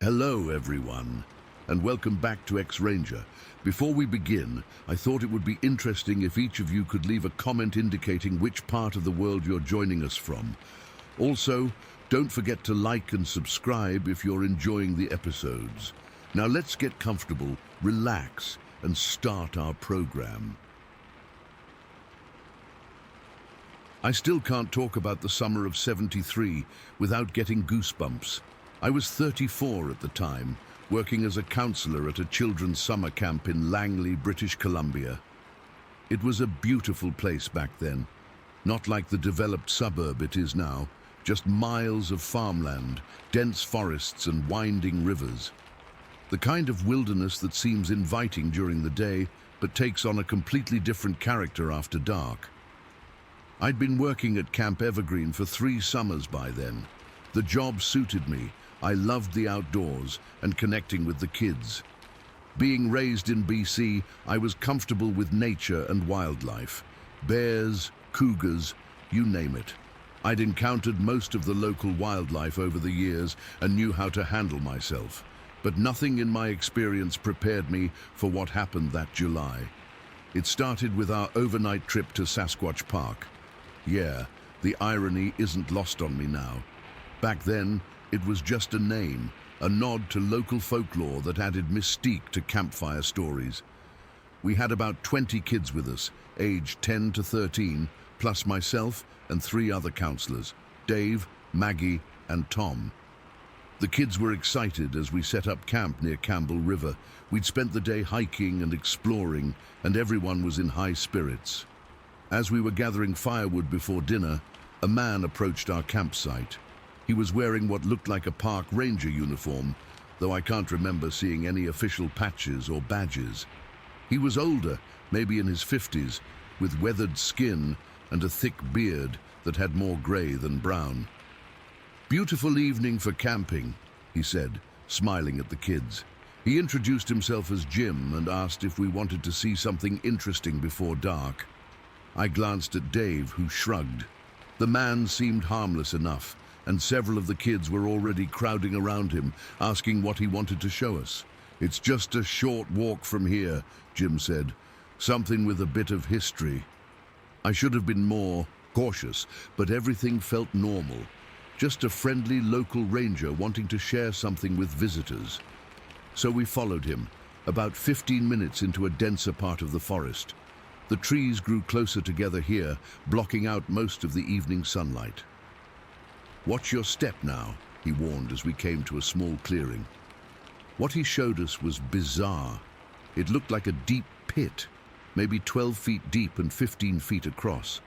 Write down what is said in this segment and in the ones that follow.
Hello everyone, and welcome back to X-Ranger. Before we begin, I thought it would be interesting if each of you could leave a comment indicating which part of the world you're joining us from. Also, don't forget to like and subscribe if you're enjoying the episodes. Now let's get comfortable, relax, and start our program. I still can't talk about the summer of '73 without getting goosebumps. I was 34 at the time, working as a counselor at a children's summer camp in Langley, British Columbia. It was a beautiful place back then, not like the developed suburb it is now, just miles of farmland, dense forests and winding rivers. The kind of wilderness that seems inviting during the day, but takes on a completely different character after dark. I'd been working at Camp Evergreen for 3 summers by then. The job suited me. I loved the outdoors and connecting with the kids. Being raised in BC, I was comfortable with nature and wildlife. Bears, cougars, you name it. I'd encountered most of the local wildlife over the years and knew how to handle myself. But nothing in my experience prepared me for what happened that July. It started with our overnight trip to Sasquatch Park. Yeah, the irony isn't lost on me now. Back then, it was just a name, a nod to local folklore that added mystique to campfire stories. We had about 20 kids with us, aged 10 to 13, plus myself and 3 other counselors, Dave, Maggie, and Tom. The kids were excited as we set up camp near Campbell River. We'd spent the day hiking and exploring, and everyone was in high spirits. As we were gathering firewood before dinner, a man approached our campsite. He was wearing what looked like a park ranger uniform, though I can't remember seeing any official patches or badges. He was older, maybe in his 50s, with weathered skin and a thick beard that had more gray than brown. "Beautiful evening for camping," he said, smiling at the kids. He introduced himself as Jim and asked if we wanted to see something interesting before dark. I glanced at Dave, who shrugged. The man seemed harmless enough, and several of the kids were already crowding around him, asking what he wanted to show us. "It's just a short walk from here," Jim said. "Something with a bit of history." I should have been more cautious, but everything felt normal. Just a friendly local ranger wanting to share something with visitors. So we followed him, about 15 minutes into a denser part of the forest. The trees grew closer together here, blocking out most of the evening sunlight. "Watch your step now," he warned as we came to a small clearing. What he showed us was bizarre. It looked like a deep pit, maybe 12 feet deep and 15 feet across.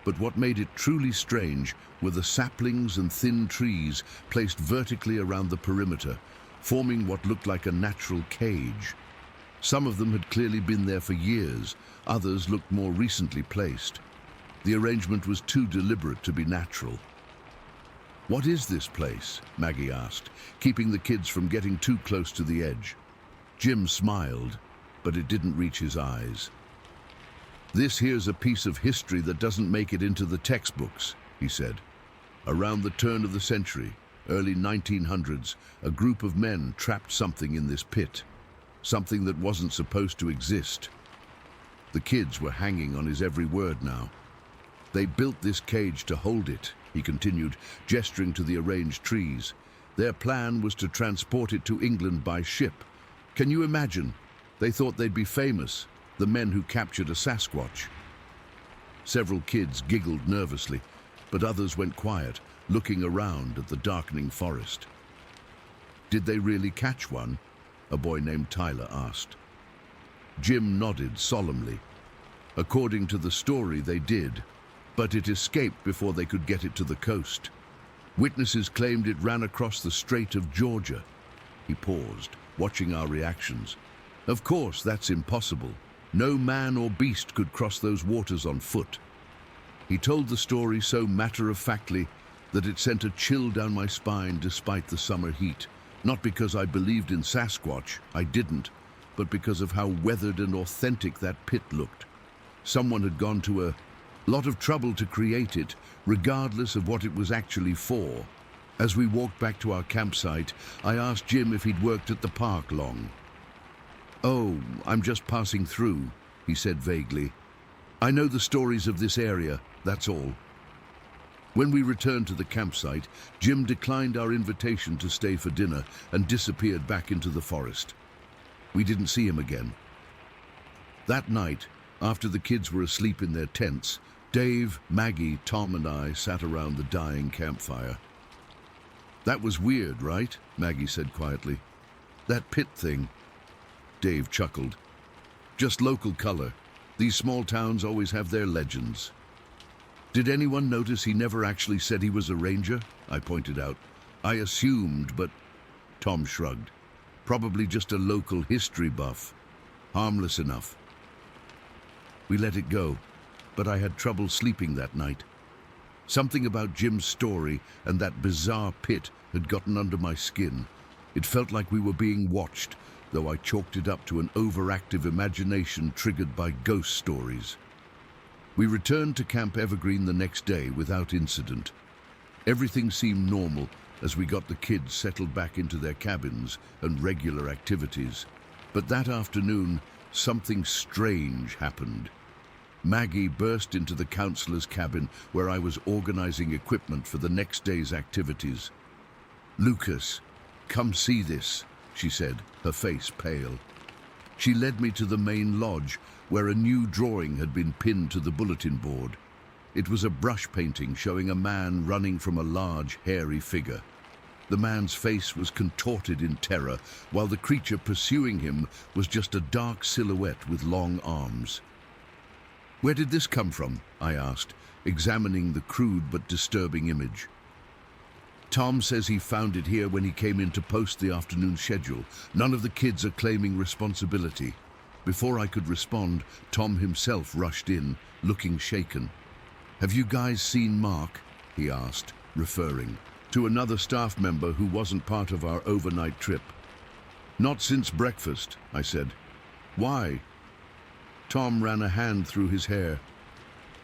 But what made it truly strange were the saplings and thin trees placed vertically around the perimeter, forming what looked like a natural cage. Some of them had clearly been there for years, others looked more recently placed. The arrangement was too deliberate to be natural. "What is this place?" Maggie asked, keeping the kids from getting too close to the edge. Jim smiled, but it didn't reach his eyes. "This here's a piece of history that doesn't make it into the textbooks," he said. "Around the turn of the century, early 1900s, a group of men trapped something in this pit, something that wasn't supposed to exist." The kids were hanging on his every word now. "They built this cage to hold it," he continued, gesturing to the arranged trees. "Their plan was to transport it to England by ship. Can you imagine? They thought they'd be famous, the men who captured a Sasquatch." Several kids giggled nervously, but others went quiet, looking around at the darkening forest. "Did they really catch one?" a boy named Tyler asked. Jim nodded solemnly. "According to the story, they did, but it escaped before they could get it to the coast. Witnesses claimed it ran across the Strait of Georgia." He paused, watching our reactions. "Of course, that's impossible. No man or beast could cross those waters on foot." He told the story so matter-of-factly that it sent a chill down my spine despite the summer heat. Not because I believed in Sasquatch, I didn't, but because of how weathered and authentic that pit looked. Someone had gone to a lot of trouble to create it, regardless of what it was actually for. As we walked back to our campsite, I asked Jim if he'd worked at the park long. "Oh, I'm just passing through," he said vaguely. "I know the stories of this area, that's all." When we returned to the campsite, Jim declined our invitation to stay for dinner and disappeared back into the forest. We didn't see him again. That night, after the kids were asleep in their tents, Dave, Maggie, Tom and I sat around the dying campfire. "That was weird, right?" Maggie said quietly. "That pit thing." Dave chuckled. "Just local color. These small towns always have their legends." "Did anyone notice he never actually said he was a ranger?" I pointed out. "I assumed, but..." Tom shrugged. "Probably just a local history buff. Harmless enough." We let it go, but I had trouble sleeping that night. Something about Jim's story and that bizarre pit had gotten under my skin. It felt like we were being watched, though I chalked it up to an overactive imagination triggered by ghost stories. We returned to Camp Evergreen the next day without incident. Everything seemed normal as we got the kids settled back into their cabins and regular activities. But that afternoon, something strange happened. Maggie burst into the counselor's cabin where I was organizing equipment for the next day's activities. "Lucas, come see this," she said, her face pale. She led me to the main lodge where a new drawing had been pinned to the bulletin board. It was a brush painting showing a man running from a large, hairy figure. The man's face was contorted in terror, while the creature pursuing him was just a dark silhouette with long arms. "Where did this come from?" I asked, examining the crude but disturbing image. "Tom says he found it here when he came in to post the afternoon schedule. None of the kids are claiming responsibility." Before I could respond, Tom himself rushed in, looking shaken. "Have you guys seen Mark?" he asked, referring to another staff member who wasn't part of our overnight trip. "Not since breakfast," I said. "Why?" Tom ran a hand through his hair.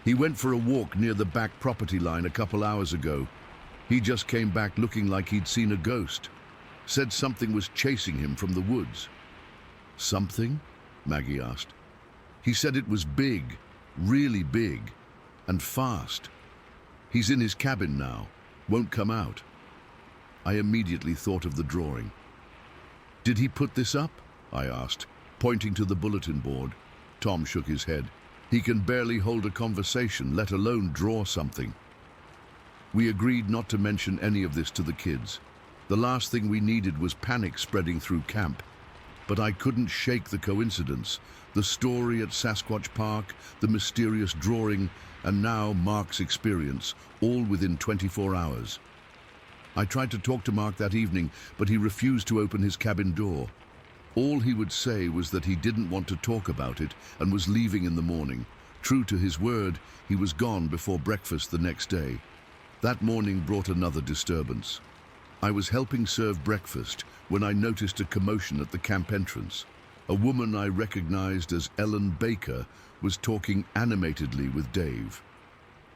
"He went for a walk near the back property line a couple hours ago. He just came back looking like he'd seen a ghost. Said something was chasing him from the woods." "Something?" Maggie asked. "He said it was big, really big, and fast. He's in his cabin now, won't come out." I immediately thought of the drawing. "Did he put this up?" I asked, pointing to the bulletin board. Tom shook his head. "He can barely hold a conversation, let alone draw something." We agreed not to mention any of this to the kids. The last thing we needed was panic spreading through camp. But I couldn't shake the coincidence. The story at Sasquatch Park, the mysterious drawing, and now Mark's experience, all within 24 hours. I tried to talk to Mark that evening, but he refused to open his cabin door. All he would say was that he didn't want to talk about it and was leaving in the morning. True to his word, he was gone before breakfast the next day. That morning brought another disturbance. I was helping serve breakfast when I noticed a commotion at the camp entrance. A woman I recognized as Ellen Baker was talking animatedly with Dave.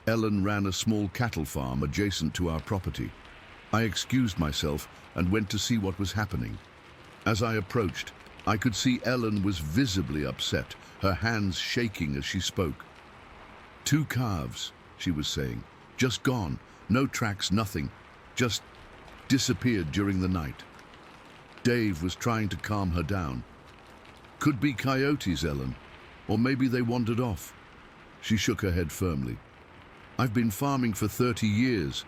Ellen ran a small cattle farm adjacent to our property. I excused myself and went to see what was happening. As I approached, I could see Ellen was visibly upset, her hands shaking as she spoke. "2 calves," she was saying. "Just gone. No tracks, nothing. Just disappeared during the night." Dave was trying to calm her down. "Could be coyotes, Ellen. Or maybe they wandered off." She shook her head firmly. "I've been farming for 30 years.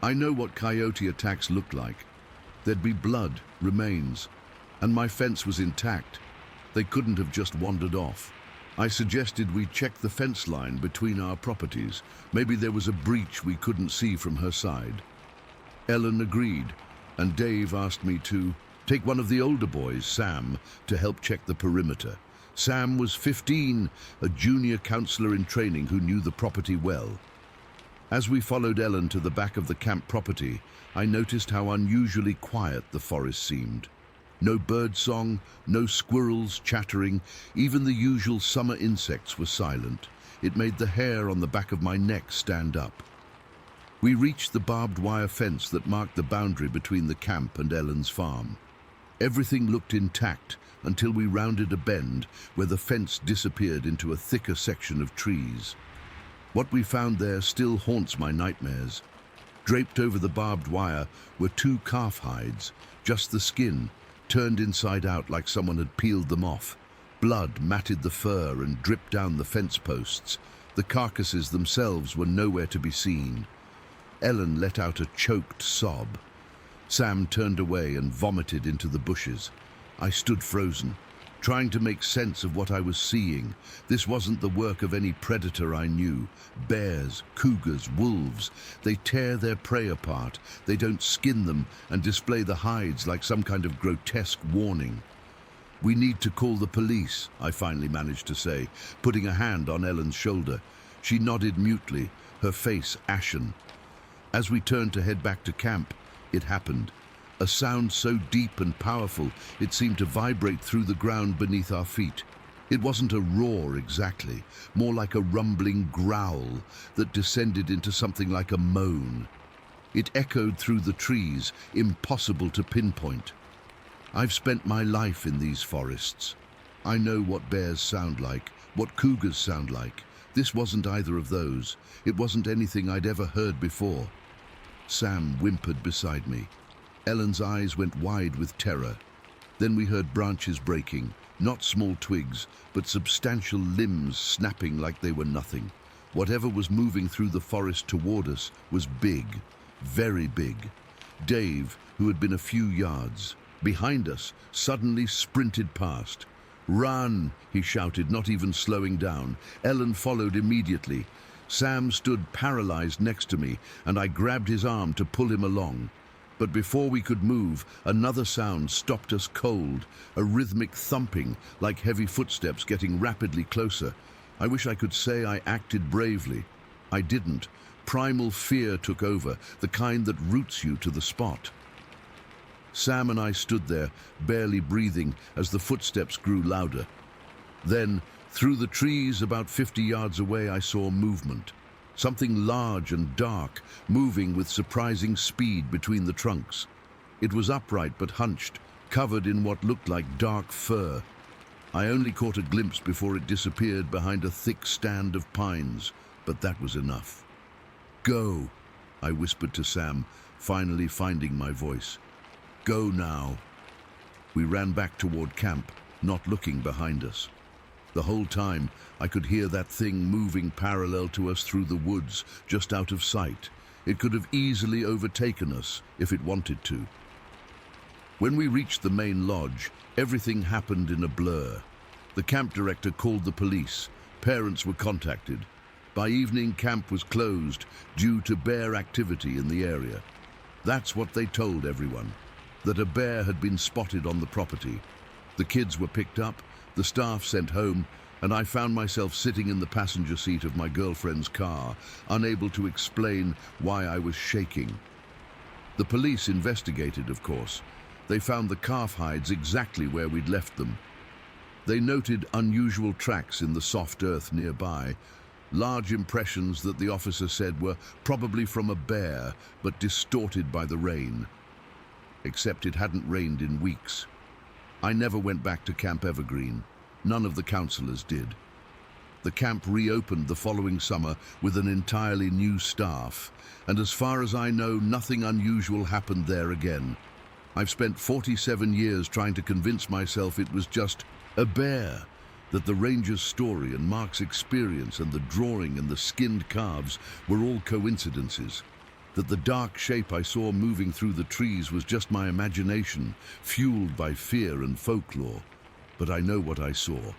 I know what coyote attacks look like. There'd be blood, remains, and my fence was intact. They couldn't have just wandered off." I suggested we check the fence line between our properties. Maybe there was a breach we couldn't see from her side. Ellen agreed, and Dave asked me to take one of the older boys, Sam, to help check the perimeter. Sam was 15, a junior counselor in training who knew the property well. As we followed Ellen to the back of the camp property, I noticed how unusually quiet the forest seemed. No birdsong, no squirrels chattering, even the usual summer insects were silent. It made the hair on the back of my neck stand up. We reached the barbed wire fence that marked the boundary between the camp and Ellen's farm. Everything looked intact until we rounded a bend where the fence disappeared into a thicker section of trees. What we found there still haunts my nightmares. Draped over the barbed wire were two calf hides, just the skin, turned inside out like someone had peeled them off. Blood matted the fur and dripped down the fence posts. The carcasses themselves were nowhere to be seen. Ellen let out a choked sob. Sam turned away and vomited into the bushes. I stood frozen, trying to make sense of what I was seeing. This wasn't the work of any predator I knew. Bears, cougars, wolves, they tear their prey apart. They don't skin them and display the hides like some kind of grotesque warning. "We need to call the police," I finally managed to say, putting a hand on Ellen's shoulder. She nodded mutely, her face ashen. As we turned to head back to camp, it happened. A sound so deep and powerful, it seemed to vibrate through the ground beneath our feet. It wasn't a roar exactly, more like a rumbling growl that descended into something like a moan. It echoed through the trees, impossible to pinpoint. I've spent my life in these forests. I know what bears sound like, what cougars sound like. This wasn't either of those. It wasn't anything I'd ever heard before. Sam whimpered beside me. Ellen's eyes went wide with terror. Then we heard branches breaking, not small twigs, but substantial limbs snapping like they were nothing. Whatever was moving through the forest toward us was big, very big. Dave, who had been a few yards behind us, suddenly sprinted past. "Run!" he shouted, not even slowing down. Ellen followed immediately. Sam stood paralyzed next to me, and I grabbed his arm to pull him along. But before we could move, another sound stopped us cold, a rhythmic thumping, like heavy footsteps getting rapidly closer. I wish I could say I acted bravely. I didn't. Primal fear took over, the kind that roots you to the spot. Sam and I stood there, barely breathing, as the footsteps grew louder. Then, through the trees about 50 yards away, I saw movement. Something large and dark, moving with surprising speed between the trunks. It was upright but hunched, covered in what looked like dark fur. I only caught a glimpse before it disappeared behind a thick stand of pines, but that was enough. "Go," I whispered to Sam, finally finding my voice. "Go now." We ran back toward camp, not looking behind us. The whole time, I could hear that thing moving parallel to us through the woods, just out of sight. It could have easily overtaken us if it wanted to. When we reached the main lodge, everything happened in a blur. The camp director called the police. Parents were contacted. By evening, camp was closed due to bear activity in the area. That's what they told everyone, that a bear had been spotted on the property. The kids were picked up, the staff sent home, and I found myself sitting in the passenger seat of my girlfriend's car, unable to explain why I was shaking. The police investigated, of course. They found the calf hides exactly where we'd left them. They noted unusual tracks in the soft earth nearby, large impressions that the officer said were probably from a bear, but distorted by the rain. Except it hadn't rained in weeks. I never went back to Camp Evergreen. None of the counselors did. The camp reopened the following summer with an entirely new staff, and as far as I know, nothing unusual happened there again. I've spent 47 years trying to convince myself it was just a bear, that the ranger's story and Mark's experience and the drawing and the skinned calves were all coincidences, that the dark shape I saw moving through the trees was just my imagination, fueled by fear and folklore. But I know what I saw,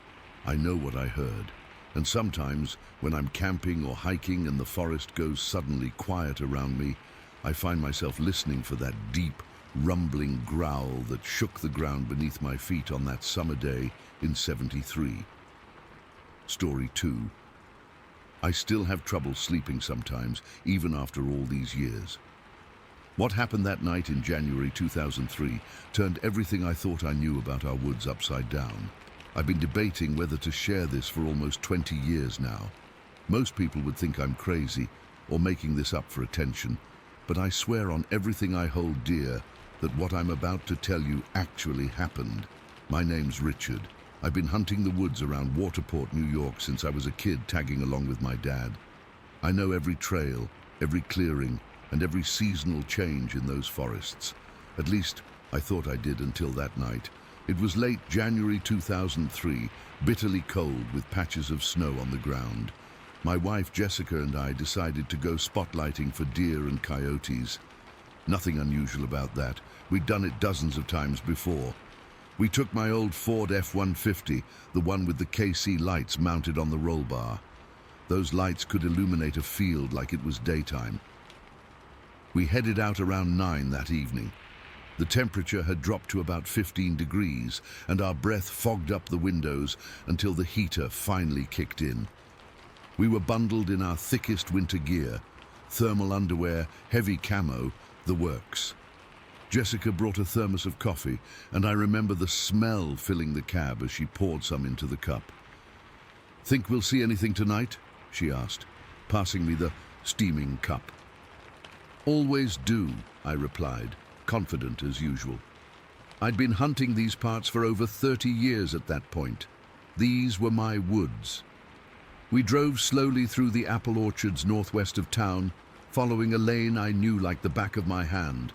I know what I heard, and sometimes, when I'm camping or hiking and the forest goes suddenly quiet around me, I find myself listening for that deep, rumbling growl that shook the ground beneath my feet on that summer day in '73. Story 2. I still have trouble sleeping sometimes, even after all these years. What happened that night in January 2003 turned everything I thought I knew about our woods upside down. I've been debating whether to share this for almost 20 years now. Most people would think I'm crazy, or making this up for attention, but I swear on everything I hold dear that what I'm about to tell you actually happened. My name's Richard. I've been hunting the woods around Waterport, New York since I was a kid, tagging along with my dad. I know every trail, every clearing, and every seasonal change in those forests. At least, I thought I did until that night. It was late January 2003, bitterly cold with patches of snow on the ground. My wife Jessica and I decided to go spotlighting for deer and coyotes. Nothing unusual about that. We'd done it dozens of times before. We took my old Ford F-150, the one with the KC lights mounted on the roll bar. Those lights could illuminate a field like it was daytime. We headed out around 9 that evening. The temperature had dropped to about 15 degrees, and our breath fogged up the windows until the heater finally kicked in. We were bundled in our thickest winter gear, thermal underwear, heavy camo, the works. Jessica brought a thermos of coffee, and I remember the smell filling the cab as she poured some into the cup. "Think we'll see anything tonight?" she asked, passing me the steaming cup. "Always do," I replied, confident as usual. I'd been hunting these parts for over 30 years at that point. These were my woods. We drove slowly through the apple orchards northwest of town, following a lane I knew like the back of my hand.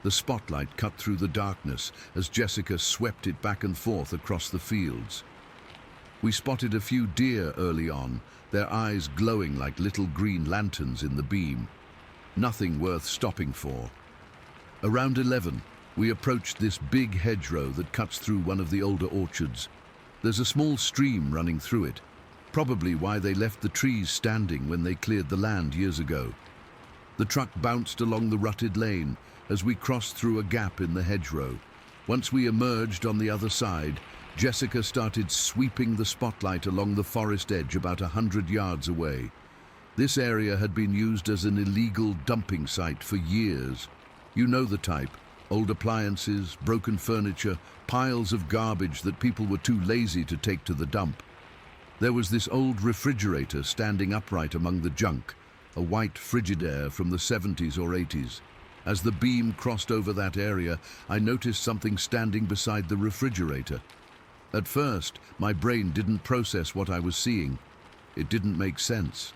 The spotlight cut through the darkness as Jessica swept it back and forth across the fields. We spotted a few deer early on, their eyes glowing like little green lanterns in the beam. Nothing worth stopping for. Around 11, we approached this big hedgerow that cuts through one of the older orchards. There's a small stream running through it, probably why they left the trees standing when they cleared the land years ago. The truck bounced along the rutted lane as we crossed through a gap in the hedgerow. Once we emerged on the other side, Jessica started sweeping the spotlight along the forest edge about 100 yards away. This area had been used as an illegal dumping site for years. You know the type: old appliances, broken furniture, piles of garbage that people were too lazy to take to the dump. There was this old refrigerator standing upright among the junk, a white Frigidaire from the 70s or 80s. As the beam crossed over that area, I noticed something standing beside the refrigerator. At first, my brain didn't process what I was seeing. It didn't make sense.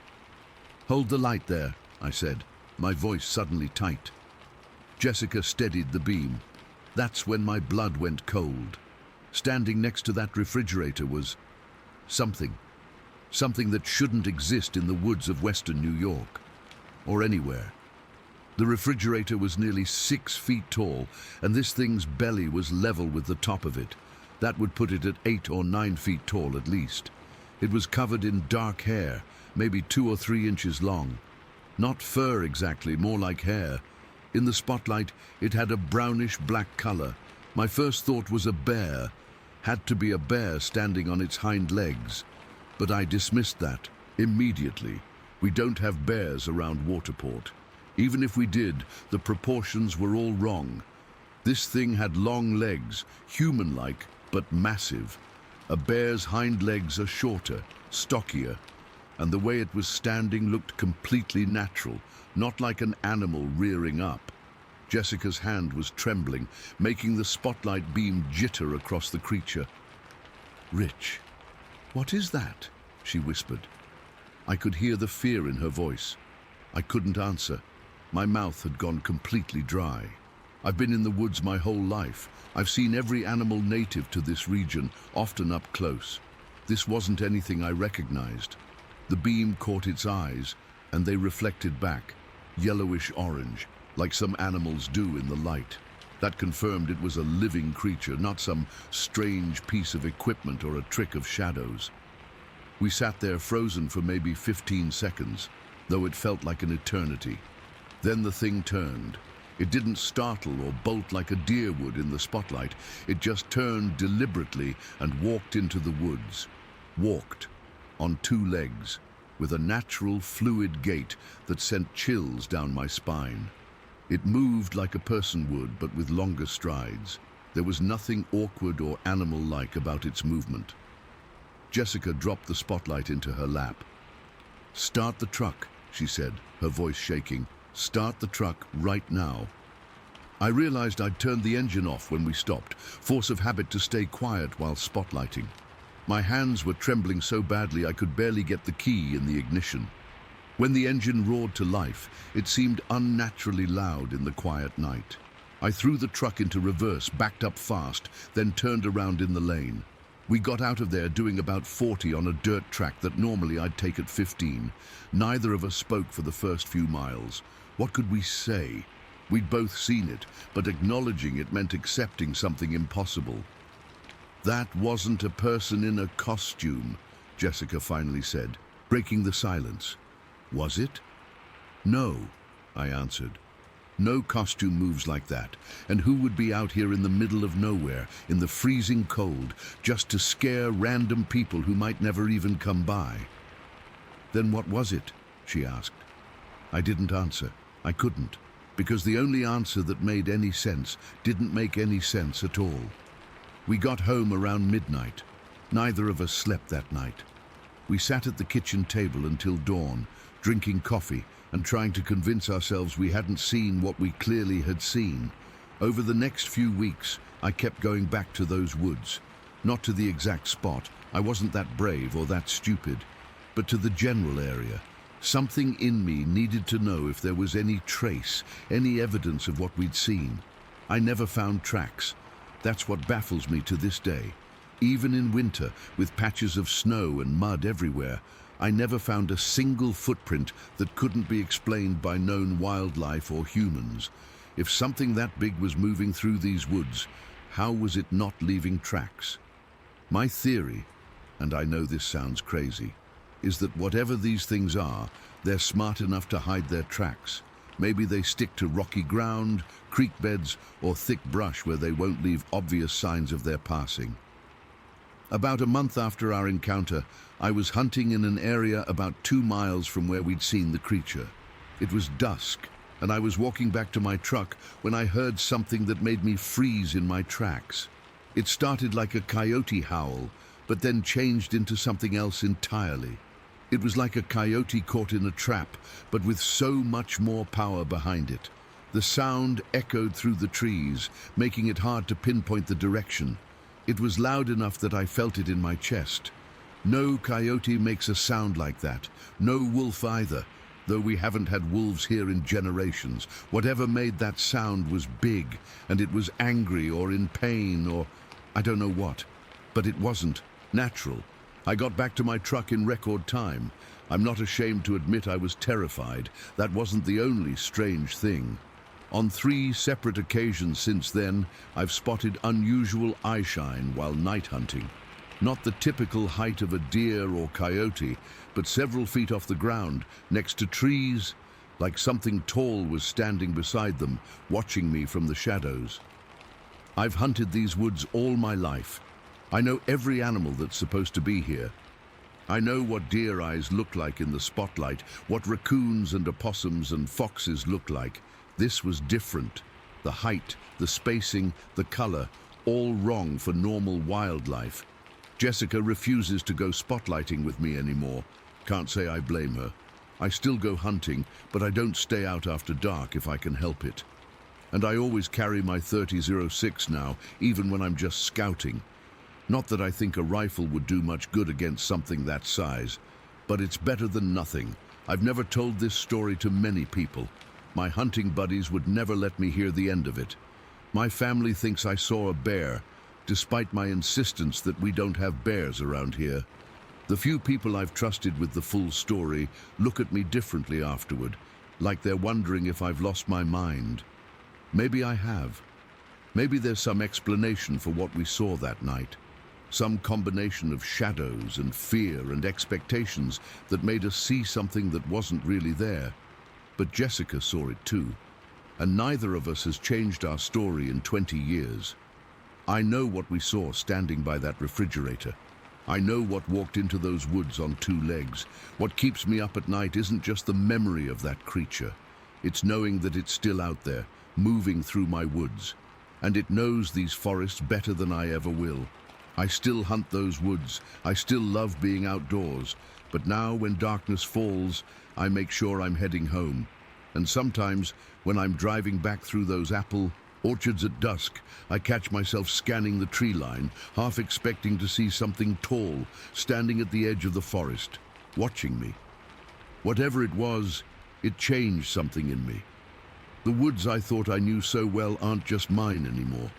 "Hold the light there," I said, my voice suddenly tight. Jessica steadied the beam. That's when my blood went cold. Standing next to that refrigerator was something. Something that shouldn't exist in the woods of western New York, or anywhere. The refrigerator was nearly 6 feet tall, and this thing's belly was level with the top of it. That would put it at 8 or 9 feet tall at least. It was covered in dark hair, maybe 2 or 3 inches long. Not fur exactly, more like hair. In the spotlight, it had a brownish-black color. My first thought was a bear. Had to be a bear standing on its hind legs. But I dismissed that immediately. We don't have bears around Waterport. Even if we did, the proportions were all wrong. This thing had long legs, human-like, but massive. A bear's hind legs are shorter, stockier, and the way it was standing looked completely natural, not like an animal rearing up. Jessica's hand was trembling, making the spotlight beam jitter across the creature. "Rich, what is that?" she whispered. I could hear the fear in her voice. I couldn't answer. My mouth had gone completely dry. I've been in the woods my whole life. I've seen every animal native to this region, often up close. This wasn't anything I recognized. The beam caught its eyes, and they reflected back, yellowish-orange, like some animals do in the light. That confirmed it was a living creature, not some strange piece of equipment or a trick of shadows. We sat there frozen for maybe 15 seconds, though it felt like an eternity. Then the thing turned. It didn't startle or bolt like a deer would in the spotlight. It just turned deliberately and walked into the woods. Walked on 2 legs, with a natural, fluid gait that sent chills down my spine. It moved like a person would, but with longer strides. There was nothing awkward or animal-like about its movement. Jessica dropped the spotlight into her lap. "Start the truck," she said, her voice shaking. "Start the truck right now." I realized I'd turned the engine off when we stopped, force of habit to stay quiet while spotlighting. My hands were trembling so badly I could barely get the key in the ignition. When the engine roared to life, it seemed unnaturally loud in the quiet night. I threw the truck into reverse, backed up fast, then turned around in the lane. We got out of there doing about 40 on a dirt track that normally I'd take at 15. Neither of us spoke for the first few miles. What could we say? We'd both seen it, but acknowledging it meant accepting something impossible. "That wasn't a person in a costume," Jessica finally said, breaking the silence. "Was it?" "No," I answered. "No costume moves like that, and who would be out here in the middle of nowhere, in the freezing cold, just to scare random people who might never even come by?" "Then what was it?" she asked. I didn't answer. I couldn't, because the only answer that made any sense didn't make any sense at all. We got home around midnight. Neither of us slept that night. We sat at the kitchen table until dawn, drinking coffee and trying to convince ourselves we hadn't seen what we clearly had seen. Over the next few weeks, I kept going back to those woods. Not to the exact spot, I wasn't that brave or that stupid, but to the general area. Something in me needed to know if there was any trace, any evidence of what we'd seen. I never found tracks. That's what baffles me to this day. Even in winter, with patches of snow and mud everywhere, I never found a single footprint that couldn't be explained by known wildlife or humans. If something that big was moving through these woods, how was it not leaving tracks? My theory, and I know this sounds crazy, is that whatever these things are, they're smart enough to hide their tracks. Maybe they stick to rocky ground, creek beds, or thick brush where they won't leave obvious signs of their passing. About a month after our encounter, I was hunting in an area about 2 miles from where we'd seen the creature. It was dusk, and I was walking back to my truck when I heard something that made me freeze in my tracks. It started like a coyote howl, but then changed into something else entirely. It was like a coyote caught in a trap, but with so much more power behind it. The sound echoed through the trees, making it hard to pinpoint the direction. It was loud enough that I felt it in my chest. No coyote makes a sound like that. No wolf either, though we haven't had wolves here in generations. Whatever made that sound was big, and it was angry or in pain or I don't know what. But it wasn't natural. I got back to my truck in record time. I'm not ashamed to admit I was terrified. That wasn't the only strange thing. On 3 separate occasions since then, I've spotted unusual eyeshine while night hunting. Not the typical height of a deer or coyote, but several feet off the ground, next to trees, like something tall was standing beside them, watching me from the shadows. I've hunted these woods all my life. I know every animal that's supposed to be here. I know what deer eyes look like in the spotlight, what raccoons and opossums and foxes look like. This was different. The height, the spacing, the color, all wrong for normal wildlife. Jessica refuses to go spotlighting with me anymore. Can't say I blame her. I still go hunting, but I don't stay out after dark if I can help it. And I always carry my .30-06 now, even when I'm just scouting. Not that I think a rifle would do much good against something that size, but it's better than nothing. I've never told this story to many people. My hunting buddies would never let me hear the end of it. My family thinks I saw a bear, despite my insistence that we don't have bears around here. The few people I've trusted with the full story look at me differently afterward, like they're wondering if I've lost my mind. Maybe I have. Maybe there's some explanation for what we saw that night. Some combination of shadows and fear and expectations that made us see something that wasn't really there. But Jessica saw it too, and neither of us has changed our story in 20 years. I know what we saw standing by that refrigerator. I know what walked into those woods on 2 legs. What keeps me up at night isn't just the memory of that creature. It's knowing that it's still out there, moving through my woods. And it knows these forests better than I ever will. I still hunt those woods. I still love being outdoors. But now, when darkness falls, I make sure I'm heading home. And sometimes, when I'm driving back through those apple orchards at dusk, I catch myself scanning the tree line, half expecting to see something tall, standing at the edge of the forest, watching me. Whatever it was, it changed something in me. The woods I thought I knew so well aren't just mine anymore.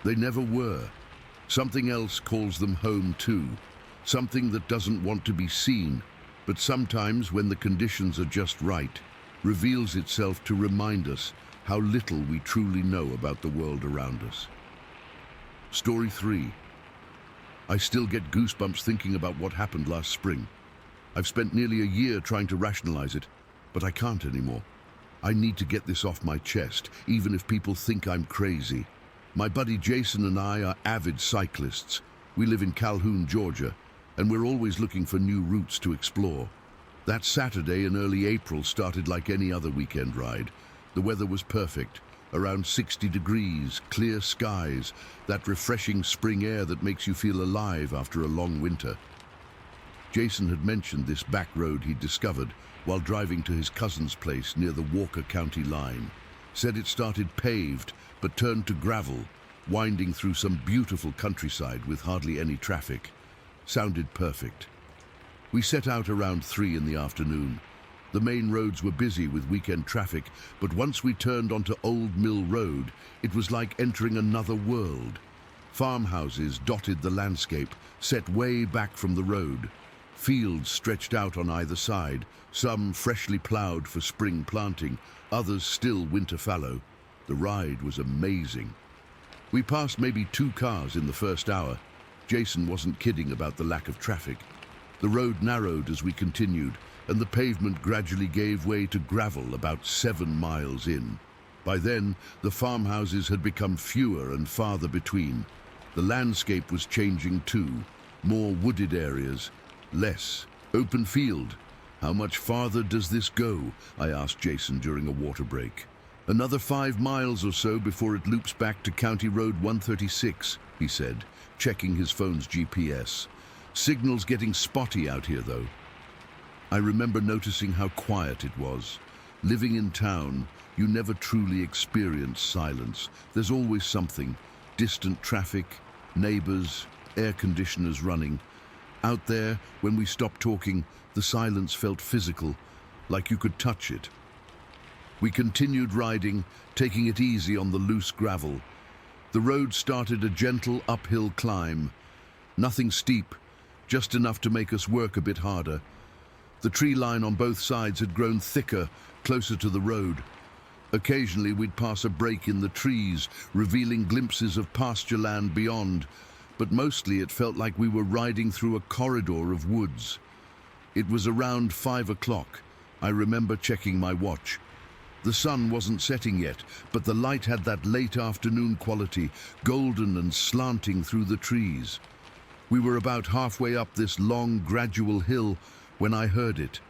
They never were. Something else calls them home too. Something that doesn't want to be seen, but sometimes, when the conditions are just right, reveals itself to remind us how little we truly know about the world around us. Story 3. I still get goosebumps thinking about what happened last spring. I've spent nearly a year trying to rationalize it, but I can't anymore. I need to get this off my chest, even if people think I'm crazy. My buddy Jason and I are avid cyclists. We live in Calhoun, Georgia, and we're always looking for new routes to explore. That Saturday in early April started like any other weekend ride. The weather was perfect, around 60 degrees, clear skies, that refreshing spring air that makes you feel alive after a long winter. Jason had mentioned this back road he'd discovered while driving to his cousin's place near the Walker County line. Said it started paved, but turned to gravel, winding through some beautiful countryside with hardly any traffic. Sounded perfect. We set out around 3 in the afternoon. The main roads were busy with weekend traffic, but once we turned onto Old Mill Road, it was like entering another world. Farmhouses dotted the landscape, set way back from the road. Fields stretched out on either side, some freshly plowed for spring planting, others still winter fallow. The ride was amazing. We passed maybe 2 cars in the first hour. Jason wasn't kidding about the lack of traffic. The road narrowed as we continued, and the pavement gradually gave way to gravel about 7 miles in. By then, the farmhouses had become fewer and farther between. The landscape was changing too. More wooded areas, less open field. How much farther does this go? I asked Jason during a water break. Another 5 miles or so before it loops back to County Road 136, he said, checking his phone's GPS. Signal's getting spotty out here, though. I remember noticing how quiet it was. Living in town, you never truly experience silence. There's always something. Distant traffic, neighbors, air conditioners running. Out there, when we stopped talking, the silence felt physical, like you could touch it. We continued riding, taking it easy on the loose gravel. The road started a gentle uphill climb. Nothing steep, just enough to make us work a bit harder. The tree line on both sides had grown thicker, closer to the road. Occasionally we'd pass a break in the trees, revealing glimpses of pasture land beyond, but mostly it felt like we were riding through a corridor of woods. It was around 5 o'clock. I remember checking my watch. The sun wasn't setting yet, but the light had that late afternoon quality, golden and slanting through the trees. We were about halfway up this long, gradual hill when I heard it.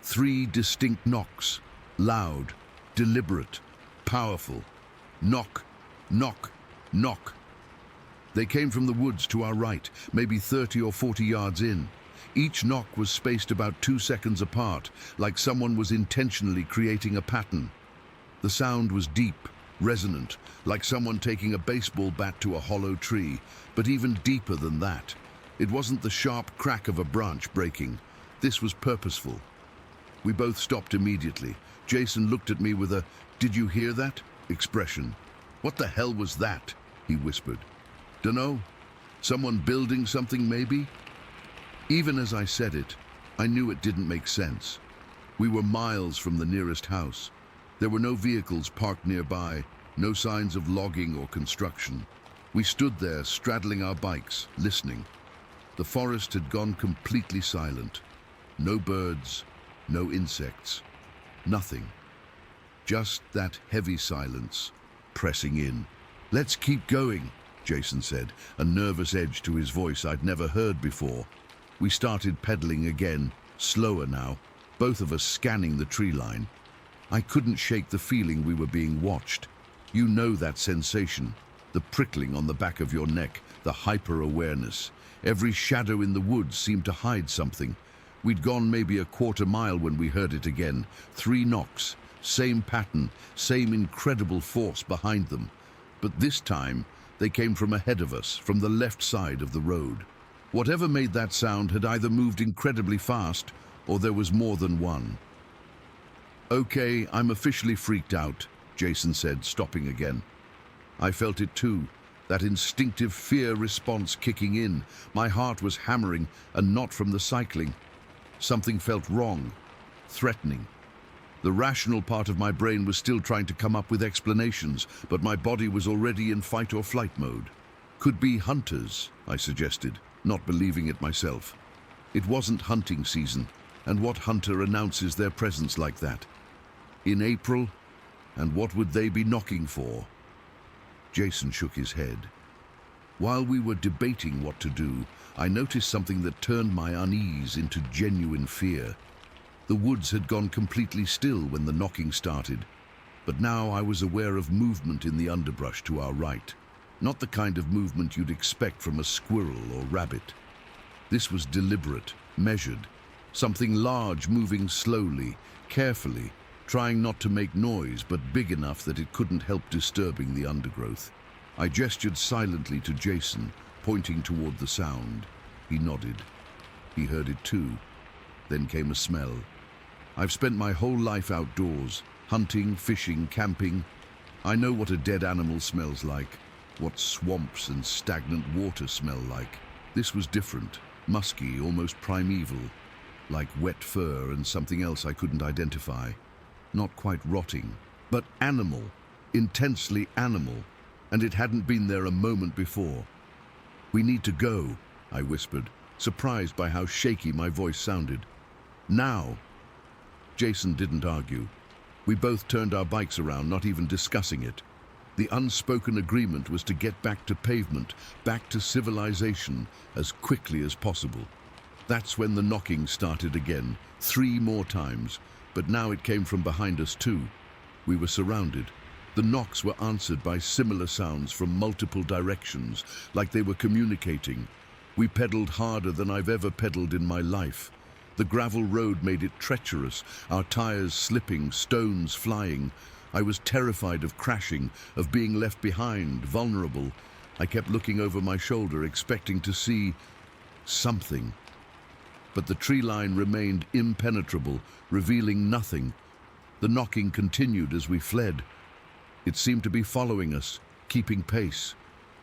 3 distinct knocks, loud, deliberate, powerful. Knock, knock, knock. They came from the woods to our right, maybe 30 or 40 yards in. Each knock was spaced about 2 seconds apart, like someone was intentionally creating a pattern. The sound was deep, resonant, like someone taking a baseball bat to a hollow tree, but even deeper than that. It wasn't the sharp crack of a branch breaking. This was purposeful. We both stopped immediately. Jason looked at me with a, "Did you hear that?" expression. "What the hell was that?" he whispered. "Dunno. Someone building something, maybe?" Even as I said it, I knew it didn't make sense. We were miles from the nearest house. There were no vehicles parked nearby, no signs of logging or construction. We stood there, straddling our bikes, listening. The forest had gone completely silent. No birds, no insects, nothing. Just that heavy silence, pressing in. "Let's keep going," Jason said, a nervous edge to his voice I'd never heard before. We started pedaling again, slower now, both of us scanning the tree line. I couldn't shake the feeling we were being watched. You know that sensation, the prickling on the back of your neck, the hyper-awareness. Every shadow in the woods seemed to hide something. We'd gone maybe a quarter mile when we heard it again. 3 knocks, same pattern, same incredible force behind them. But this time, they came from ahead of us, from the left side of the road. Whatever made that sound had either moved incredibly fast, or there was more than one. "Okay, I'm officially freaked out," Jason said, stopping again. I felt it too, that instinctive fear response kicking in. My heart was hammering, and not from the cycling. Something felt wrong, threatening. The rational part of my brain was still trying to come up with explanations, but my body was already in fight or flight mode. "Could be hunters," I suggested, not believing it myself. It wasn't hunting season, and what hunter announces their presence like that? In April? And what would they be knocking for? Jason shook his head. While we were debating what to do, I noticed something that turned my unease into genuine fear. The woods had gone completely still when the knocking started, but now I was aware of movement in the underbrush to our right. Not the kind of movement you'd expect from a squirrel or rabbit. This was deliberate, measured, something large moving slowly, carefully, trying not to make noise, but big enough that it couldn't help disturbing the undergrowth. I gestured silently to Jason, pointing toward the sound. He nodded. He heard it too. Then came a smell. I've spent my whole life outdoors, hunting, fishing, camping. I know what a dead animal smells like, what swamps and stagnant water smell like. This was different, musky, almost primeval, like wet fur and something else I couldn't identify. Not quite rotting, but animal, intensely animal, and it hadn't been there a moment before. "We need to go," I whispered, surprised by how shaky my voice sounded. "Now." Jason didn't argue. We both turned our bikes around, not even discussing it. The unspoken agreement was to get back to pavement, back to civilization, as quickly as possible. That's when the knocking started again, 3 more times, but now it came from behind us too. We were surrounded. The knocks were answered by similar sounds from multiple directions, like they were communicating. We pedaled harder than I've ever pedaled in my life. The gravel road made it treacherous, our tires slipping, stones flying. I was terrified of crashing, of being left behind, vulnerable. I kept looking over my shoulder, expecting to see something. But the tree line remained impenetrable, revealing nothing. The knocking continued as we fled. It seemed to be following us, keeping pace.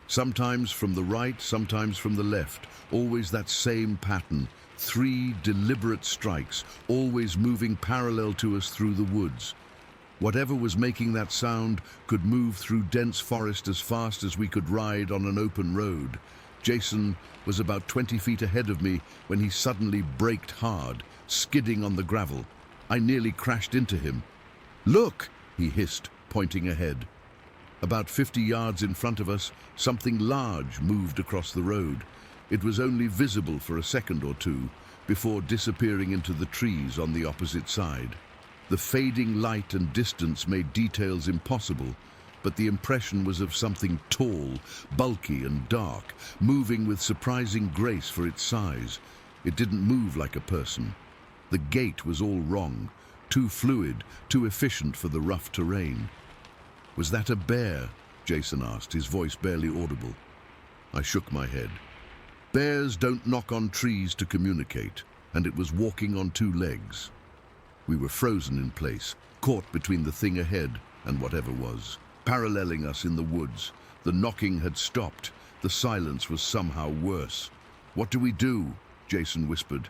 Sometimes from the right, sometimes from the left, always that same pattern. 3 deliberate strikes, always moving parallel to us through the woods. Whatever was making that sound could move through dense forest as fast as we could ride on an open road. Jason was about 20 feet ahead of me when he suddenly braked hard, skidding on the gravel. I nearly crashed into him. "Look!" he hissed, pointing ahead. About 50 yards in front of us, something large moved across the road. It was only visible for a second or two before disappearing into the trees on the opposite side. The fading light and distance made details impossible, but the impression was of something tall, bulky and dark, moving with surprising grace for its size. It didn't move like a person. The gait was all wrong, too fluid, too efficient for the rough terrain. "Was that a bear?" Jason asked, his voice barely audible. I shook my head. Bears don't knock on trees to communicate, and it was walking on 2 legs. We were frozen in place, caught between the thing ahead and whatever was, paralleling us in the woods. The knocking had stopped. The silence was somehow worse. "What do we do?" Jason whispered.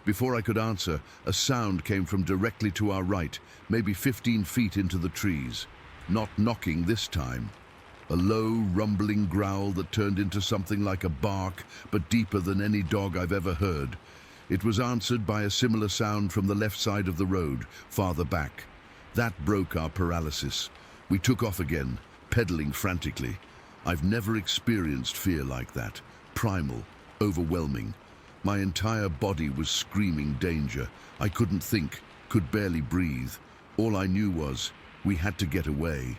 Before I could answer, a sound came from directly to our right, maybe 15 feet into the trees. Not knocking this time. A low, rumbling growl that turned into something like a bark, but deeper than any dog I've ever heard. It was answered by a similar sound from the left side of the road, farther back. That broke our paralysis. We took off again, pedaling frantically. I've never experienced fear like that. Primal, overwhelming. My entire body was screaming danger. I couldn't think, could barely breathe. All I knew was, we had to get away.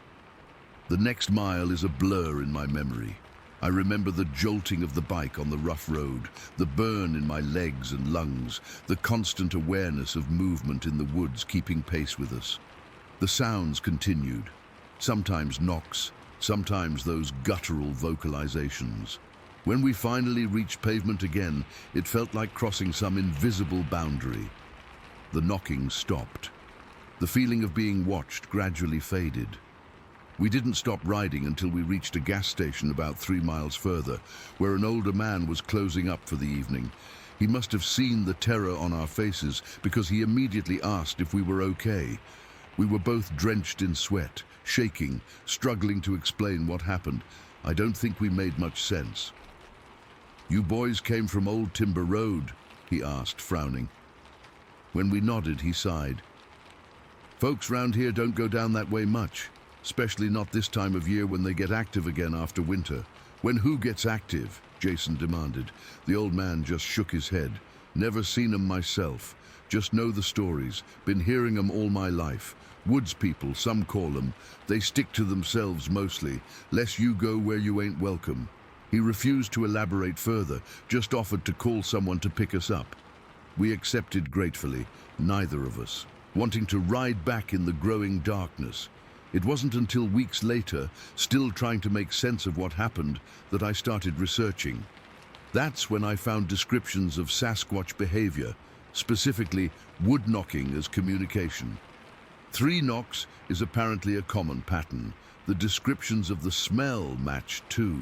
The next mile is a blur in my memory. I remember the jolting of the bike on the rough road, the burn in my legs and lungs, the constant awareness of movement in the woods keeping pace with us. The sounds continued, sometimes knocks, sometimes those guttural vocalizations. When we finally reached pavement again, it felt like crossing some invisible boundary. The knocking stopped. The feeling of being watched gradually faded. We didn't stop riding until we reached a gas station about 3 miles further, where an older man was closing up for the evening. He must have seen the terror on our faces because he immediately asked if we were okay. We were both drenched in sweat, shaking, struggling to explain what happened. I don't think we made much sense. "You boys came from Old Timber Road?" he asked, frowning. When we nodded, he sighed. "Folks round here don't go down that way much, especially not this time of year when they get active again after winter." "When who gets active?" Jason demanded. The old man just shook his head. "Never seen 'em myself. Just know the stories. Been hearing 'em all my life. Woods people, some call 'em. They stick to themselves mostly, lest you go where you ain't welcome." He refused to elaborate further, just offered to call someone to pick us up. We accepted gratefully, neither of us, wanting to ride back in the growing darkness. It wasn't until weeks later, still trying to make sense of what happened, that I started researching. That's when I found descriptions of Sasquatch behavior, specifically wood knocking as communication. 3 knocks is apparently a common pattern. The descriptions of the smell match too,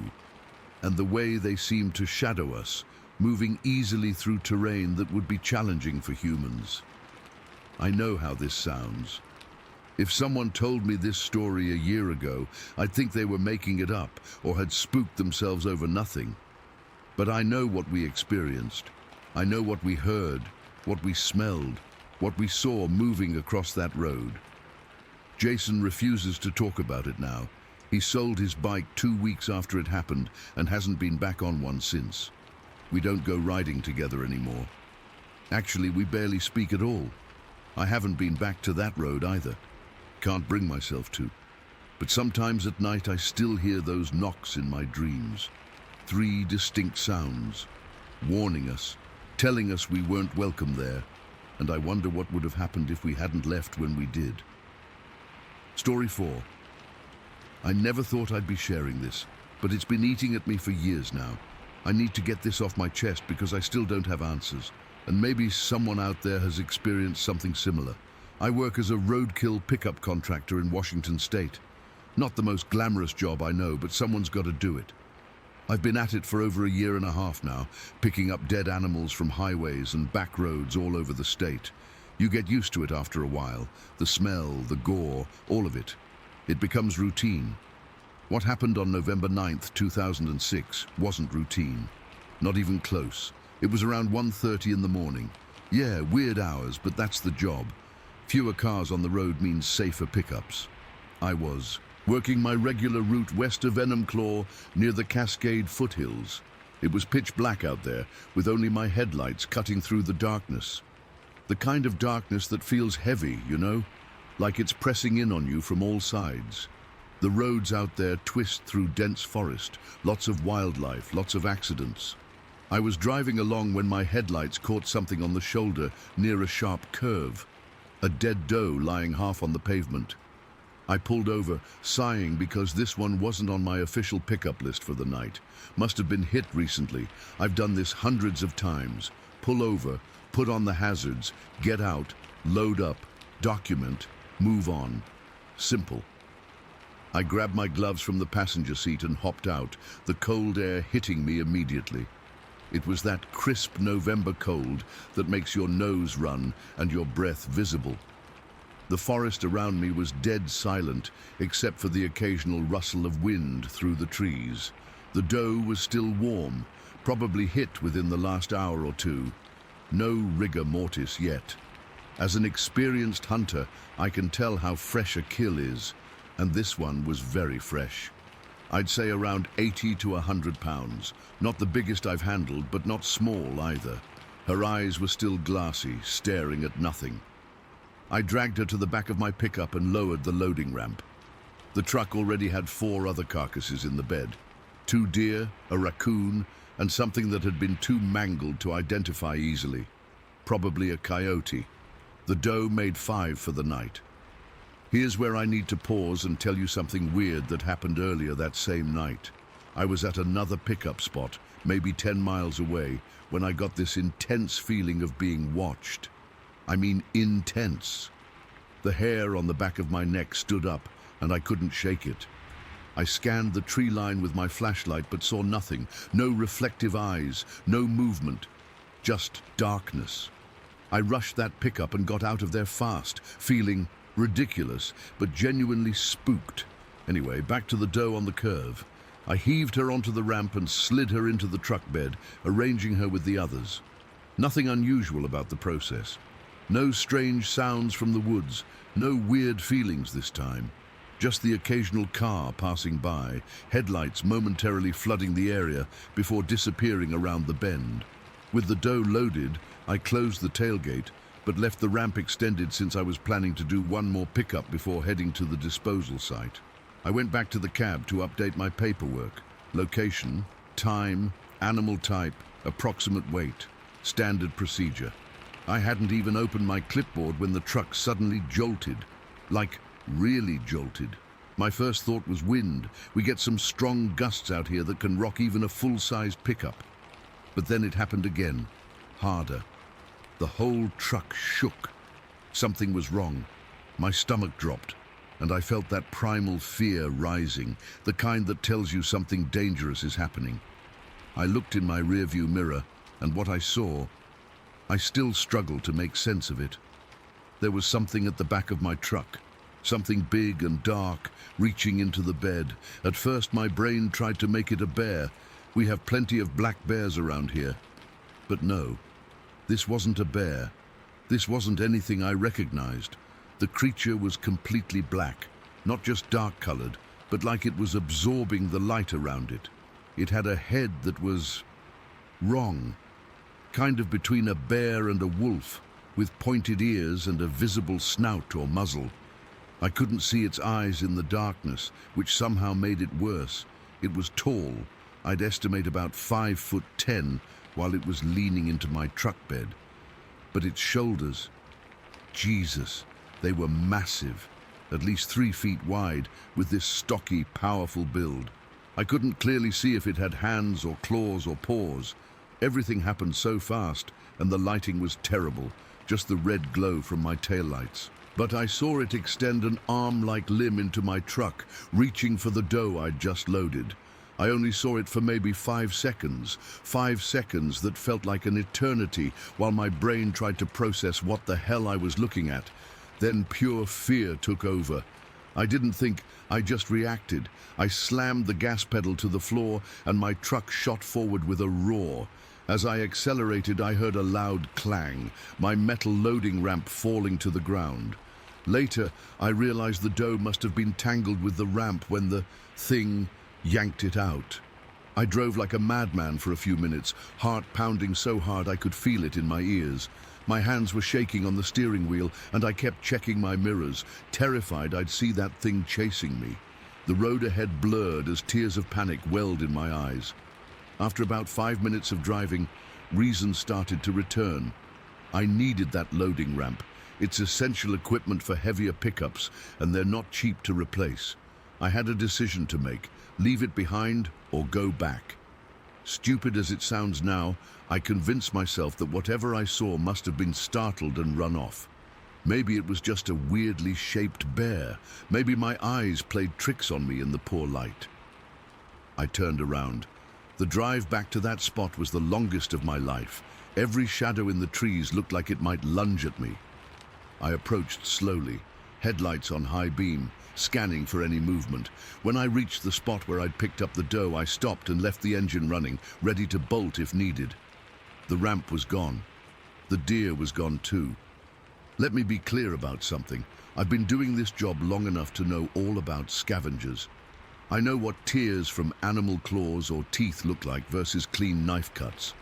and the way they seem to shadow us, moving easily through terrain that would be challenging for humans. I know how this sounds. If someone told me this story a year ago, I'd think they were making it up or had spooked themselves over nothing. But I know what we experienced. I know what we heard, what we smelled, what we saw moving across that road. Jason refuses to talk about it now. He sold his bike 2 weeks after it happened and hasn't been back on one since. We don't go riding together anymore. Actually, we barely speak at all. I haven't been back to that road either. Can't bring myself to. But sometimes at night I still hear those knocks in my dreams. 3 distinct sounds, warning us, telling us we weren't welcome there, and I wonder what would have happened if we hadn't left when we did. Story 4. I never thought I'd be sharing this, but it's been eating at me for years now. I need to get this off my chest because I still don't have answers, and maybe someone out there has experienced something similar. I work as a roadkill pickup contractor in Washington State. Not the most glamorous job, I know, but someone's got to do it. I've been at it for over a year and a half now, picking up dead animals from highways and back roads all over the state. You get used to it after a while. The smell, the gore, all of it. It becomes routine. What happened on November 9th, 2006 wasn't routine. Not even close. It was around 1:30 in the morning. Yeah, weird hours, but that's the job. Fewer cars on the road means safer pickups. I was working my regular route west of Enumclaw near the Cascade foothills. It was pitch black out there, with only my headlights cutting through the darkness. The kind of darkness that feels heavy, you know? Like it's pressing in on you from all sides. The roads out there twist through dense forest, lots of wildlife, lots of accidents. I was driving along when my headlights caught something on the shoulder near a sharp curve. A dead doe lying half on the pavement. I pulled over, sighing because this one wasn't on my official pickup list for the night. Must have been hit recently. I've done this hundreds of times. Pull over, put on the hazards, get out, load up, document, move on. Simple. I grabbed my gloves from the passenger seat and hopped out, the cold air hitting me immediately. It was that crisp November cold that makes your nose run and your breath visible. The forest around me was dead silent, except for the occasional rustle of wind through the trees. The doe was still warm, probably hit within the last hour or two. No rigor mortis yet. As an experienced hunter, I can tell how fresh a kill is, and this one was very fresh. I'd say around 80 to 100 pounds. Not the biggest I've handled, but not small either. Her eyes were still glassy, staring at nothing. I dragged her to the back of my pickup and lowered the loading ramp. The truck already had 4 other carcasses in the bed. 2 deer, a raccoon, and something that had been too mangled to identify easily. Probably a coyote. The doe made 5 for the night. Here's where I need to pause and tell you something weird that happened earlier that same night. I was at another pickup spot, maybe 10 miles away, when I got this intense feeling of being watched. I mean intense. The hair on the back of my neck stood up, and I couldn't shake it. I scanned the tree line with my flashlight but saw nothing. No reflective eyes, no movement, just darkness. I rushed that pickup and got out of there fast, feeling ridiculous but genuinely spooked. Anyway, back to the doe on the curve. I heaved her onto the ramp and slid her into the truck bed, arranging her with the others. Nothing unusual about the process. No strange sounds from the woods, no weird feelings this time. Just the occasional car passing by, headlights momentarily flooding the area before disappearing around the bend. With the doe loaded, I closed the tailgate, but left the ramp extended since I was planning to do one more pickup before heading to the disposal site. I went back to the cab to update my paperwork. Location, time, animal type, approximate weight, standard procedure. I hadn't even opened my clipboard when the truck suddenly jolted. Like, really jolted. My first thought was wind. We get some strong gusts out here that can rock even a full-sized pickup. But then it happened again, harder. The whole truck shook. Something was wrong. My stomach dropped, and I felt that primal fear rising, the kind that tells you something dangerous is happening. I looked in my rearview mirror, and what I saw, I still struggled to make sense of it. There was something at the back of my truck, something big and dark, reaching into the bed. At first my brain tried to make it a bear. We have plenty of black bears around here. But no, this wasn't a bear. This wasn't anything I recognized. The creature was completely black, not just dark-colored, but like it was absorbing the light around it. It had a head that was wrong, kind of between a bear and a wolf, with pointed ears and a visible snout or muzzle. I couldn't see its eyes in the darkness, which somehow made it worse. It was tall. I'd estimate about 5'10", while it was leaning into my truck bed. But its shoulders, Jesus, they were massive, at least 3 feet wide, with this stocky, powerful build. I couldn't clearly see if it had hands or claws or paws. Everything happened so fast, and the lighting was terrible, just the red glow from my taillights. But I saw it extend an arm-like limb into my truck, reaching for the doe I'd just loaded. I only saw it for maybe 5 seconds, 5 seconds that felt like an eternity, while my brain tried to process what the hell I was looking at. Then pure fear took over. I didn't think, I just reacted. I slammed the gas pedal to the floor, and my truck shot forward with a roar. As I accelerated, I heard a loud clang, my metal loading ramp falling to the ground. Later, I realized the doe must have been tangled with the ramp when the thing yanked it out. I drove like a madman for a few minutes, heart pounding so hard I could feel it in my ears. My hands were shaking on the steering wheel, and I kept checking my mirrors, terrified I'd see that thing chasing me. The road ahead blurred as tears of panic welled in my eyes. After about 5 minutes of driving, reason started to return. I needed that loading ramp. It's essential equipment for heavier pickups, and they're not cheap to replace. I had a decision to make, leave it behind or go back. Stupid as it sounds now, I convinced myself that whatever I saw must have been startled and run off. Maybe it was just a weirdly shaped bear. Maybe my eyes played tricks on me in the poor light. I turned around. The drive back to that spot was the longest of my life. Every shadow in the trees looked like it might lunge at me. I approached slowly, headlights on high beam, scanning for any movement. When I reached the spot where I'd picked up the doe, I stopped and left the engine running, ready to bolt if needed. The ramp was gone. The deer was gone too. Let me be clear about something. I've been doing this job long enough to know all about scavengers. I know what tears from animal claws or teeth look like versus clean knife cuts.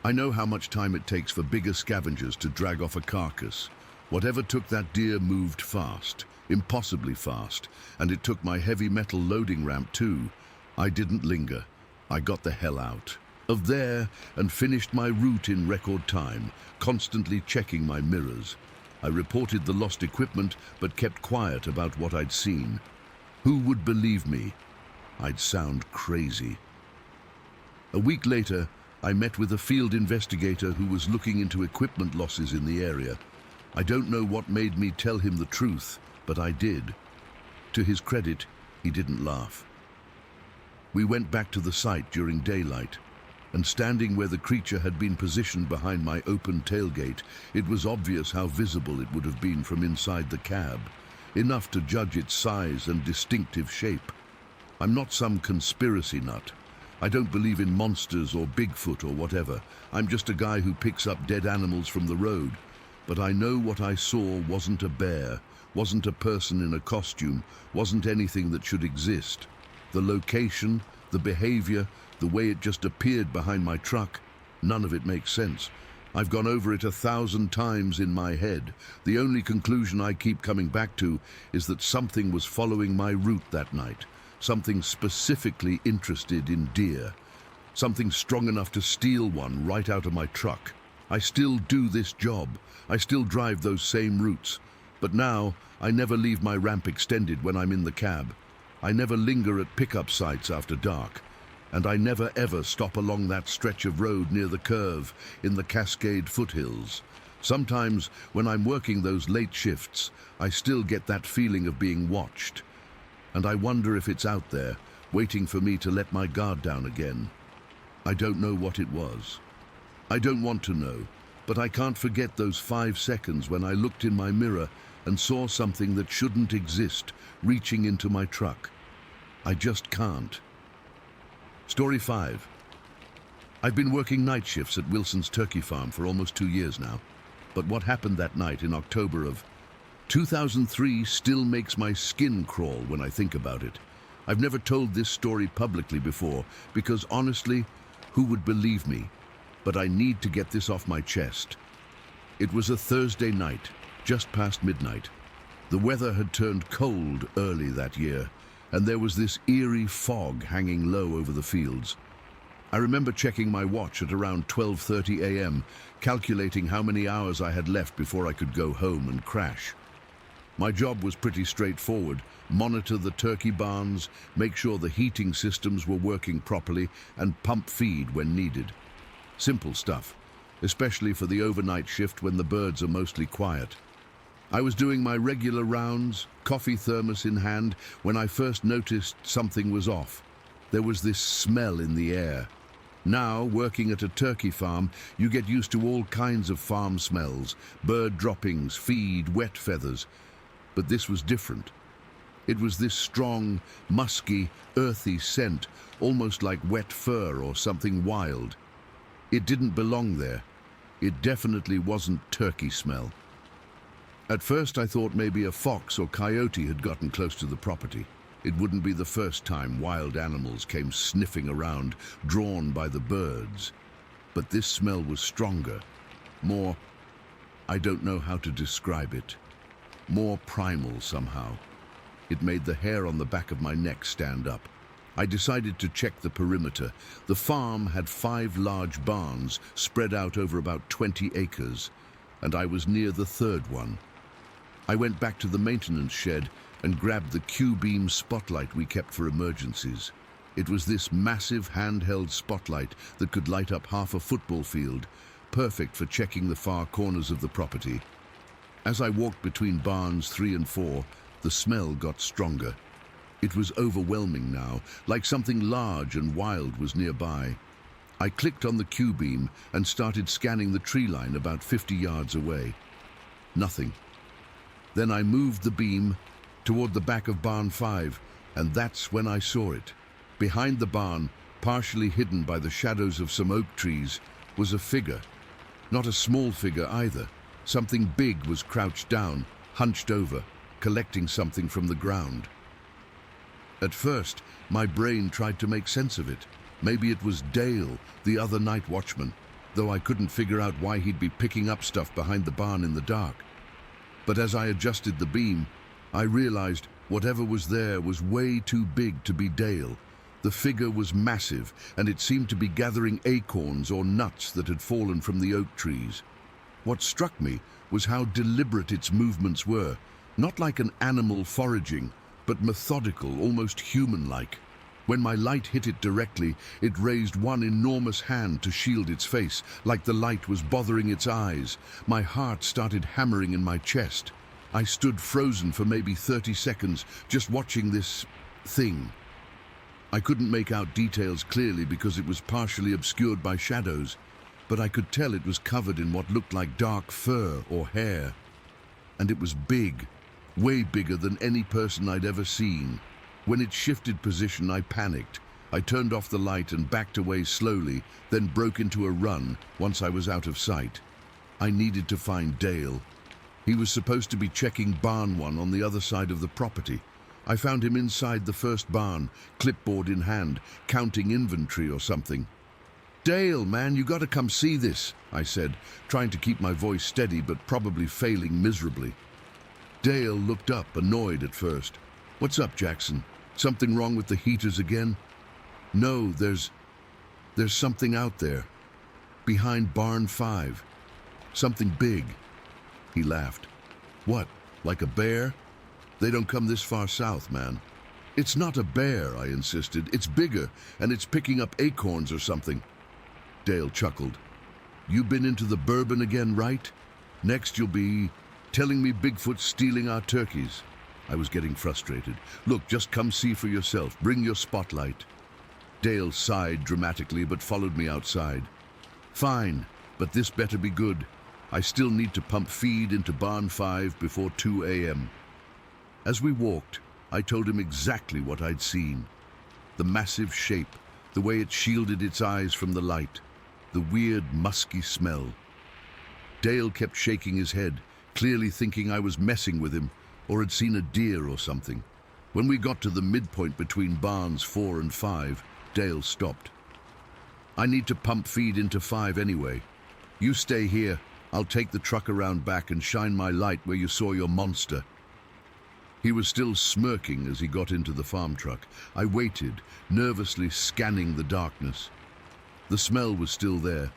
I know how much time it takes for bigger scavengers to drag off a carcass. Whatever took that deer moved fast, impossibly fast, and it took my heavy metal loading ramp too. I didn't linger. I got the hell out of there and finished my route in record time, constantly checking my mirrors. I reported the lost equipment, but kept quiet about what I'd seen. Who would believe me? I'd sound crazy. A week later, I met with a field investigator who was looking into equipment losses in the area. I don't know what made me tell him the truth, but I did. To his credit, he didn't laugh. We went back to the site during daylight, and standing where the creature had been positioned behind my open tailgate, it was obvious how visible it would have been from inside the cab, enough to judge its size and distinctive shape. I'm not some conspiracy nut. I don't believe in monsters or Bigfoot or whatever. I'm just a guy who picks up dead animals from the road. But I know what I saw wasn't a bear, wasn't a person in a costume, wasn't anything that should exist. The location, the behavior, the way it just appeared behind my truck, none of it makes sense. I've gone over it 1,000 times in my head. The only conclusion I keep coming back to is that something was following my route that night. Something specifically interested in deer. Something strong enough to steal one right out of my truck. I still do this job. I still drive those same routes. But now, I never leave my ramp extended when I'm in the cab. I never linger at pickup sites after dark. And I never ever stop along that stretch of road near the curve in the Cascade foothills. Sometimes, when I'm working those late shifts, I still get that feeling of being watched. And I wonder if it's out there, waiting for me to let my guard down again. I don't know what it was. I don't want to know, but I can't forget those 5 seconds when I looked in my mirror and saw something that shouldn't exist reaching into my truck. I just can't. Story 5. I've been working night shifts at Wilson's turkey farm for almost 2 years now, but what happened that night in October of 2003 still makes my skin crawl when I think about it. I've never told this story publicly before because honestly, who would believe me? But I need to get this off my chest. It was a Thursday night, just past midnight. The weather had turned cold early that year, and there was this eerie fog hanging low over the fields. I remember checking my watch at around 12:30 a.m., calculating how many hours I had left before I could go home and crash. My job was pretty straightforward: monitor the turkey barns, make sure the heating systems were working properly, and pump feed when needed. Simple stuff, especially for the overnight shift when the birds are mostly quiet. I was doing my regular rounds, coffee thermos in hand, when I first noticed something was off. There was this smell in the air. Now, working at a turkey farm, you get used to all kinds of farm smells: bird droppings, feed, wet feathers. But this was different. It was this strong, musky, earthy scent, almost like wet fur or something wild. It didn't belong there. It definitely wasn't turkey smell. At first I thought maybe a fox or coyote had gotten close to the property. It wouldn't be the first time wild animals came sniffing around, drawn by the birds. But this smell was stronger, more, I don't know how to describe it, more primal somehow. It made the hair on the back of my neck stand up. I decided to check the perimeter. The farm had 5 large barns spread out over about 20 acres, and I was near the 3rd one. I went back to the maintenance shed and grabbed the Q-beam spotlight we kept for emergencies. It was this massive handheld spotlight that could light up half a football field, perfect for checking the far corners of the property. As I walked between barns 3 and 4, the smell got stronger. It was overwhelming now, like something large and wild was nearby. I clicked on the Q-beam and started scanning the tree line about 50 yards away. Nothing. Then I moved the beam toward the back of barn 5, and that's when I saw it. Behind the barn, partially hidden by the shadows of some oak trees, was a figure. Not a small figure either. Something big was crouched down, hunched over, collecting something from the ground. At first, my brain tried to make sense of it. Maybe it was Dale, the other night watchman, though I couldn't figure out why he'd be picking up stuff behind the barn in the dark. But as I adjusted the beam, I realized whatever was there was way too big to be Dale. The figure was massive, and it seemed to be gathering acorns or nuts that had fallen from the oak trees. What struck me was how deliberate its movements were, not like an animal foraging, but methodical, almost human-like. When my light hit it directly, it raised one enormous hand to shield its face, like the light was bothering its eyes. My heart started hammering in my chest. I stood frozen for maybe 30 seconds, just watching this thing. I couldn't make out details clearly because it was partially obscured by shadows, but I could tell it was covered in what looked like dark fur or hair. And it was big, way bigger than any person I'd ever seen. When it shifted position, I panicked. I turned off the light and backed away slowly, then broke into a run once I was out of sight. I needed to find Dale. He was supposed to be checking barn 1 on the other side of the property. I found him inside the first barn, clipboard in hand, counting inventory or something. "Dale, man, you gotta come see this," I said, trying to keep my voice steady but probably failing miserably. Dale looked up, annoyed at first. "What's up, Jackson? Something wrong with the heaters again?" "No, there's something out there. Behind barn 5. Something big." He laughed. "What, like a bear? They don't come this far south, man." "It's not a bear," I insisted. "It's bigger, and it's picking up acorns or something." Dale chuckled. "You been into the bourbon again, right? Next you'll be telling me Bigfoot's stealing our turkeys." I was getting frustrated. "Look, just come see for yourself. Bring your spotlight." Dale sighed dramatically but followed me outside. "Fine, but this better be good. I still need to pump feed into barn 5 before 2 a.m. As we walked, I told him exactly what I'd seen. The massive shape, the way it shielded its eyes from the light, the weird, musky smell. Dale kept shaking his head, clearly thinking I was messing with him or had seen a deer or something. When we got to the midpoint between barns 4 and 5, Dale stopped. "I need to pump feed into 5 anyway. You stay here. I'll take the truck around back and shine my light where you saw your monster." He was still smirking as he got into the farm truck. I waited, nervously scanning the darkness. The smell was still there,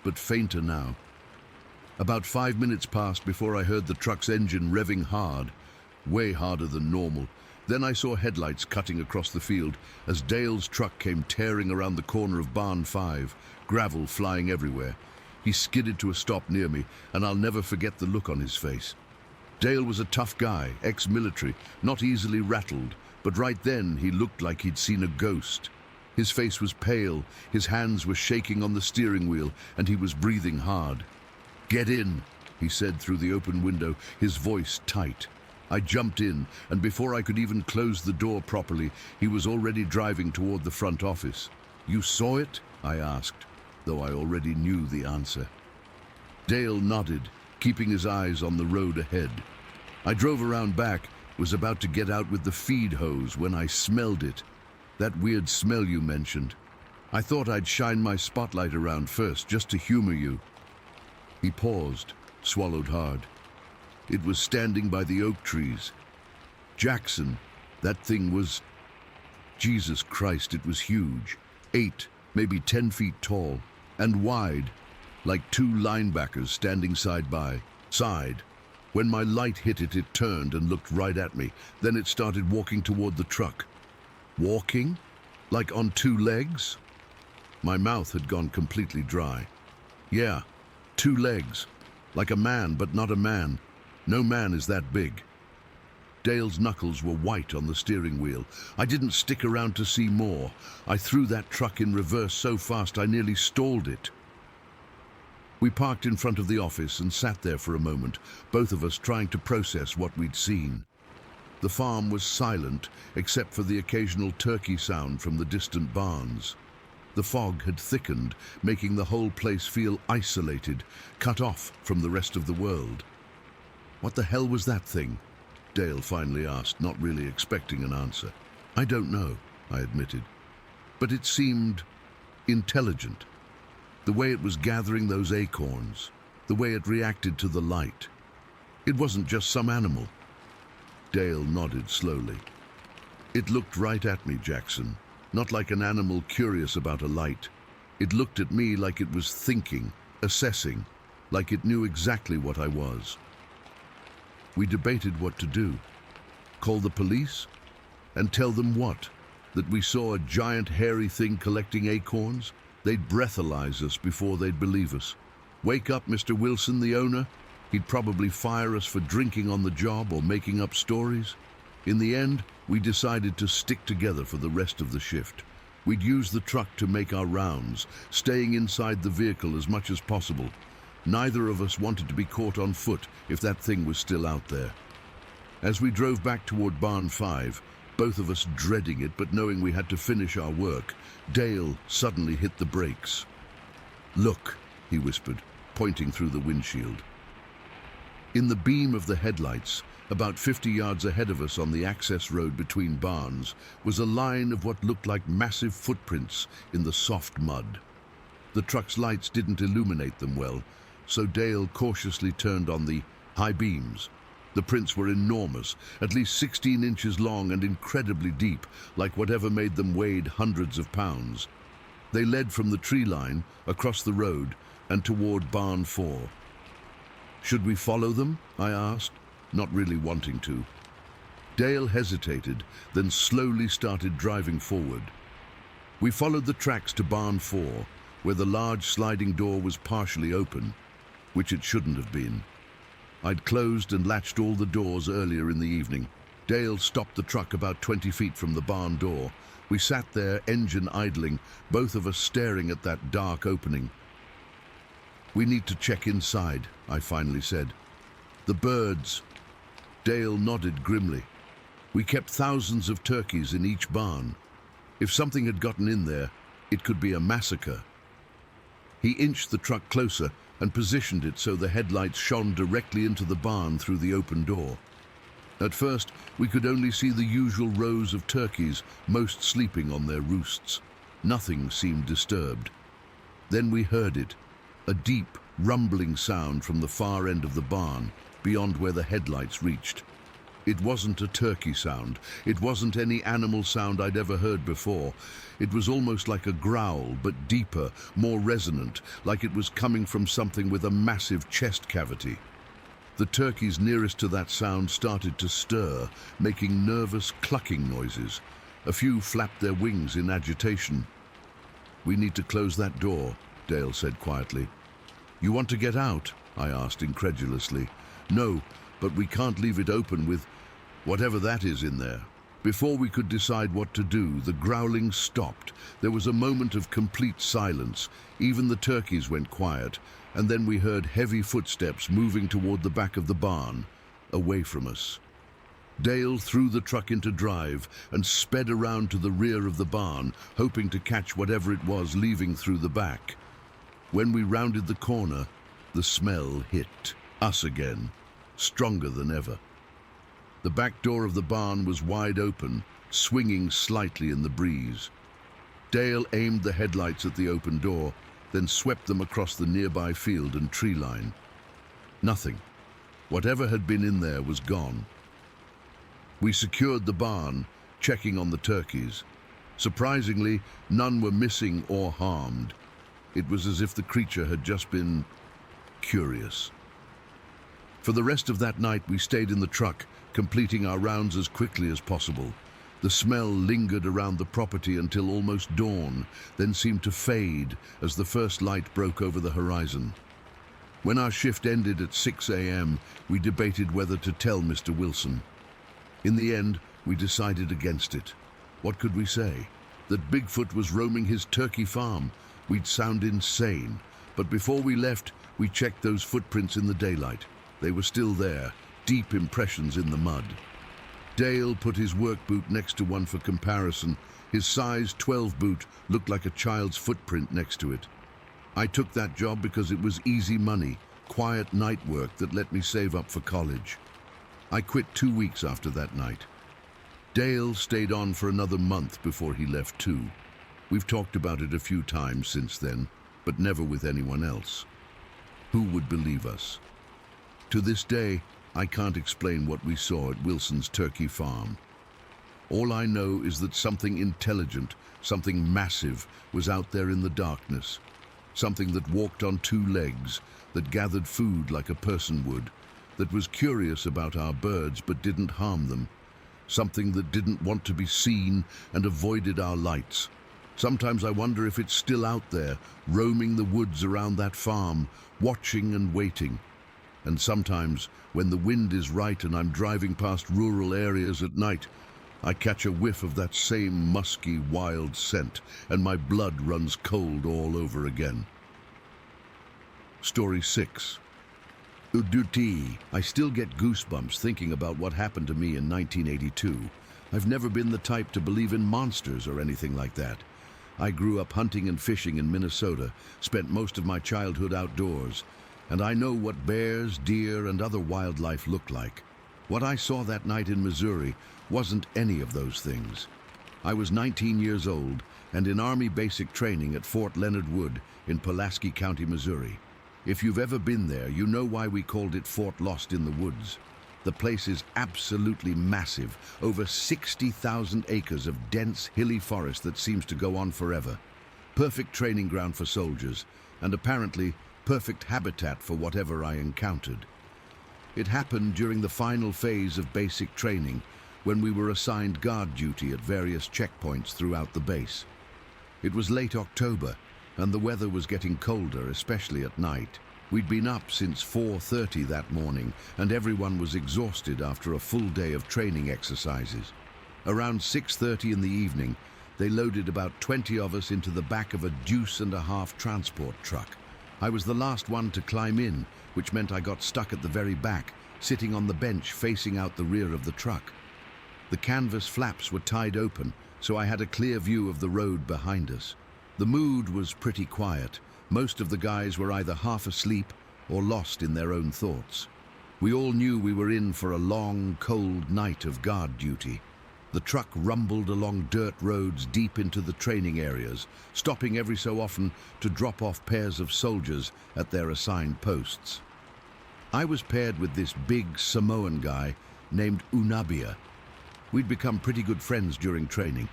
but fainter now. About 5 minutes passed before I heard the truck's engine revving hard, way harder than normal. Then I saw headlights cutting across the field as Dale's truck came tearing around the corner of barn 5, gravel flying everywhere. He skidded to a stop near me, and I'll never forget the look on his face. Dale was a tough guy, ex-military, not easily rattled, but right then he looked like he'd seen a ghost. His face was pale, his hands were shaking on the steering wheel, and he was breathing hard. "Get in," he said through the open window, his voice tight. I jumped in, and before I could even close the door properly, he was already driving toward the front office. "You saw it?" I asked, though I already knew the answer. Dale nodded, keeping his eyes on the road ahead. I drove around back, was about to get out with the feed hose when I smelled it. That weird smell you mentioned. I thought I'd shine my spotlight around first, just to humor you. He paused, swallowed hard. It was standing by the oak trees. "Jackson, that thing was... Jesus Christ, it was huge. 8, maybe 10 feet tall, and wide, like 2 linebackers standing side by side. When my light hit it, it turned and looked right at me. Then it started walking toward the truck." "Walking? Like on 2 legs?" My mouth had gone completely dry. "Yeah, 2 legs. Like a man, but not a man. No man is that big." Dale's knuckles were white on the steering wheel. I didn't stick around to see more. I threw that truck in reverse so fast I nearly stalled it. We parked in front of the office and sat there for a moment, both of us trying to process what we'd seen. The farm was silent, except for the occasional turkey sound from the distant barns. The fog had thickened, making the whole place feel isolated, cut off from the rest of the world. "What the hell was that thing?" Dale finally asked, not really expecting an answer. "I don't know," I admitted. "But it seemed intelligent. The way it was gathering those acorns, the way it reacted to the light. It wasn't just some animal." Dale nodded slowly. "It looked right at me, Jackson. not like an animal curious about a light. It looked at me like it was thinking, assessing, like it knew exactly what I was. We debated what to do. Call the police? And tell them what? That we saw a giant hairy thing collecting acorns? They'd breathalyze us before they'd believe us. Wake up, Mr. Wilson, the owner. He'd probably fire us for drinking on the job or making up stories. In the end, we decided to stick together for the rest of the shift. We'd use the truck to make our rounds, staying inside the vehicle as much as possible. Neither of us wanted to be caught on foot if that thing was still out there. As we drove back toward Barn 5, both of us dreading it but knowing we had to finish our work, Dale suddenly hit the brakes. "Look," he whispered, pointing through the windshield. In the beam of the headlights, about 50 yards ahead of us on the access road between barns, was a line of what looked like massive footprints in the soft mud. The truck's lights didn't illuminate them well, so Dale cautiously turned on the high beams. The prints were enormous, at least 16 inches long and incredibly deep, like whatever made them weighed hundreds of pounds. They led from the tree line, across the road, and toward Barn 4. "Should we follow them?" I asked, not really wanting to. Dale hesitated, then slowly started driving forward. We followed the tracks to Barn 4, where the large sliding door was partially open, which it shouldn't have been. I'd closed and latched all the doors earlier in the evening. Dale stopped the truck about 20 feet from the barn door. We sat there, engine idling, both of us staring at that dark opening. "We need to check inside," I finally said. "The birds." Dale nodded grimly. "We kept thousands of turkeys in each barn. If something had gotten in there, it could be a massacre." He inched the truck closer and positioned it so the headlights shone directly into the barn through the open door. At first, we could only see the usual rows of turkeys, most sleeping on their roosts. Nothing seemed disturbed. Then we heard it, a deep, rumbling sound from the far end of the barn, beyond where the headlights reached. It wasn't a turkey sound. It wasn't any animal sound I'd ever heard before. It was almost like a growl, but deeper, more resonant, like it was coming from something with a massive chest cavity. The turkeys nearest to that sound started to stir, making nervous clucking noises. A few flapped their wings in agitation. "We need to close that door," Dale said quietly. "You want to get out?" I asked incredulously. "No, but we can't leave it open with whatever that is in there." Before we could decide what to do, the growling stopped. There was a moment of complete silence. Even the turkeys went quiet, and then we heard heavy footsteps moving toward the back of the barn, away from us. Dale threw the truck into drive and sped around to the rear of the barn, hoping to catch whatever it was leaving through the back. When we rounded the corner, the smell hit us again, stronger than ever. The back door of the barn was wide open, swinging slightly in the breeze. Dale aimed the headlights at the open door, then swept them across the nearby field and tree line. Nothing. Whatever had been in there was gone. We secured the barn, checking on the turkeys. Surprisingly, none were missing or harmed. It was as if the creature had just been curious. For the rest of that night, we stayed in the truck, completing our rounds as quickly as possible. The smell lingered around the property until almost dawn, then seemed to fade as the first light broke over the horizon. When our shift ended at 6 a.m., we debated whether to tell Mr. Wilson. In the end, we decided against it. What could we say? That Bigfoot was roaming his turkey farm? We'd sound insane. But before we left, we checked those footprints in the daylight. They were still there, deep impressions in the mud. Dale put his work boot next to one for comparison. His size 12 boot looked like a child's footprint next to it. I took that job because it was easy money, quiet night work that let me save up for college. I quit 2 weeks after that night. Dale stayed on for another month before he left too. We've talked about it a few times since then, but never with anyone else. Who would believe us? To this day, I can't explain what we saw at Wilson's turkey farm. All I know is that something intelligent, something massive, was out there in the darkness. Something that walked on two legs, that gathered food like a person would, that was curious about our birds but didn't harm them. Something that didn't want to be seen and avoided our lights. Sometimes I wonder if it's still out there, roaming the woods around that farm, watching and waiting. And sometimes, when the wind is right and I'm driving past rural areas at night, I catch a whiff of that same musky, wild scent, and my blood runs cold all over again. Story 6. Uduti. I still get goosebumps thinking about what happened to me in 1982. I've never been the type to believe in monsters or anything like that. I grew up hunting and fishing in Minnesota, spent most of my childhood outdoors, and I know what bears, deer, and other wildlife look like. What I saw that night in Missouri wasn't any of those things. I was 19 years old and in Army basic training at Fort Leonard Wood in Pulaski County, Missouri. If you've ever been there, you know why we called it Fort Lost in the Woods. The place is absolutely massive, over 60,000 acres of dense, hilly forest that seems to go on forever. Perfect training ground for soldiers, and apparently perfect habitat for whatever I encountered. It happened during the final phase of basic training, when we were assigned guard duty at various checkpoints throughout the base. It was late October, and the weather was getting colder, especially at night. We'd been up since 4:30 that morning, and everyone was exhausted after a full day of training exercises. Around 6:30 in the evening, they loaded about 20 of us into the back of a deuce-and-a-half transport truck. I was the last one to climb in, which meant I got stuck at the very back, sitting on the bench facing out the rear of the truck. The canvas flaps were tied open, so I had a clear view of the road behind us. The mood was pretty quiet. Most of the guys were either half asleep or lost in their own thoughts. We all knew we were in for a long, cold night of guard duty. The truck rumbled along dirt roads deep into the training areas, stopping every so often to drop off pairs of soldiers at their assigned posts. I was paired with this big Samoan guy named Unabia. We'd become pretty good friends during training,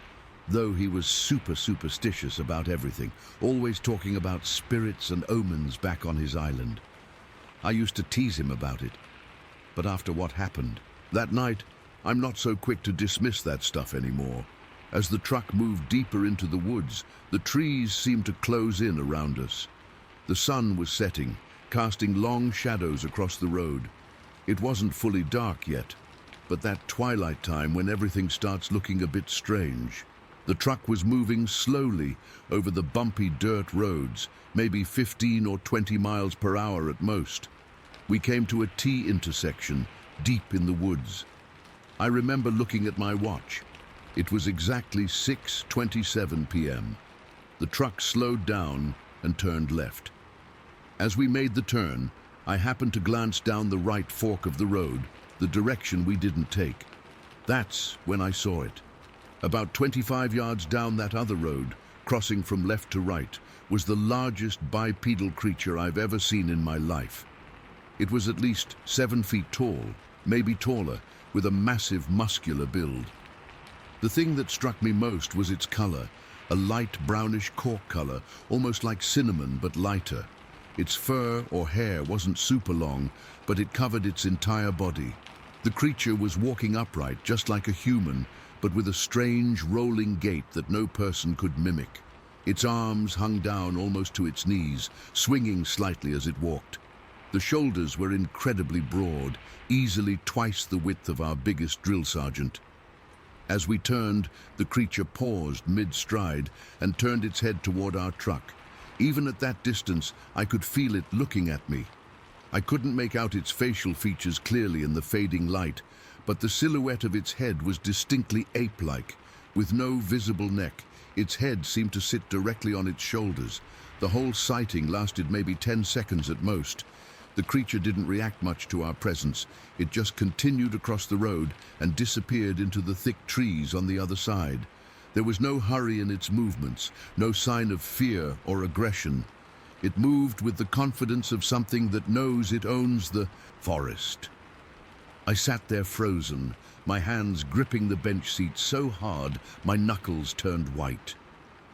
though he was super superstitious about everything, always talking about spirits and omens back on his island. I used to tease him about it, but after what happened that night, I'm not so quick to dismiss that stuff anymore. As the truck moved deeper into the woods, the trees seemed to close in around us. The sun was setting, casting long shadows across the road. It wasn't fully dark yet, but that twilight time when everything starts looking a bit strange. The truck was moving slowly over the bumpy dirt roads, maybe 15 or 20 miles per hour at most. We came to a T intersection, deep in the woods. I remember looking at my watch. It was exactly 6:27 p.m. The truck slowed down and turned left. As we made the turn, I happened to glance down the right fork of the road, the direction we didn't take. That's when I saw it. About 25 yards down that other road, crossing from left to right, was the largest bipedal creature I've ever seen in my life. It was at least 7 feet tall, maybe taller, with a massive muscular build. The thing that struck me most was its color, a light brownish cork color, almost like cinnamon but lighter. Its fur or hair wasn't super long, but it covered its entire body. The creature was walking upright, just like a human, but with a strange rolling gait that no person could mimic. Its arms hung down almost to its knees, swinging slightly as it walked. The shoulders were incredibly broad, easily twice the width of our biggest drill sergeant. As we turned, the creature paused mid-stride and turned its head toward our truck. Even at that distance, I could feel it looking at me. I couldn't make out its facial features clearly in the fading light, but the silhouette of its head was distinctly ape-like. With no visible neck, its head seemed to sit directly on its shoulders. The whole sighting lasted maybe 10 seconds at most. The creature didn't react much to our presence. It just continued across the road and disappeared into the thick trees on the other side. There was no hurry in its movements, no sign of fear or aggression. It moved with the confidence of something that knows it owns the forest. I sat there frozen, my hands gripping the bench seat so hard my knuckles turned white.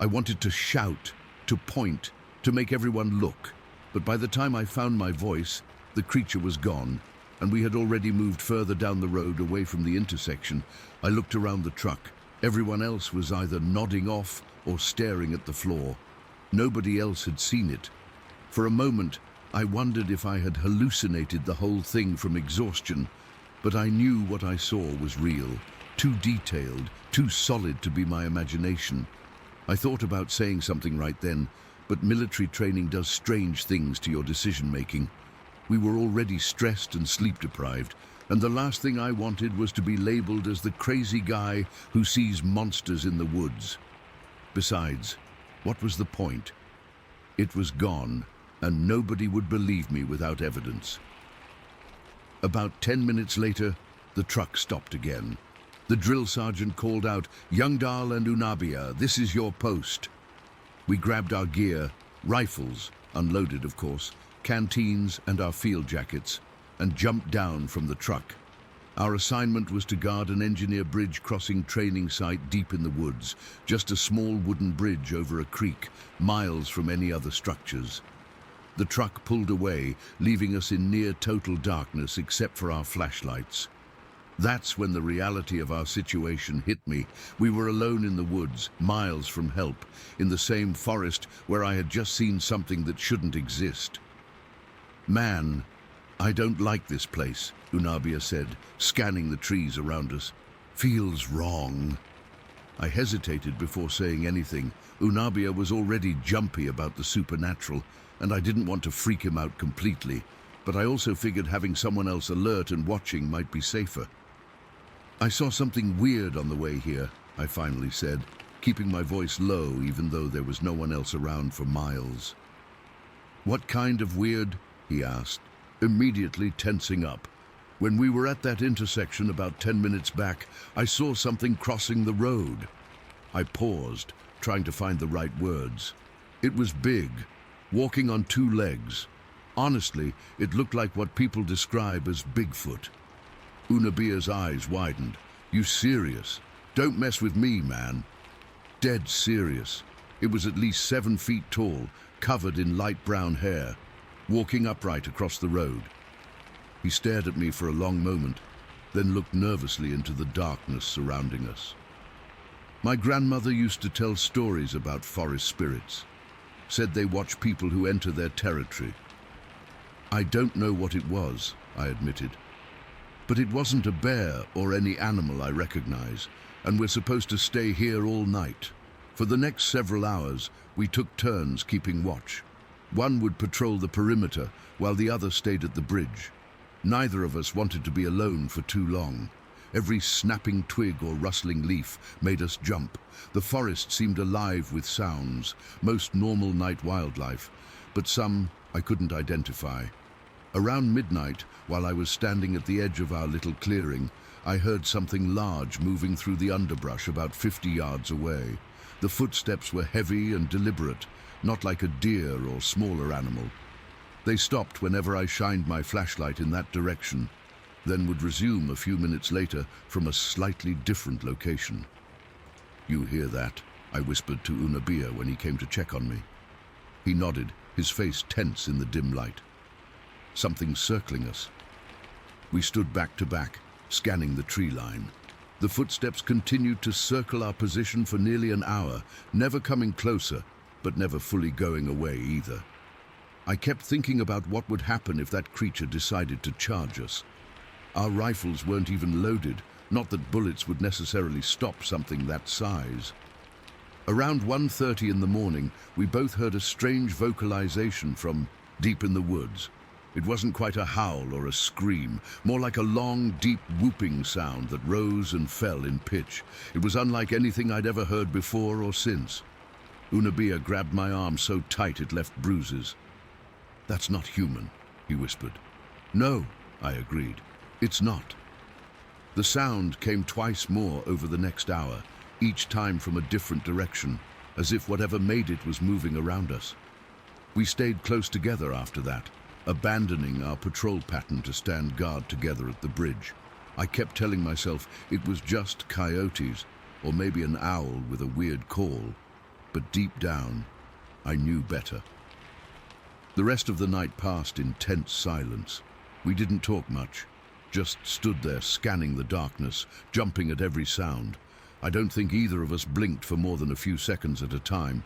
I wanted to shout, to point, to make everyone look, but by the time I found my voice, the creature was gone, and we had already moved further down the road away from the intersection. I looked around the truck. Everyone else was either nodding off or staring at the floor. Nobody else had seen it. For a moment, I wondered if I had hallucinated the whole thing from exhaustion, but I knew what I saw was real, too detailed, too solid to be my imagination. I thought about saying something right then, but military training does strange things to your decision-making. We were already stressed and sleep-deprived, and the last thing I wanted was to be labeled as the crazy guy who sees monsters in the woods. Besides, what was the point? It was gone, and nobody would believe me without evidence. About 10 minutes later, the truck stopped again. The drill sergeant called out, "Youngdahl and Unabia, this is your post." We grabbed our gear, rifles, unloaded of course, canteens and our field jackets, and jumped down from the truck. Our assignment was to guard an engineer bridge crossing training site deep in the woods, just a small wooden bridge over a creek, miles from any other structures. The truck pulled away, leaving us in near total darkness except for our flashlights. That's when the reality of our situation hit me. We were alone in the woods, miles from help, in the same forest where I had just seen something that shouldn't exist. "Man, I don't like this place," Unabia said, scanning the trees around us. "Feels wrong." I hesitated before saying anything. Unabia was already jumpy about the supernatural, and I didn't want to freak him out completely, but I also figured having someone else alert and watching might be safer. "I saw something weird on the way here," I finally said, keeping my voice low even though there was no one else around for miles. "What kind of weird?" he asked, immediately tensing up. "When we were at that intersection about 10 minutes back, I saw something crossing the road." I paused, trying to find the right words. "It was big, walking on two legs. Honestly, it looked like what people describe as Bigfoot." Unabia's eyes widened. "You serious? Don't mess with me, man." "Dead serious. It was at least 7 feet tall, covered in light brown hair, walking upright across the road." He stared at me for a long moment, then looked nervously into the darkness surrounding us. "My grandmother used to tell stories about forest spirits. Said they watch people who enter their territory." "I don't know what it was," I admitted. "But it wasn't a bear or any animal I recognize, and we're supposed to stay here all night." For the next several hours, we took turns keeping watch. One would patrol the perimeter, while the other stayed at the bridge. Neither of us wanted to be alone for too long. Every snapping twig or rustling leaf made us jump. The forest seemed alive with sounds, most normal night wildlife, but some I couldn't identify. Around midnight, while I was standing at the edge of our little clearing, I heard something large moving through the underbrush about 50 yards away. The footsteps were heavy and deliberate, not like a deer or smaller animal. They stopped whenever I shined my flashlight in that direction, then would resume a few minutes later from a slightly different location. "You hear that?" I whispered to Unabia when he came to check on me. He nodded, his face tense in the dim light. "Something circling us." We stood back to back, scanning the tree line. The footsteps continued to circle our position for nearly an hour, never coming closer, but never fully going away either. I kept thinking about what would happen if that creature decided to charge us. Our rifles weren't even loaded, not that bullets would necessarily stop something that size. Around 1:30 in the morning, we both heard a strange vocalization from deep in the woods. It wasn't quite a howl or a scream, more like a long, deep whooping sound that rose and fell in pitch. It was unlike anything I'd ever heard before or since. Unabia grabbed my arm so tight it left bruises. "That's not human," he whispered. "No," I agreed. "It's not." The sound came twice more over the next hour, each time from a different direction, as if whatever made it was moving around us. We stayed close together after that, abandoning our patrol pattern to stand guard together at the bridge. I kept telling myself it was just coyotes, or maybe an owl with a weird call. But deep down, I knew better. The rest of the night passed in tense silence. We didn't talk much, just stood there scanning the darkness, jumping at every sound. I don't think either of us blinked for more than a few seconds at a time.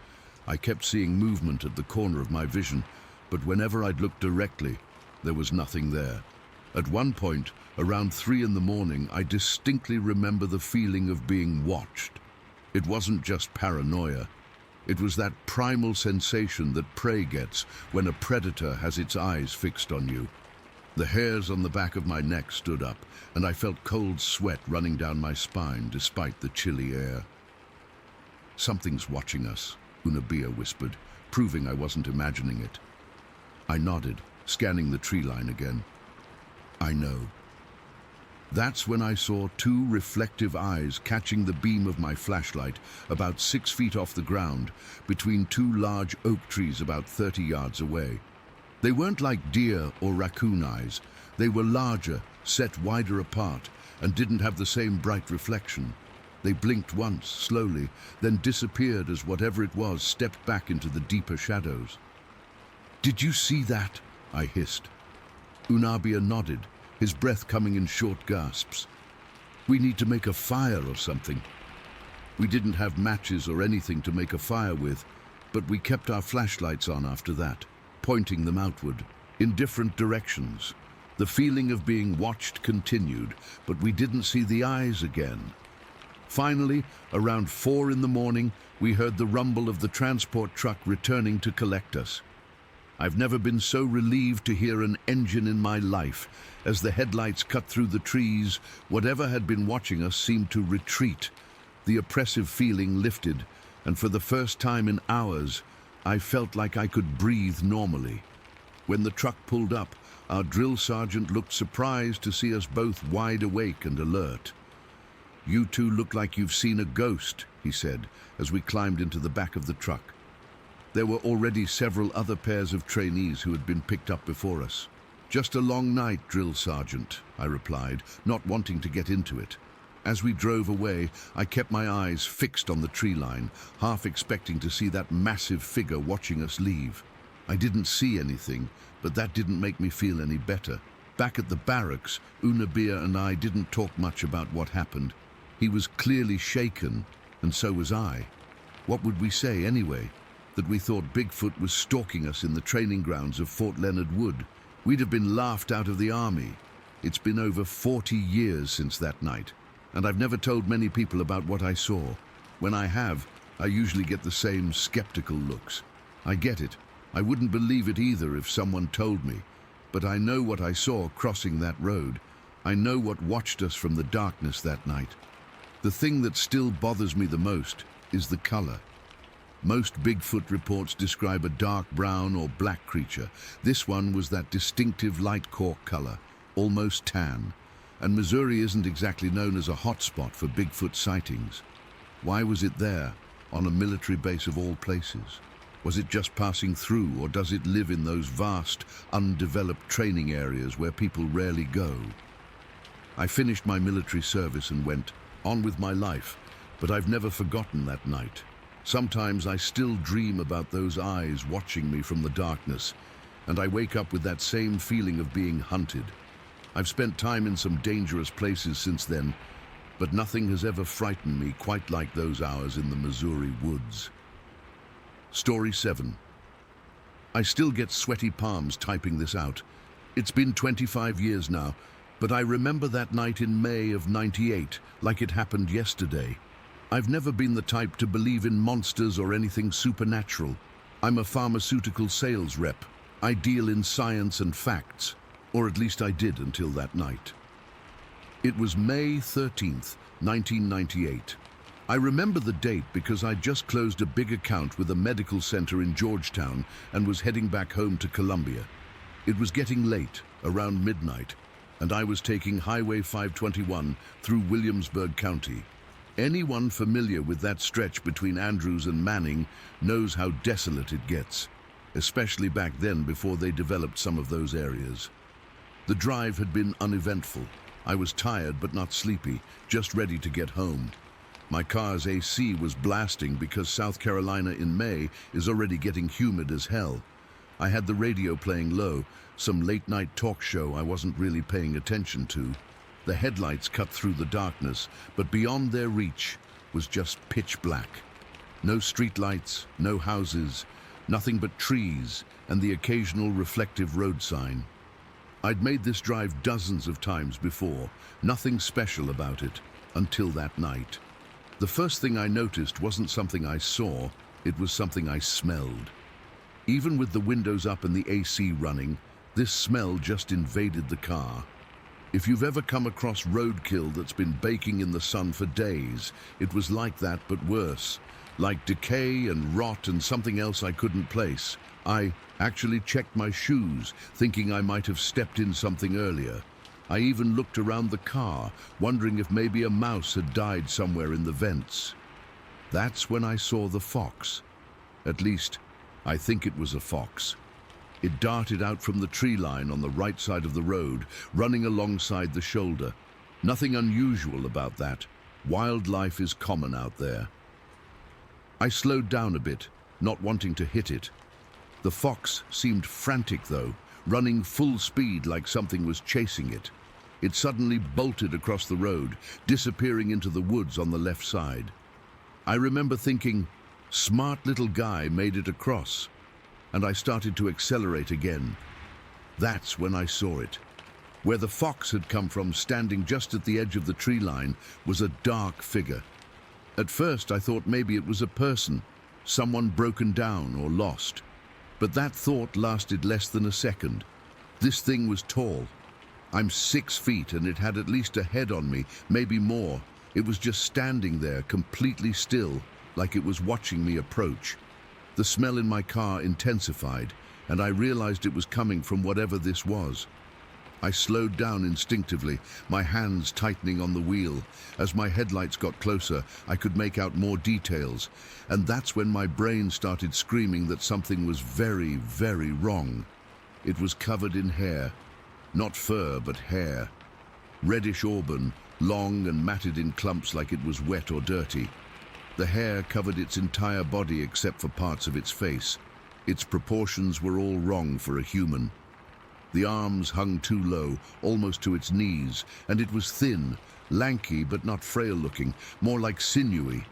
I kept seeing movement at the corner of my vision, but whenever I'd look directly, there was nothing there. At one point, around 3 in the morning, I distinctly remember the feeling of being watched. It wasn't just paranoia. It was that primal sensation that prey gets when a predator has its eyes fixed on you. The hairs on the back of my neck stood up, and I felt cold sweat running down my spine despite the chilly air. "Something's watching us," Unabia whispered, proving I wasn't imagining it. I nodded, scanning the tree line again. "I know." That's when I saw 2 reflective eyes catching the beam of my flashlight about 6 feet off the ground between 2 large oak trees about 30 yards away. They weren't like deer or raccoon eyes. They were larger, set wider apart, and didn't have the same bright reflection. They blinked once, slowly, then disappeared as whatever it was stepped back into the deeper shadows. "Did you see that?" I hissed. Unabia nodded, his breath coming in short gasps. "We need to make a fire or something." We didn't have matches or anything to make a fire with, but we kept our flashlights on after that, pointing them outward, in different directions. The feeling of being watched continued, but we didn't see the eyes again. Finally, around 4 in the morning, we heard the rumble of the transport truck returning to collect us. I've never been so relieved to hear an engine in my life. As the headlights cut through the trees, whatever had been watching us seemed to retreat. The oppressive feeling lifted, and for the first time in hours, I felt like I could breathe normally. When the truck pulled up, our drill sergeant looked surprised to see us both wide awake and alert. "You two look like you've seen a ghost," he said, as we climbed into the back of the truck. There were already several other pairs of trainees who had been picked up before us. "Just a long night, drill sergeant," I replied, not wanting to get into it. As we drove away, I kept my eyes fixed on the tree line, half expecting to see that massive figure watching us leave. I didn't see anything, but that didn't make me feel any better. Back at the barracks, Unabia and I didn't talk much about what happened. He was clearly shaken, and so was I. What would we say anyway? That we thought Bigfoot was stalking us in the training grounds of Fort Leonard Wood? We'd have been laughed out of the army. It's been over 40 years since that night, and I've never told many people about what I saw. When I have, I usually get the same skeptical looks. I get it. I wouldn't believe it either if someone told me, but I know what I saw crossing that road. I know what watched us from the darkness that night. The thing that still bothers me the most is the color. Most Bigfoot reports describe a dark brown or black creature. This one was that distinctive light cork color, almost tan. And Missouri isn't exactly known as a hotspot for Bigfoot sightings. Why was it there, on a military base of all places? Was it just passing through, or does it live in those vast, undeveloped training areas where people rarely go? I finished my military service and went on with my life, but I've never forgotten that night. Sometimes I still dream about those eyes watching me from the darkness, and I wake up with that same feeling of being hunted. I've spent time in some dangerous places since then, but nothing has ever frightened me quite like those hours in the Missouri woods. Story 7. I still get sweaty palms typing this out. It's been 25 years now, but I remember that night in May of '98 like it happened yesterday. I've never been the type to believe in monsters or anything supernatural. I'm a pharmaceutical sales rep. I deal in science and facts, or at least I did until that night. It was May 13th, 1998. I remember the date because I just closed a big account with a medical center in Georgetown and was heading back home to Columbia. It was getting late, around midnight, and I was taking Highway 521 through Williamsburg County. Anyone familiar with that stretch between Andrews and Manning knows how desolate it gets, especially back then before they developed some of those areas. The drive had been uneventful. I was tired but not sleepy, just ready to get home. My car's AC was blasting because South Carolina in May is already getting humid as hell. I had the radio playing low, some late-night talk show I wasn't really paying attention to. The headlights cut through the darkness, but beyond their reach was just pitch black. No streetlights, no houses, nothing but trees and the occasional reflective road sign. I'd made this drive dozens of times before, nothing special about it, until that night. The first thing I noticed wasn't something I saw, it was something I smelled. Even with the windows up and the AC running, this smell just invaded the car. If you've ever come across roadkill that's been baking in the sun for days, it was like that but worse. Like decay and rot and something else I couldn't place. I actually checked my shoes, thinking I might have stepped in something earlier. I even looked around the car, wondering if maybe a mouse had died somewhere in the vents. That's when I saw the fox. At least, I think it was a fox. It darted out from the tree line on the right side of the road, running alongside the shoulder. Nothing unusual about that. Wildlife is common out there. I slowed down a bit, not wanting to hit it. The fox seemed frantic though, running full speed like something was chasing it. It suddenly bolted across the road, disappearing into the woods on the left side. I remember thinking, smart little guy made it across, and I started to accelerate again. That's when I saw it. Where the fox had come from, standing just at the edge of the tree line, was a dark figure. At first I thought maybe it was a person, someone broken down or lost. But that thought lasted less than a second. This thing was tall. I'm 6 feet and it had at least a head on me, maybe more. It was just standing there, completely still, like it was watching me approach. The smell in my car intensified, and I realized it was coming from whatever this was. I slowed down instinctively, my hands tightening on the wheel. As my headlights got closer, I could make out more details, and that's when my brain started screaming that something was very, very wrong. It was covered in hair. Not fur, but hair. Reddish auburn, long and matted in clumps like it was wet or dirty. The hair covered its entire body except for parts of its face. Its proportions were all wrong for a human. The arms hung too low, almost to its knees, and it was thin, lanky but not frail-looking, more like sinewy.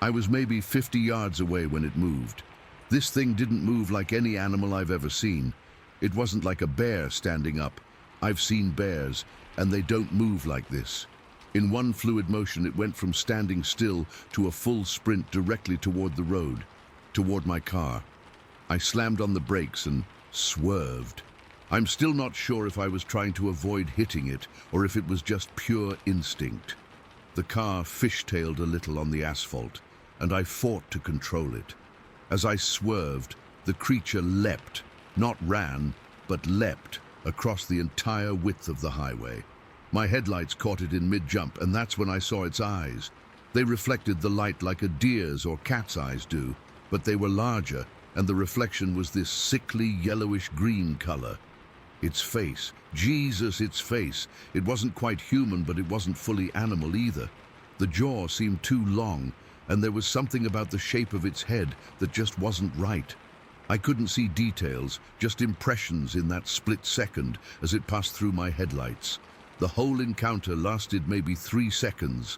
I was maybe 50 yards away when it moved. This thing didn't move like any animal I've ever seen. It wasn't like a bear standing up. I've seen bears, and they don't move like this. In one fluid motion, it went from standing still to a full sprint directly toward the road, toward my car. I slammed on the brakes and swerved. I'm still not sure if I was trying to avoid hitting it or if it was just pure instinct. The car fishtailed a little on the asphalt, and I fought to control it. As I swerved, the creature leapt, not ran, but leapt across the entire width of the highway. My headlights caught it in mid-jump, and that's when I saw its eyes. They reflected the light like a deer's or cat's eyes do, but they were larger, and the reflection was this sickly yellowish-green color. Its face, Jesus, its face. It wasn't quite human, but it wasn't fully animal either. The jaw seemed too long, and there was something about the shape of its head that just wasn't right. I couldn't see details, just impressions in that split second as it passed through my headlights. The whole encounter lasted maybe 3 seconds.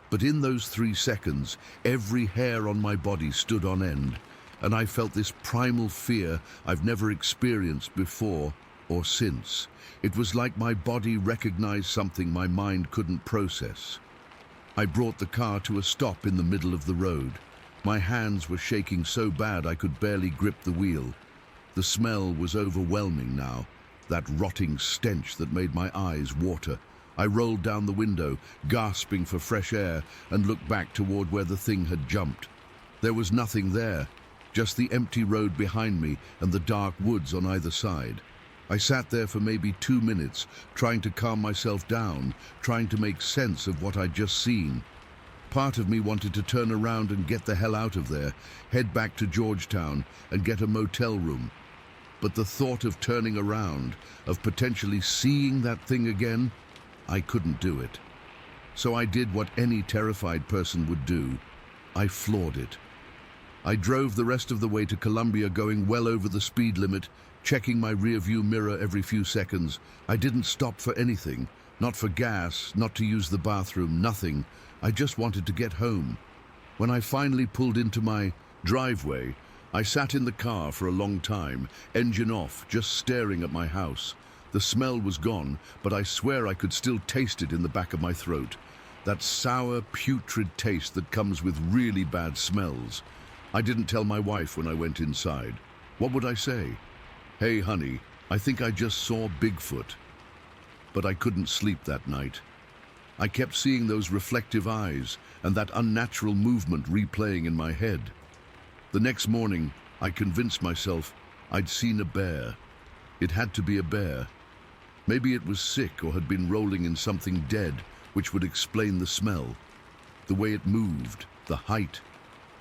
But in those 3 seconds, every hair on my body stood on end, and I felt this primal fear I've never experienced before or since. It was like my body recognized something my mind couldn't process. I brought the car to a stop in the middle of the road. My hands were shaking so bad I could barely grip the wheel. The smell was overwhelming now, that rotting stench that made my eyes water. I rolled down the window, gasping for fresh air, and looked back toward where the thing had jumped. There was nothing there, just the empty road behind me and the dark woods on either side. I sat there for maybe 2 minutes, trying to calm myself down, trying to make sense of what I'd just seen. Part of me wanted to turn around and get the hell out of there, head back to Georgetown and get a motel room. But the thought of turning around, of potentially seeing that thing again, I couldn't do it. So I did what any terrified person would do. I floored it. I drove the rest of the way to Columbia, going well over the speed limit, checking my rearview mirror every few seconds. I didn't stop for anything, not for gas, not to use the bathroom, nothing. I just wanted to get home. When I finally pulled into my driveway, I sat in the car for a long time, engine off, just staring at my house. The smell was gone, but I swear I could still taste it in the back of my throat. That sour, putrid taste that comes with really bad smells. I didn't tell my wife when I went inside. What would I say? Hey, honey, I think I just saw Bigfoot. But I couldn't sleep that night. I kept seeing those reflective eyes and that unnatural movement replaying in my head. The next morning, I convinced myself I'd seen a bear. It had to be a bear. Maybe it was sick or had been rolling in something dead, which would explain the smell. The way it moved, the height.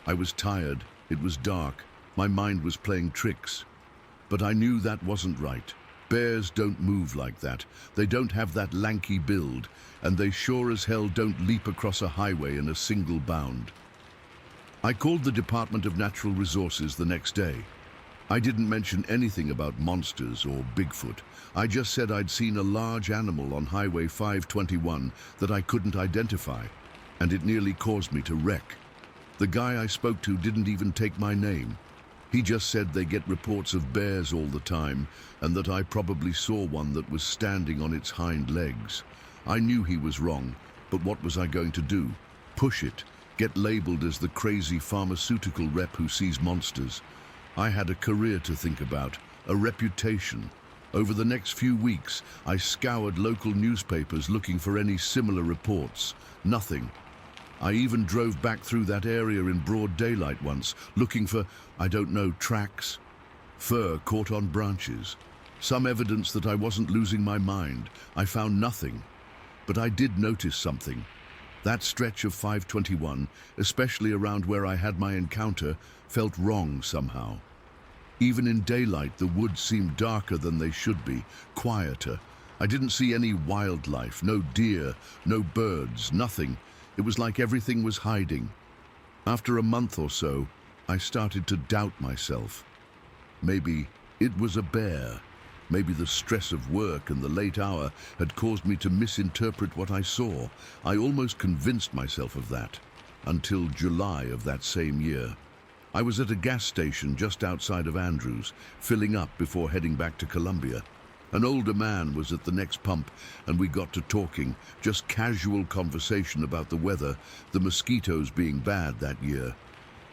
I was tired, it was dark, my mind was playing tricks. But I knew that wasn't right. Bears don't move like that. They don't have that lanky build, and they sure as hell don't leap across a highway in a single bound. I called the Department of Natural Resources the next day. I didn't mention anything about monsters or Bigfoot. I just said I'd seen a large animal on Highway 521 that I couldn't identify, and it nearly caused me to wreck. The guy I spoke to didn't even take my name. He just said they get reports of bears all the time, and that I probably saw one that was standing on its hind legs. I knew he was wrong, but what was I going to do? Push it? Get labeled as the crazy pharmaceutical rep who sees monsters? I had a career to think about, a reputation. Over the next few weeks, I scoured local newspapers looking for any similar reports. Nothing. I even drove back through that area in broad daylight once, looking for, I don't know, tracks, fur caught on branches, some evidence that I wasn't losing my mind. I found nothing. But I did notice something. That stretch of 521, especially around where I had my encounter, felt wrong somehow. Even in daylight, the woods seemed darker than they should be, quieter. I didn't see any wildlife, no deer, no birds, nothing. It was like everything was hiding. After a month or so, I started to doubt myself. Maybe it was a bear. Maybe the stress of work and the late hour had caused me to misinterpret what I saw. I almost convinced myself of that, until July of that same year. I was at a gas station just outside of Andrews, filling up before heading back to Columbia. An older man was at the next pump, and we got to talking, just casual conversation about the weather, the mosquitoes being bad that year.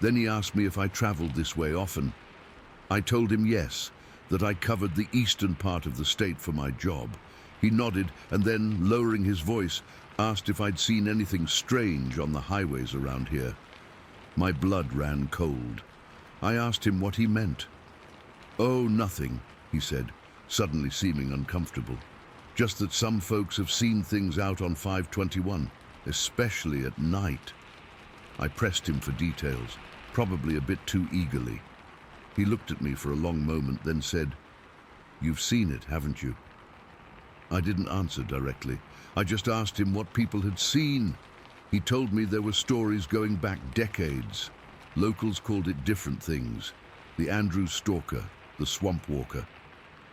Then he asked me if I traveled this way often. I told him yes, that I covered the eastern part of the state for my job. He nodded and then, lowering his voice, asked if I'd seen anything strange on the highways around here. My blood ran cold. I asked him what he meant. "Oh, nothing," he said, suddenly seeming uncomfortable. "Just that some folks have seen things out on 521, especially at night." I pressed him for details, probably a bit too eagerly. He looked at me for a long moment, then said, "You've seen it, haven't you?" I didn't answer directly. I just asked him what people had seen. He told me there were stories going back decades. Locals called it different things. The Andrews stalker, the swamp walker.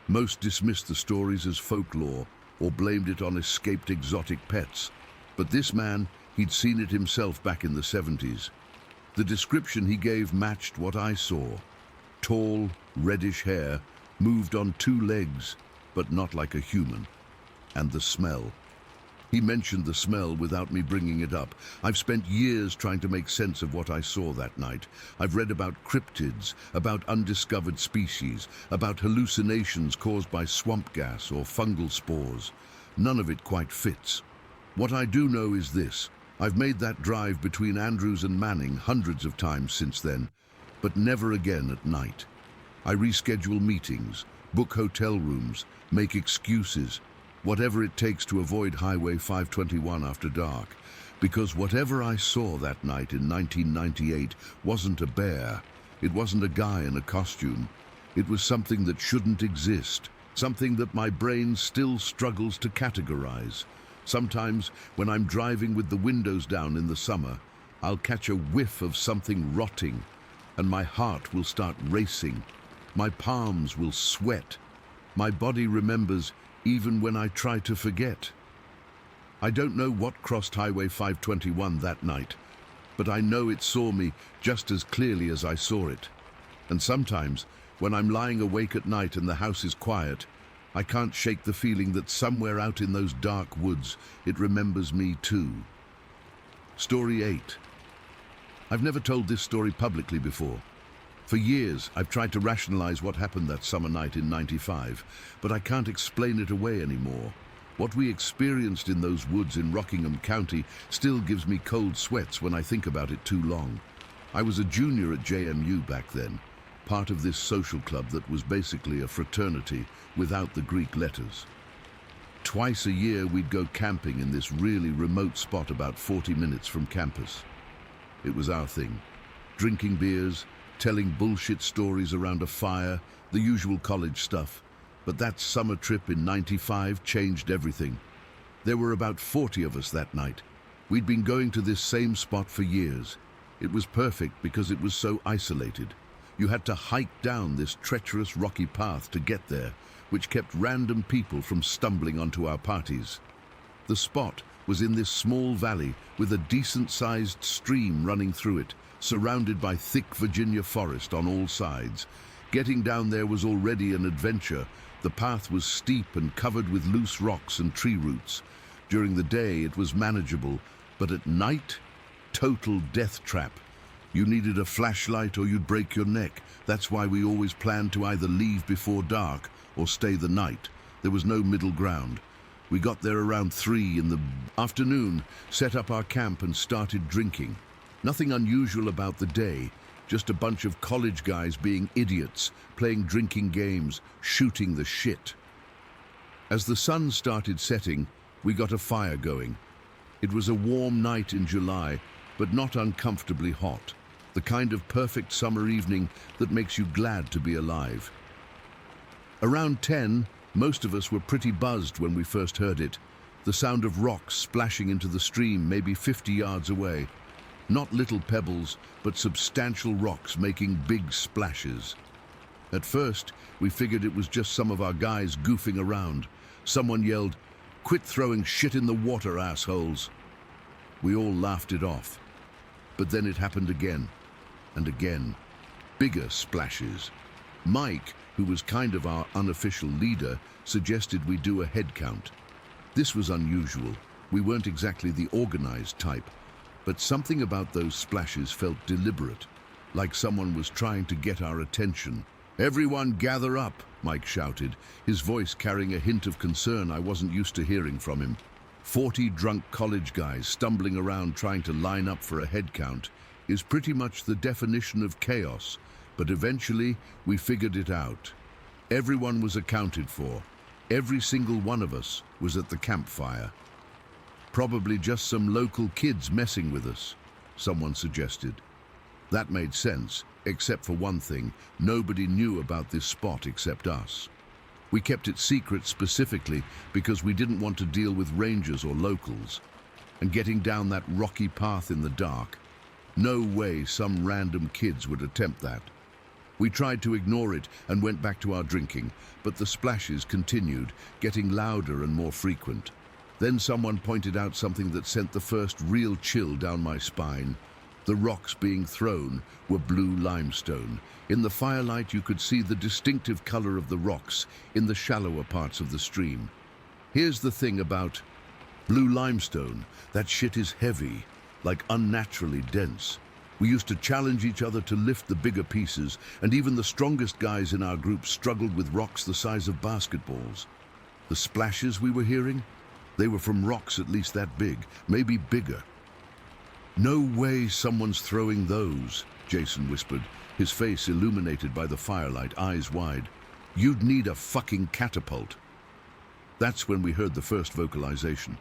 Most dismissed the stories as folklore or blamed it on escaped exotic pets. But this man, he'd seen it himself back in the 70s. The description he gave matched what I saw. Tall, reddish hair, moved on two legs, but not like a human. And the smell. He mentioned the smell without me bringing it up. I've spent years trying to make sense of what I saw that night. I've read about cryptids, about undiscovered species, about hallucinations caused by swamp gas or fungal spores. None of it quite fits. What I do know is this. I've made that drive between Andrews and Manning hundreds of times since then, but never again at night. I reschedule meetings, book hotel rooms, make excuses, whatever it takes to avoid Highway 521 after dark, because whatever I saw that night in 1998 wasn't a bear, it wasn't a guy in a costume, it was something that shouldn't exist, something that my brain still struggles to categorize. Sometimes, when I'm driving with the windows down in the summer, I'll catch a whiff of something rotting, and my heart will start racing. My palms will sweat. My body remembers even when I try to forget. I don't know what crossed Highway 521 that night, but I know it saw me just as clearly as I saw it. And sometimes, when I'm lying awake at night and the house is quiet, I can't shake the feeling that somewhere out in those dark woods, it remembers me too. Story 8. I've never told this story publicly before. For years, I've tried to rationalize what happened that summer night in '95, but I can't explain it away anymore. What we experienced in those woods in Rockingham County still gives me cold sweats when I think about it too long. I was a junior at JMU back then, part of this social club that was basically a fraternity without the Greek letters. Twice a year we'd go camping in this really remote spot about 40 minutes from campus. It was our thing. Drinking beers, telling bullshit stories around a fire, the usual college stuff. But that summer trip in '95 changed everything. There were about 40 of us that night. We'd been going to this same spot for years. It was perfect because it was so isolated. You had to hike down this treacherous rocky path to get there, which kept random people from stumbling onto our parties. The spot was in this small valley with a decent-sized stream running through it, surrounded by thick Virginia forest on all sides. Getting down there was already an adventure. The path was steep and covered with loose rocks and tree roots. During the day it was manageable, but at night, total death trap. You needed a flashlight or you'd break your neck. That's why we always planned to either leave before dark or stay the night. There was no middle ground. We got there around 3 in the afternoon, set up our camp and started drinking. Nothing unusual about the day, just a bunch of college guys being idiots, playing drinking games, shooting the shit. As the sun started setting, we got a fire going. It was a warm night in July, but not uncomfortably hot. The kind of perfect summer evening that makes you glad to be alive. Around 10, most of us were pretty buzzed when we first heard it. The sound of rocks splashing into the stream maybe 50 yards away. Not little pebbles, but substantial rocks making big splashes. At first, we figured it was just some of our guys goofing around. Someone yelled, "Quit throwing shit in the water, assholes." We all laughed it off. But then it happened again, and again. Bigger splashes. Mike, who was kind of our unofficial leader, suggested we do a head count. This was unusual. We weren't exactly the organized type, but something about those splashes felt deliberate, like someone was trying to get our attention. "Everyone gather up," Mike shouted, his voice carrying a hint of concern I wasn't used to hearing from him. 40 drunk college guys stumbling around trying to line up for a head count is pretty much the definition of chaos, but eventually we figured it out. Everyone was accounted for. Every single one of us was at the campfire. Probably just some local kids messing with us, someone suggested. That made sense, except for one thing. Nobody knew about this spot except us. We kept it secret specifically because we didn't want to deal with rangers or locals. And getting down that rocky path in the dark, no way some random kids would attempt that. We tried to ignore it and went back to our drinking, but the splashes continued, getting louder and more frequent. Then someone pointed out something that sent the first real chill down my spine. The rocks being thrown were blue limestone. In the firelight you could see the distinctive color of the rocks in the shallower parts of the stream. Here's the thing about blue limestone. That shit is heavy, like unnaturally dense. We used to challenge each other to lift the bigger pieces, and even the strongest guys in our group struggled with rocks the size of basketballs. The splashes we were hearing, they were from rocks at least that big, maybe bigger. "No way someone's throwing those," Jason whispered, his face illuminated by the firelight, eyes wide. "You'd need a fucking catapult." That's when we heard the first vocalization.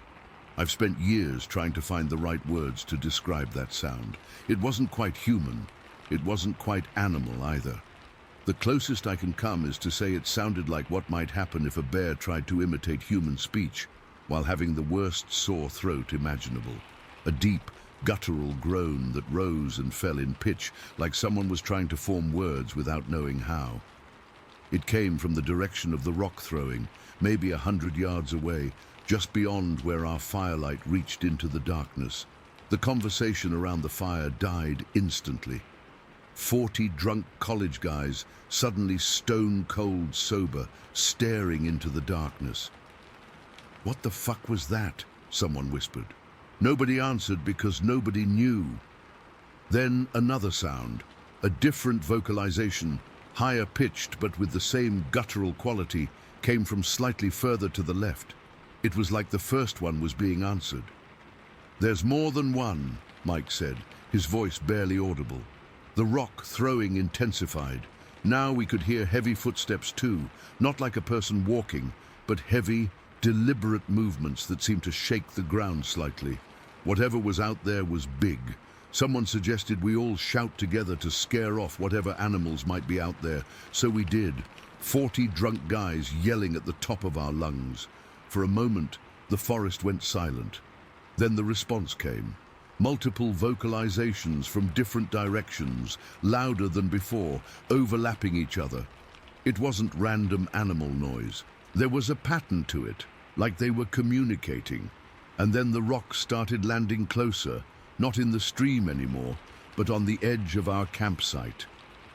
I've spent years trying to find the right words to describe that sound. It wasn't quite human. It wasn't quite animal either. The closest I can come is to say it sounded like what might happen if a bear tried to imitate human speech, while having the worst sore throat imaginable. A deep, guttural groan that rose and fell in pitch like someone was trying to form words without knowing how. It came from the direction of the rock throwing, maybe 100 yards away, just beyond where our firelight reached into the darkness. The conversation around the fire died instantly. 40 drunk college guys, suddenly stone-cold sober, staring into the darkness. "What the fuck was that?" someone whispered. Nobody answered because nobody knew. Then another sound, a different vocalization, higher pitched but with the same guttural quality, came from slightly further to the left. It was like the first one was being answered. "There's more than one," Mike said, his voice barely audible. The rock throwing intensified. Now we could hear heavy footsteps too, not like a person walking, but heavy, deliberate movements that seemed to shake the ground slightly. Whatever was out there was big. Someone suggested we all shout together to scare off whatever animals might be out there, so we did. 40 drunk guys yelling at the top of our lungs. For a moment, the forest went silent. Then the response came. Multiple vocalizations from different directions, louder than before, overlapping each other. It wasn't random animal noise. There was a pattern to it, like they were communicating. And then the rocks started landing closer, not in the stream anymore, but on the edge of our campsite.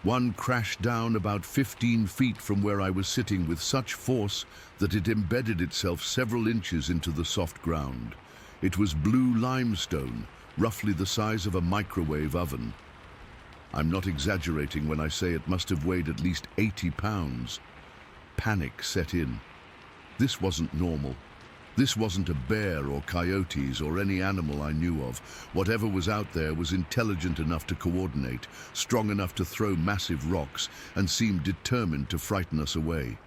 One crashed down about 15 feet from where I was sitting with such force that it embedded itself several inches into the soft ground. It was blue limestone, roughly the size of a microwave oven. I'm not exaggerating when I say it must have weighed at least 80 pounds. Panic set in. This wasn't normal. This wasn't a bear or coyotes or any animal I knew of. Whatever was out there was intelligent enough to coordinate, strong enough to throw massive rocks, and seemed determined to frighten us away.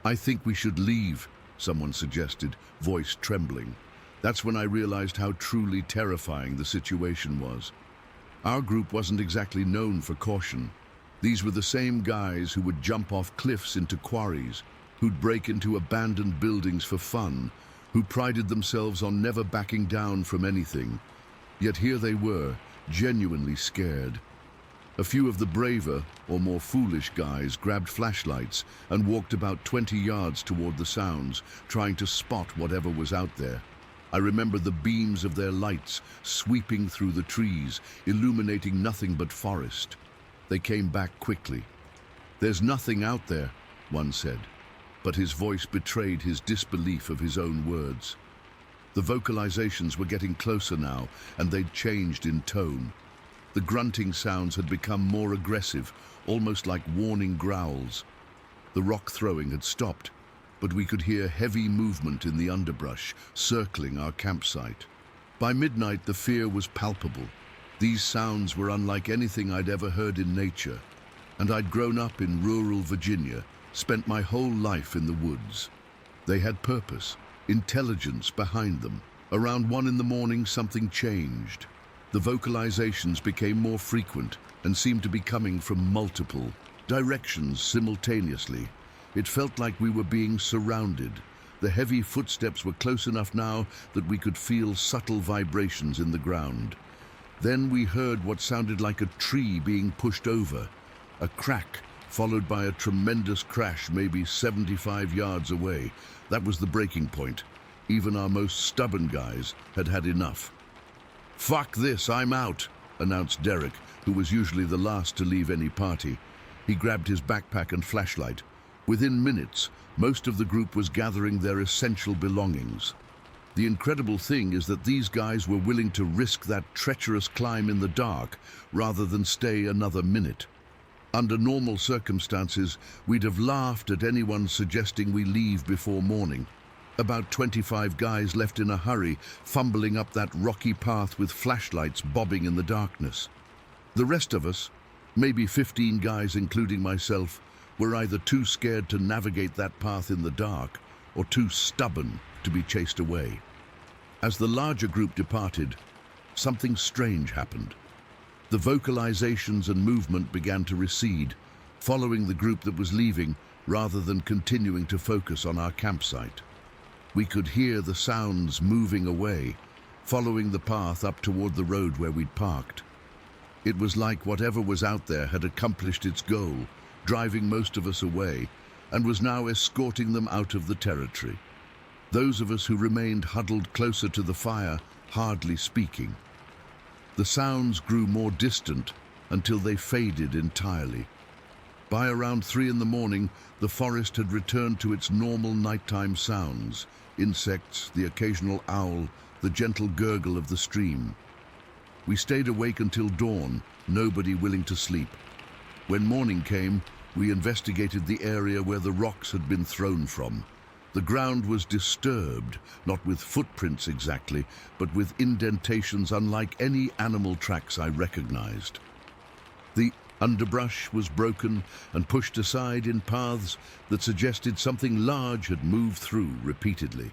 "I think we should leave," someone suggested, voice trembling. That's when I realized how truly terrifying the situation was. Our group wasn't exactly known for caution. These were the same guys who would jump off cliffs into quarries, who'd break into abandoned buildings for fun, who prided themselves on never backing down from anything. Yet here they were, genuinely scared. A few of the braver, or more foolish guys grabbed flashlights and walked about 20 yards toward the sounds, trying to spot whatever was out there. I remember the beams of their lights sweeping through the trees, illuminating nothing but forest. They came back quickly. "There's nothing out there," one said, but his voice betrayed his disbelief of his own words. The vocalizations were getting closer now, and they'd changed in tone. The grunting sounds had become more aggressive, almost like warning growls. The rock throwing had stopped, but we could hear heavy movement in the underbrush, circling our campsite. By midnight, the fear was palpable. These sounds were unlike anything I'd ever heard in nature, and I'd grown up in rural Virginia, spent my whole life in the woods. They had purpose, intelligence behind them. Around 1 in the morning, something changed. The vocalizations became more frequent and seemed to be coming from multiple directions simultaneously. It felt like we were being surrounded. The heavy footsteps were close enough now that we could feel subtle vibrations in the ground. Then we heard what sounded like a tree being pushed over. A crack, followed by a tremendous crash maybe 75 yards away. That was the breaking point. Even our most stubborn guys had had enough. "Fuck this, I'm out," announced Derek, who was usually the last to leave any party. He grabbed his backpack and flashlight. Within minutes, most of the group was gathering their essential belongings. The incredible thing is that these guys were willing to risk that treacherous climb in the dark rather than stay another minute. Under normal circumstances, we'd have laughed at anyone suggesting we leave before morning. About 25 guys left in a hurry, fumbling up that rocky path with flashlights bobbing in the darkness. The rest of us, maybe 15 guys including myself, were either too scared to navigate that path in the dark or too stubborn to be chased away. As the larger group departed, something strange happened. The vocalizations and movement began to recede, following the group that was leaving rather than continuing to focus on our campsite. We could hear the sounds moving away, following the path up toward the road where we'd parked. It was like whatever was out there had accomplished its goal, driving most of us away, and was now escorting them out of the territory. Those of us who remained huddled closer to the fire, hardly speaking. The sounds grew more distant until they faded entirely. By around 3 in the morning, the forest had returned to its normal nighttime sounds: insects, the occasional owl, the gentle gurgle of the stream. We stayed awake until dawn, nobody willing to sleep. When morning came, we investigated the area where the rocks had been thrown from. The ground was disturbed, not with footprints exactly, but with indentations unlike any animal tracks I recognized. The underbrush was broken and pushed aside in paths that suggested something large had moved through repeatedly.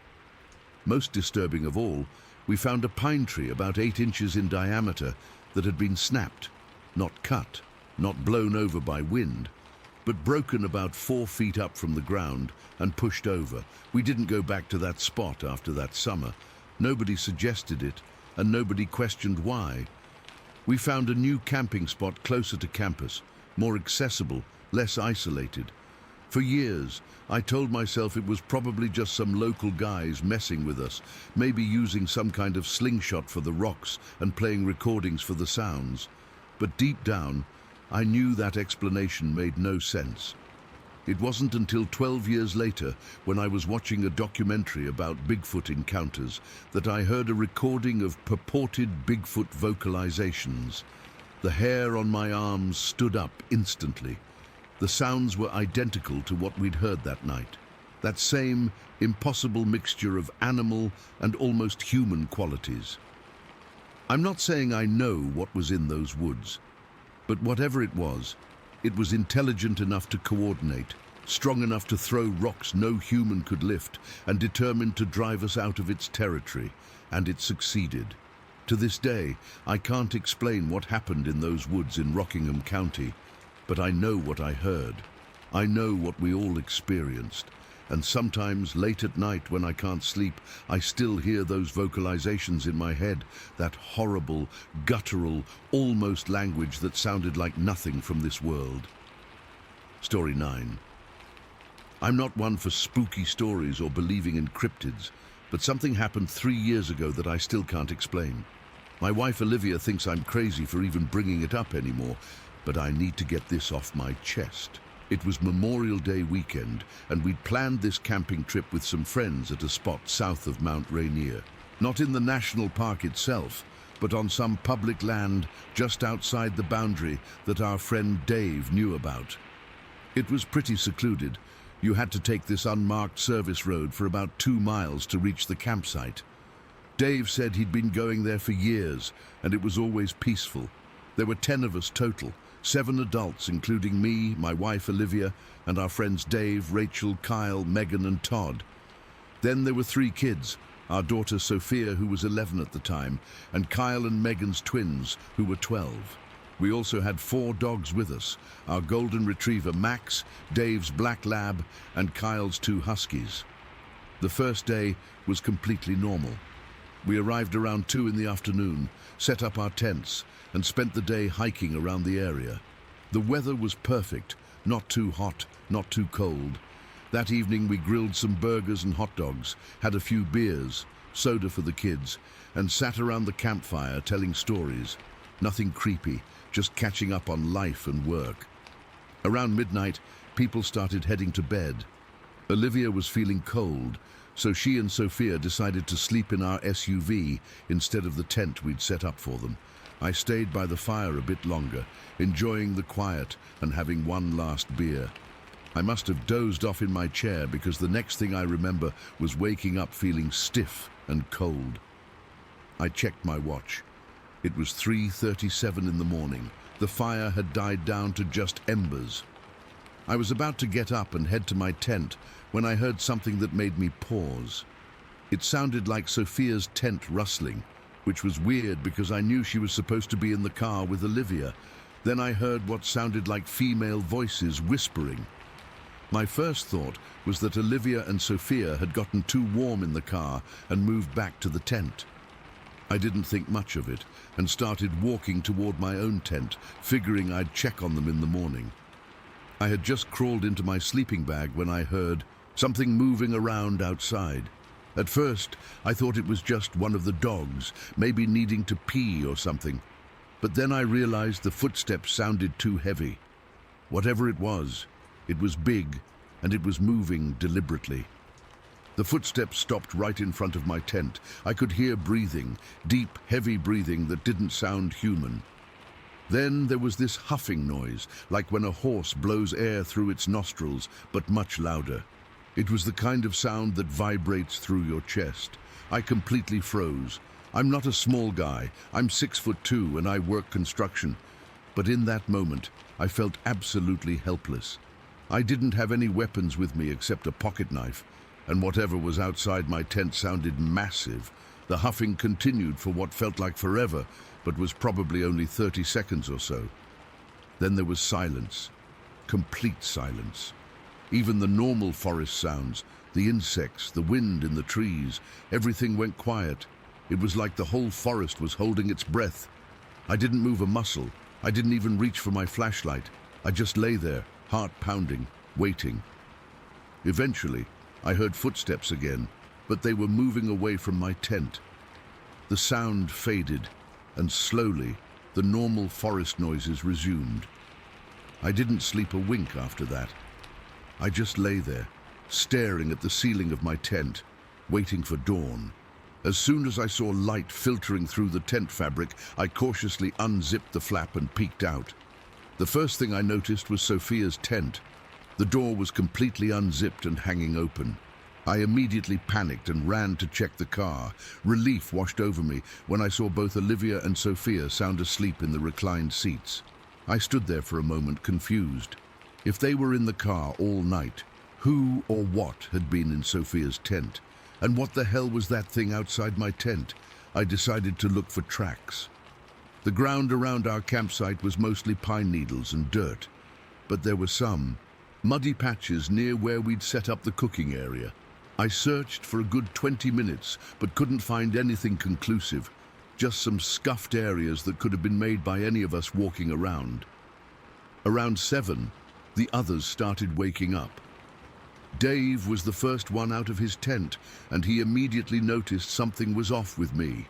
Most disturbing of all, we found a pine tree about 8 inches in diameter that had been snapped, not cut, not blown over by wind, but broken about 4 feet up from the ground and pushed over. We didn't go back to that spot after that summer. Nobody suggested it, and nobody questioned why. We found a new camping spot closer to campus, more accessible, less isolated. For years, I told myself it was probably just some local guys messing with us, maybe using some kind of slingshot for the rocks and playing recordings for the sounds. But deep down, I knew that explanation made no sense. It wasn't until 12 years later, when I was watching a documentary about Bigfoot encounters, that I heard a recording of purported Bigfoot vocalizations. The hair on my arms stood up instantly. The sounds were identical to what we'd heard that night. That same impossible mixture of animal and almost human qualities. I'm not saying I know what was in those woods, but whatever it was intelligent enough to coordinate, strong enough to throw rocks no human could lift, and determined to drive us out of its territory, and it succeeded. To this day, I can't explain what happened in those woods in Rockingham County, but I know what I heard. I know what we all experienced. And sometimes, late at night when I can't sleep, I still hear those vocalizations in my head, that horrible, guttural, almost language that sounded like nothing from this world. Story 9. I'm not one for spooky stories or believing in cryptids, but something happened 3 years ago that I still can't explain. My wife Olivia thinks I'm crazy for even bringing it up anymore, but I need to get this off my chest. It was Memorial Day weekend, and we'd planned this camping trip with some friends at a spot south of Mount Rainier. Not in the national park itself, but on some public land just outside the boundary that our friend Dave knew about. It was pretty secluded. You had to take this unmarked service road for about 2 miles to reach the campsite. Dave said he'd been going there for years, and it was always peaceful. There were 10 of us total, 7 adults, including me, my wife Olivia, and our friends Dave, Rachel, Kyle, Megan, and Todd. Then there were 3 kids, our daughter Sophia, who was 11 at the time, and Kyle and Megan's twins, who were 12. We also had 4 dogs with us, our golden retriever Max, Dave's black lab, and Kyle's 2 huskies. The first day was completely normal. We arrived around 2 in the afternoon, set up our tents, and spent the day hiking around the area. The weather was perfect, not too hot, not too cold. That evening we grilled some burgers and hot dogs, had a few beers, soda for the kids, and sat around the campfire telling stories. Nothing creepy, just catching up on life and work. Around midnight, people started heading to bed. Olivia was feeling cold, so she and Sophia decided to sleep in our SUV instead of the tent we'd set up for them. I stayed by the fire a bit longer, enjoying the quiet and having one last beer. I must have dozed off in my chair because the next thing I remember was waking up feeling stiff and cold. I checked my watch. It was 3:37 in the morning. The fire had died down to just embers. I was about to get up and head to my tent when I heard something that made me pause. It sounded like Sophia's tent rustling, which was weird because I knew she was supposed to be in the car with Olivia. Then I heard what sounded like female voices whispering. My first thought was that Olivia and Sophia had gotten too warm in the car and moved back to the tent. I didn't think much of it and started walking toward my own tent, figuring I'd check on them in the morning. I had just crawled into my sleeping bag when I heard something moving around outside. At first, I thought it was just one of the dogs, maybe needing to pee or something. But then I realized the footsteps sounded too heavy. Whatever it was big, and it was moving deliberately. The footsteps stopped right in front of my tent. I could hear breathing, deep, heavy breathing that didn't sound human. Then there was this huffing noise, like when a horse blows air through its nostrils, but much louder. It was the kind of sound that vibrates through your chest. I completely froze. I'm not a small guy. I'm 6'2" and I work construction. But in that moment, I felt absolutely helpless. I didn't have any weapons with me except a pocket knife, and whatever was outside my tent sounded massive. The huffing continued for what felt like forever, but was probably only 30 seconds or so. Then there was silence. Complete silence. Even the normal forest sounds, the insects, the wind in the trees, everything went quiet. It was like the whole forest was holding its breath. I didn't move a muscle. I didn't even reach for my flashlight. I just lay there, heart pounding, waiting. Eventually, I heard footsteps again, but they were moving away from my tent. The sound faded, and slowly, the normal forest noises resumed. I didn't sleep a wink after that. I just lay there, staring at the ceiling of my tent, waiting for dawn. As soon as I saw light filtering through the tent fabric, I cautiously unzipped the flap and peeked out. The first thing I noticed was Sophia's tent. The door was completely unzipped and hanging open. I immediately panicked and ran to check the car. Relief washed over me when I saw both Olivia and Sophia sound asleep in the reclined seats. I stood there for a moment, confused. If they were in the car all night, who or what had been in Sophia's tent? And what the hell was that thing outside my tent? I decided to look for tracks. The ground around our campsite was mostly pine needles and dirt, but there were some muddy patches near where we'd set up the cooking area. I searched for a good 20 minutes, but couldn't find anything conclusive, just some scuffed areas that could have been made by any of us walking around. Around 7, the others started waking up. Dave was the first one out of his tent, and he immediately noticed something was off with me.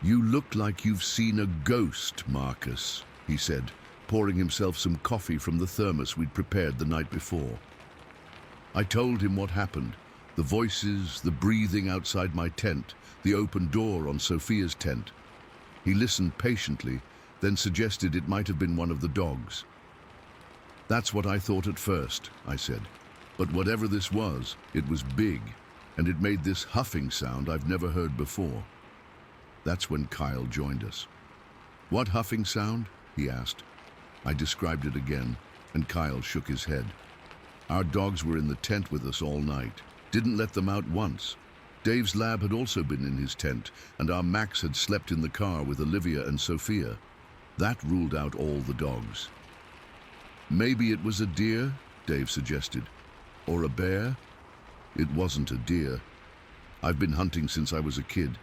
"You look like you've seen a ghost, Marcus," he said, pouring himself some coffee from the thermos we'd prepared the night before. I told him what happened, the voices, the breathing outside my tent, the open door on Sophia's tent. He listened patiently, then suggested it might have been one of the dogs. "That's what I thought at first," I said. "But whatever this was, it was big, and it made this huffing sound I've never heard before." That's when Kyle joined us. "What huffing sound?" he asked. I described it again, and Kyle shook his head. "Our dogs were in the tent with us all night. Didn't let them out once. Dave's lab had also been in his tent, and our Max had slept in the car with Olivia and Sophia. That ruled out all the dogs." "Maybe it was a deer," Dave suggested. "Or a bear?" "It wasn't a deer. I've been hunting since I was a kid.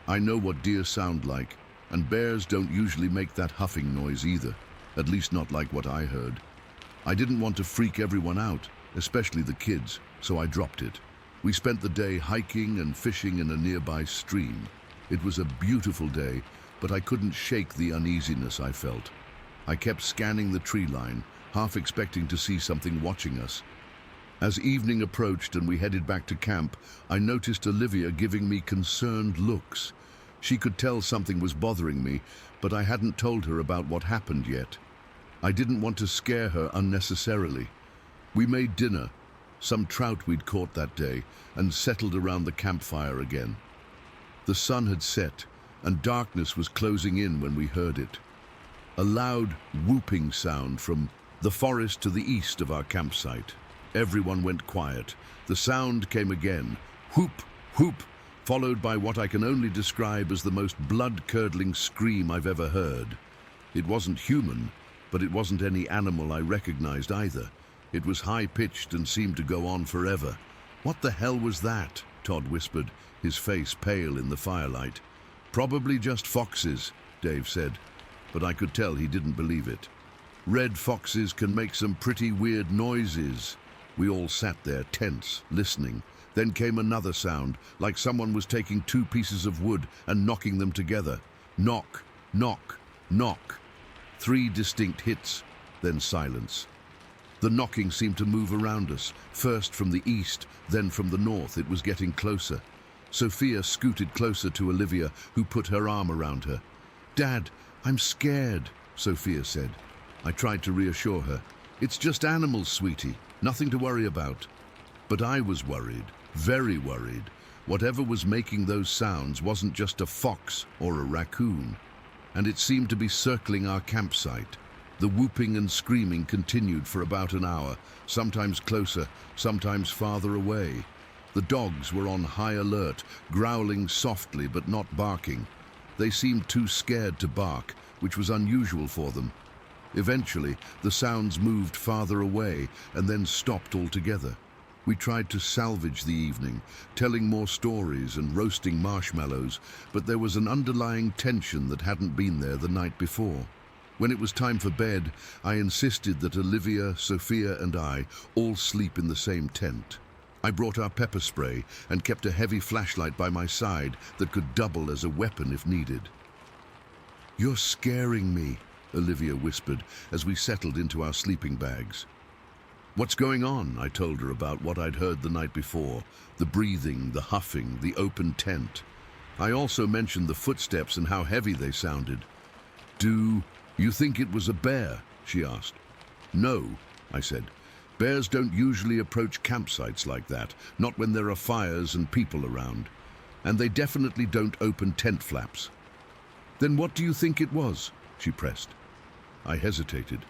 I know what deer sound like, and bears don't usually make that huffing noise either, at least not like what I heard. I didn't want to freak everyone out, especially the kids, so I dropped it. We spent the day hiking and fishing in a nearby stream. It was a beautiful day, but I couldn't shake the uneasiness I felt. I kept scanning the tree line, half expecting to see something watching us. As evening approached and we headed back to camp, I noticed Olivia giving me concerned looks. She could tell something was bothering me, but I hadn't told her about what happened yet. I didn't want to scare her unnecessarily. We made dinner, some trout we'd caught that day, and settled around the campfire again. The sun had set, and darkness was closing in when we heard it. A loud whooping sound from the forest to the east of our campsite. Everyone went quiet. The sound came again, whoop, whoop, followed by what I can only describe as the most blood-curdling scream I've ever heard. It wasn't human, but it wasn't any animal I recognized either. It was high-pitched and seemed to go on forever. "What the hell was that?" Todd whispered, his face pale in the firelight. "Probably just foxes," Dave said, but I could tell he didn't believe it. "Red foxes can make some pretty weird noises." We all sat there, tense, listening. Then came another sound, like someone was taking two pieces of wood and knocking them together. Knock, knock, knock. 3 distinct hits, then silence. The knocking seemed to move around us, first from the east, then from the north. It was getting closer. Sophia scooted closer to Olivia, who put her arm around her. "Dad, I'm scared," Sophia said. I tried to reassure her. "It's just animals, sweetie. Nothing to worry about." But I was worried, very worried. Whatever was making those sounds wasn't just a fox or a raccoon, and it seemed to be circling our campsite. The whooping and screaming continued for about an hour, sometimes closer, sometimes farther away. The dogs were on high alert, growling softly but not barking. They seemed too scared to bark, which was unusual for them. Eventually, the sounds moved farther away and then stopped altogether. We tried to salvage the evening, telling more stories and roasting marshmallows, but there was an underlying tension that hadn't been there the night before. When it was time for bed, I insisted that Olivia, Sophia, and I all sleep in the same tent. I brought our pepper spray and kept a heavy flashlight by my side that could double as a weapon if needed. "You're scaring me," Olivia whispered as we settled into our sleeping bags. "What's going on?" I told her about what I'd heard the night before, the breathing, the huffing, the open tent. I also mentioned the footsteps and how heavy they sounded. "Do you think it was a bear?" she asked. "No," I said. "Bears don't usually approach campsites like that, not when there are fires and people around. And they definitely don't open tent flaps." "Then what do you think it was?" she pressed. I hesitated.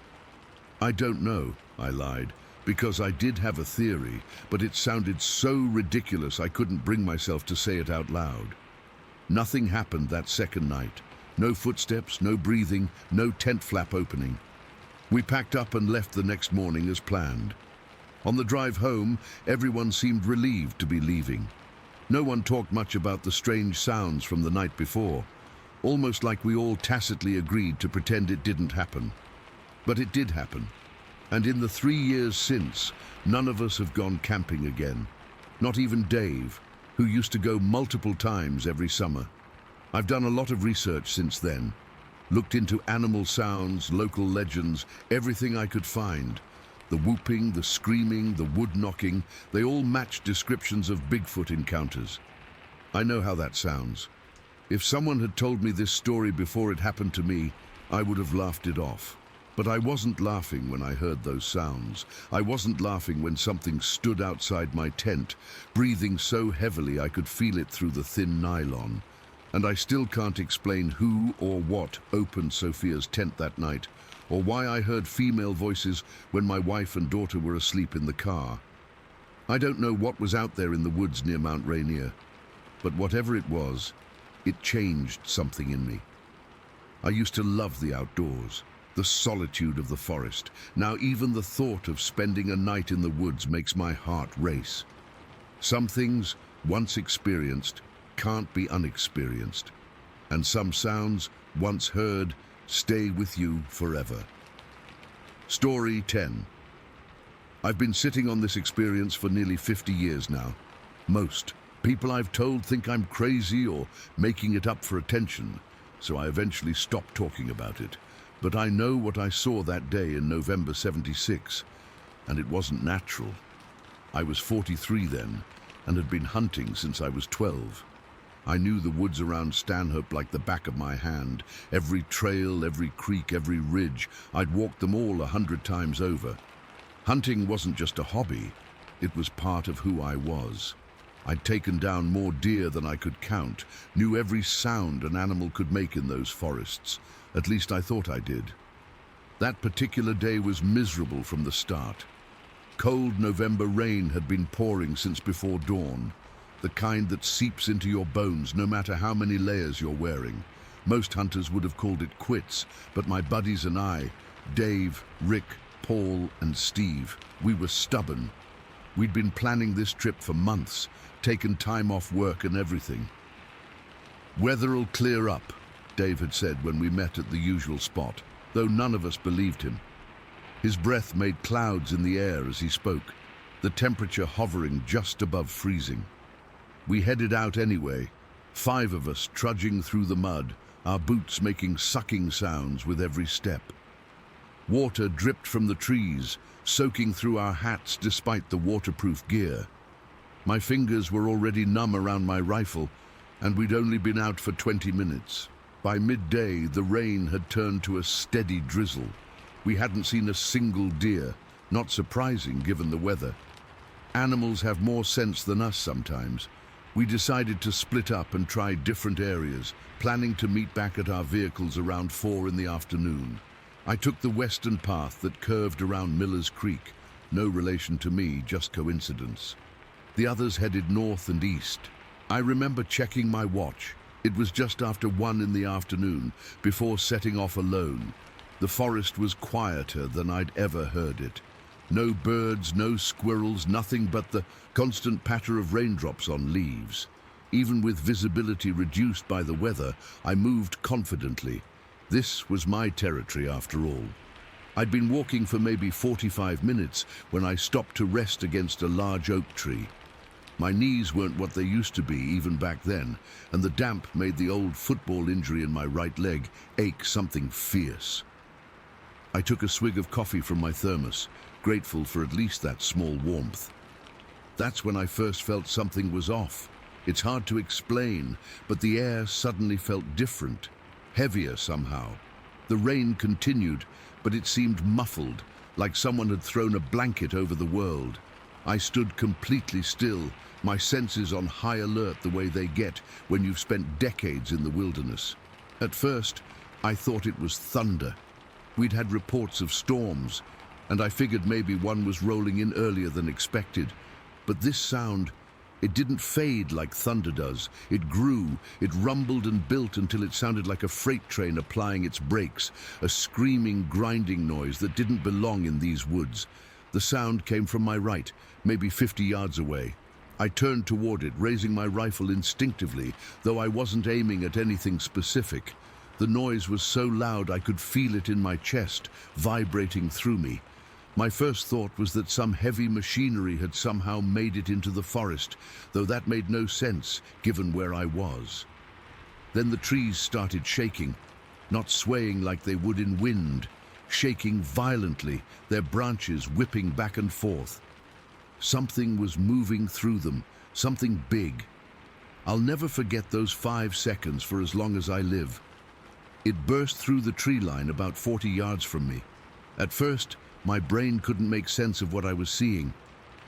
"I don't know," I lied, because I did have a theory, but it sounded so ridiculous I couldn't bring myself to say it out loud. Nothing happened that second night. No footsteps, no breathing, no tent flap opening. We packed up and left the next morning as planned. On the drive home, everyone seemed relieved to be leaving. No one talked much about the strange sounds from the night before, almost like we all tacitly agreed to pretend it didn't happen. But it did happen. And in the 3 years since, none of us have gone camping again. Not even Dave, who used to go multiple times every summer. I've done a lot of research since then. Looked into animal sounds, local legends, everything I could find. The whooping, the screaming, the wood knocking, they all matched descriptions of Bigfoot encounters. I know how that sounds. If someone had told me this story before it happened to me, I would have laughed it off. But I wasn't laughing when I heard those sounds. I wasn't laughing when something stood outside my tent, breathing so heavily I could feel it through the thin nylon. And I still can't explain who or what opened Sophia's tent that night, or why I heard female voices when my wife and daughter were asleep in the car. I don't know what was out there in the woods near Mount Rainier, but whatever it was, it changed something in me. I used to love the outdoors, the solitude of the forest. Now even the thought of spending a night in the woods makes my heart race. Some things, once experienced, can't be unexperienced. And some sounds, once heard, stay with you forever. Story 10. I've been sitting on this experience for nearly 50 years now. Most people I've told think I'm crazy or making it up for attention, so I eventually stopped talking about it. But I know what I saw that day in November '76, and it wasn't natural. I was 43 then, and had been hunting since I was 12. I knew the woods around Stanhop like the back of my hand. Every trail, every creek, every ridge, I'd walked them all 100 times over. Hunting wasn't just a hobby, it was part of who I was. I'd taken down more deer than I could count, knew every sound an animal could make in those forests. At least I thought I did. That particular day was miserable from the start. Cold November rain had been pouring since before dawn, the kind that seeps into your bones no matter how many layers you're wearing. Most hunters would have called it quits, but my buddies and I, Dave, Rick, Paul and Steve. We were stubborn. We'd been planning this trip for months, taken time off work and everything. "Weather'll clear up," Dave had said when we met at the usual spot, though none of us believed him. His breath made clouds in the air as he spoke, the temperature hovering just above freezing. We headed out anyway, 5 of us trudging through the mud, our boots making sucking sounds with every step. Water dripped from the trees, soaking through our hats despite the waterproof gear. My fingers were already numb around my rifle, and we'd only been out for 20 minutes. By midday, the rain had turned to a steady drizzle. We hadn't seen a single deer, not surprising given the weather. Animals have more sense than us sometimes. We decided to split up and try different areas, planning to meet back at our vehicles around 4 in the afternoon. I took the western path that curved around Miller's Creek. No relation to me, just coincidence. The others headed north and east. I remember checking my watch. It was just after 1 in the afternoon, before setting off alone. The forest was quieter than I'd ever heard it. No birds, no squirrels, nothing but the constant patter of raindrops on leaves. Even with visibility reduced by the weather, I moved confidently. This was my territory after all. I'd been walking for maybe 45 minutes when I stopped to rest against a large oak tree. My knees weren't what they used to be even back then, and the damp made the old football injury in my right leg ache something fierce. I took a swig of coffee from my thermos, grateful for at least that small warmth. That's when I first felt something was off. It's hard to explain, but the air suddenly felt different, heavier somehow. The rain continued, but it seemed muffled, like someone had thrown a blanket over the world. I stood completely still, my senses on high alert the way they get when you've spent decades in the wilderness. At first, I thought it was thunder. We'd had reports of storms, and I figured maybe one was rolling in earlier than expected. But this sound, it didn't fade like thunder does. It grew, it rumbled and built until it sounded like a freight train applying its brakes, a screaming, grinding noise that didn't belong in these woods. The sound came from my right, maybe 50 yards away. I turned toward it, raising my rifle instinctively, though I wasn't aiming at anything specific. The noise was so loud I could feel it in my chest, vibrating through me. My first thought was that some heavy machinery had somehow made it into the forest, though that made no sense, given where I was. Then the trees started shaking, not swaying like they would in wind, shaking violently, their branches whipping back and forth. Something was moving through them, something big. I'll never forget those 5 seconds for as long as I live. It burst through the tree line about 40 yards from me. At first, my brain couldn't make sense of what I was seeing.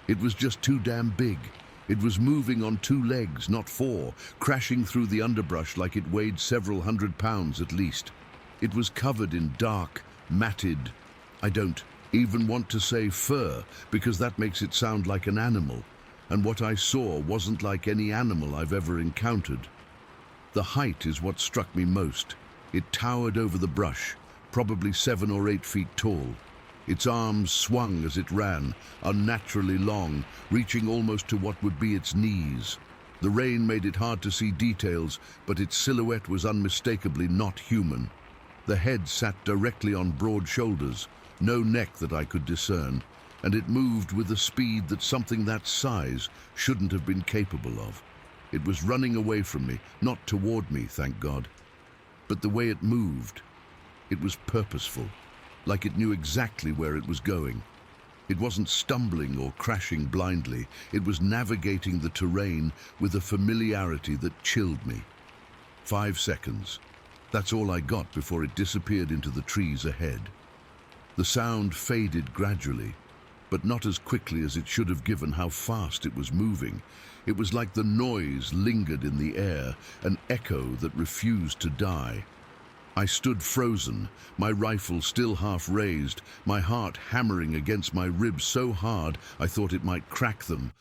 It was just too damn big. It was moving on 2 legs, not 4, crashing through the underbrush like it weighed several hundred pounds at least. It was covered in dark, matted, I don't even want to say fur, because that makes it sound like an animal, and what I saw wasn't like any animal I've ever encountered. The height is what struck me most. It towered over the brush, probably 7 or 8 feet tall. Its arms swung as it ran, unnaturally long, reaching almost to what would be its knees. The rain made it hard to see details, but its silhouette was unmistakably not human. The head sat directly on broad shoulders, no neck that I could discern, and it moved with a speed that something that size shouldn't have been capable of. It was running away from me, not toward me, thank God. But the way it moved, it was purposeful, like it knew exactly where it was going. It wasn't stumbling or crashing blindly. It was navigating the terrain with a familiarity that chilled me. 5 seconds. That's all I got before it disappeared into the trees ahead. The sound faded gradually, but not as quickly as it should have given how fast it was moving. It was like the noise lingered in the air, an echo that refused to die. I stood frozen, my rifle still half raised, my heart hammering against my ribs so hard I thought it might crack them.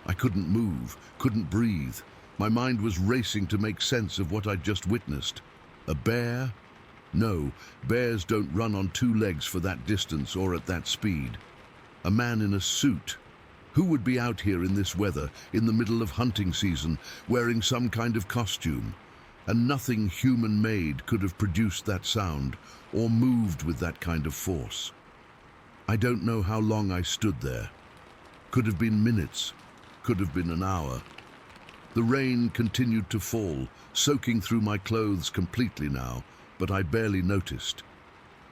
I couldn't move, couldn't breathe. My mind was racing to make sense of what I'd just witnessed. A bear? No, bears don't run on two legs for that distance or at that speed. A man in a suit. Who would be out here in this weather, in the middle of hunting season, wearing some kind of costume? And nothing human-made could have produced that sound or moved with that kind of force. I don't know how long I stood there. Could have been minutes, could have been an hour. The rain continued to fall, soaking through my clothes completely now, but I barely noticed.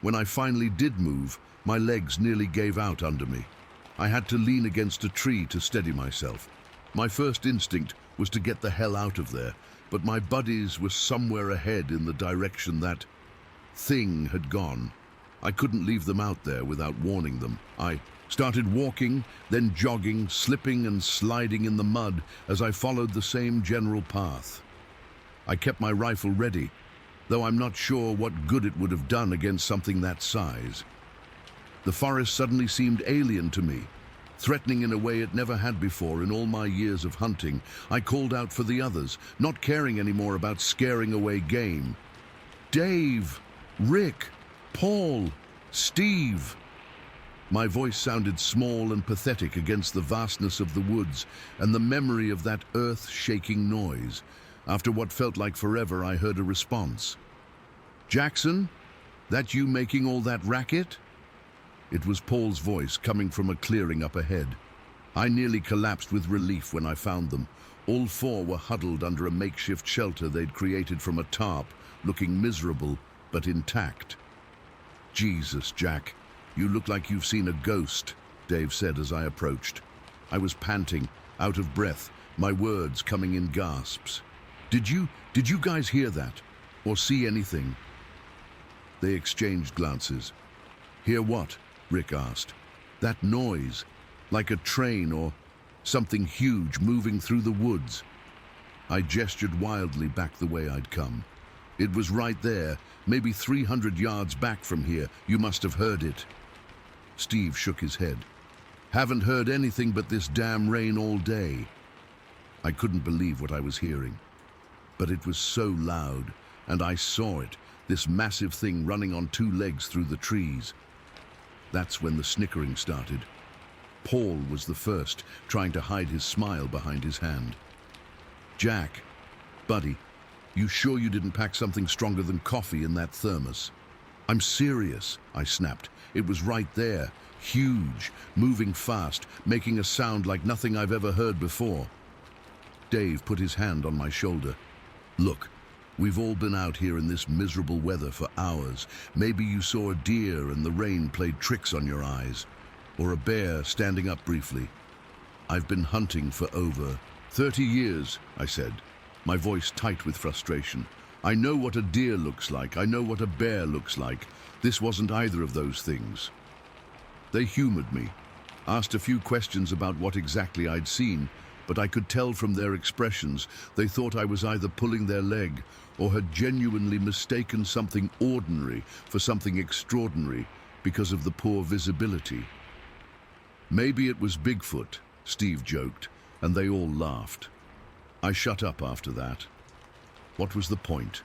When I finally did move, my legs nearly gave out under me. I had to lean against a tree to steady myself. My first instinct was to get the hell out of there, but my buddies were somewhere ahead in the direction that thing had gone. I couldn't leave them out there without warning them. I started walking, then jogging, slipping and sliding in the mud as I followed the same general path. I kept my rifle ready, though I'm not sure what good it would have done against something that size. The forest suddenly seemed alien to me, threatening in a way it never had before in all my years of hunting. I called out for the others, not caring anymore about scaring away game. Dave, Rick, Paul, Steve. My voice sounded small and pathetic against the vastness of the woods and the memory of that earth-shaking noise. After what felt like forever, I heard a response. "Jackson, that you making all that racket?" It was Paul's voice coming from a clearing up ahead. I nearly collapsed with relief when I found them. All four were huddled under a makeshift shelter they'd created from a tarp, looking miserable but intact. "Jesus, Jack, you look like you've seen a ghost," Dave said as I approached. I was panting, out of breath, my words coming in gasps. Did you guys hear that? Or see anything?" They exchanged glances. "Hear what?" Rick asked. "That noise, like a train or something huge moving through the woods." I gestured wildly back the way I'd come. "It was right there, maybe 300 yards back from here. You must have heard it." Steve shook his head. "Haven't heard anything but this damn rain all day." I couldn't believe what I was hearing. But it was so loud, and I saw it, this massive thing running on two legs through the trees. That's when the snickering started. Paul was the first, trying to hide his smile behind his hand. "Jack, buddy, you sure you didn't pack something stronger than coffee in that thermos?" "I'm serious," I snapped. "It was right there, huge, moving fast, making a sound like nothing I've ever heard before." Dave put his hand on my shoulder. "Look, we've all been out here in this miserable weather for hours. Maybe you saw a deer and the rain played tricks on your eyes, or a bear standing up briefly. I've been hunting for over 30 years, I said, my voice tight with frustration. I know what a deer looks like. I know what a bear looks like. This wasn't either of those things." They humored me, asked a few questions about what exactly I'd seen, but I could tell from their expressions they thought I was either pulling their leg or had genuinely mistaken something ordinary for something extraordinary because of the poor visibility. "Maybe it was Bigfoot," Steve joked, and they all laughed. I shut up after that. What was the point?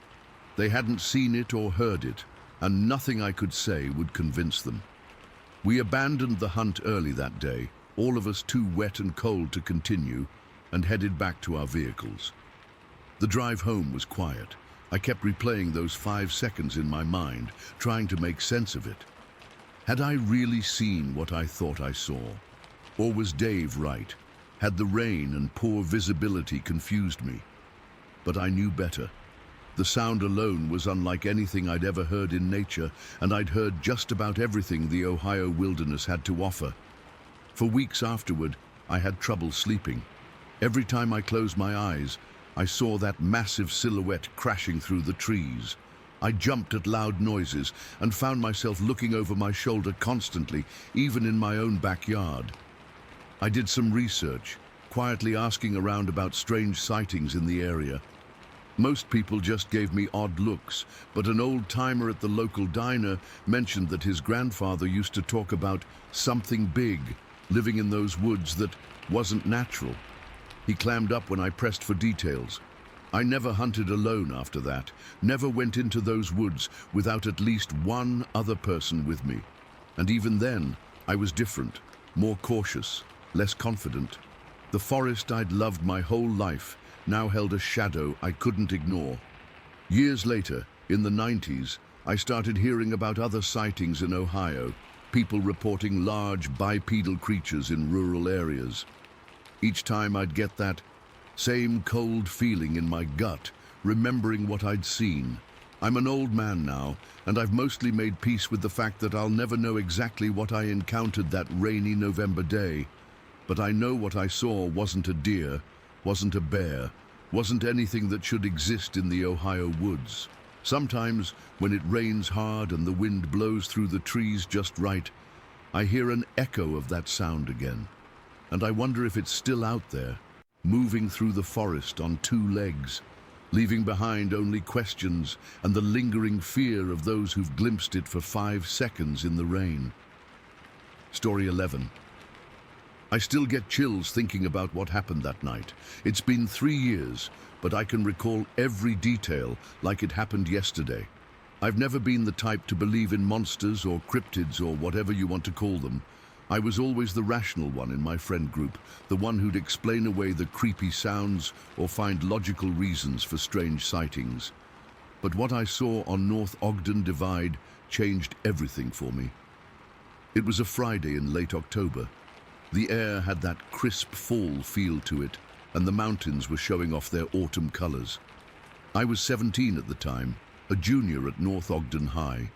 They hadn't seen it or heard it, and nothing I could say would convince them. We abandoned the hunt early that day, all of us too wet and cold to continue, and headed back to our vehicles. The drive home was quiet. I kept replaying those 5 seconds in my mind, trying to make sense of it. Had I really seen what I thought I saw? Or was Dave right? Had the rain and poor visibility confused me? But I knew better. The sound alone was unlike anything I'd ever heard in nature, and I'd heard just about everything the Ohio wilderness had to offer. For weeks afterward, I had trouble sleeping. Every time I closed my eyes, I saw that massive silhouette crashing through the trees. I jumped at loud noises and found myself looking over my shoulder constantly, even in my own backyard. I did some research, quietly asking around about strange sightings in the area. Most people just gave me odd looks, but an old-timer at the local diner mentioned that his grandfather used to talk about something big living in those woods that wasn't natural. He clammed up when I pressed for details. I never hunted alone after that, never went into those woods without at least one other person with me. And even then, I was different, more cautious, less confident. The forest I'd loved my whole life now held a shadow I couldn't ignore. Years later, in the 90s, I started hearing about other sightings in Ohio, people reporting large bipedal creatures in rural areas. Each time I'd get that same cold feeling in my gut, remembering what I'd seen. I'm an old man now, and I've mostly made peace with the fact that I'll never know exactly what I encountered that rainy November day. But I know what I saw wasn't a deer, wasn't a bear, wasn't anything that should exist in the Ohio woods. Sometimes, when it rains hard and the wind blows through the trees just right, I hear an echo of that sound again. And I wonder if it's still out there, moving through the forest on two legs, leaving behind only questions and the lingering fear of those who've glimpsed it for 5 seconds in the rain. Story 11. I still get chills thinking about what happened that night. It's been 3 years, but I can recall every detail like it happened yesterday. I've never been the type to believe in monsters or cryptids or whatever you want to call them. I was always the rational one in my friend group, the one who'd explain away the creepy sounds or find logical reasons for strange sightings. But what I saw on North Ogden Divide changed everything for me. It was a Friday in late October. The air had that crisp fall feel to it, and the mountains were showing off their autumn colors. I was 17 at the time, a junior at North Ogden High.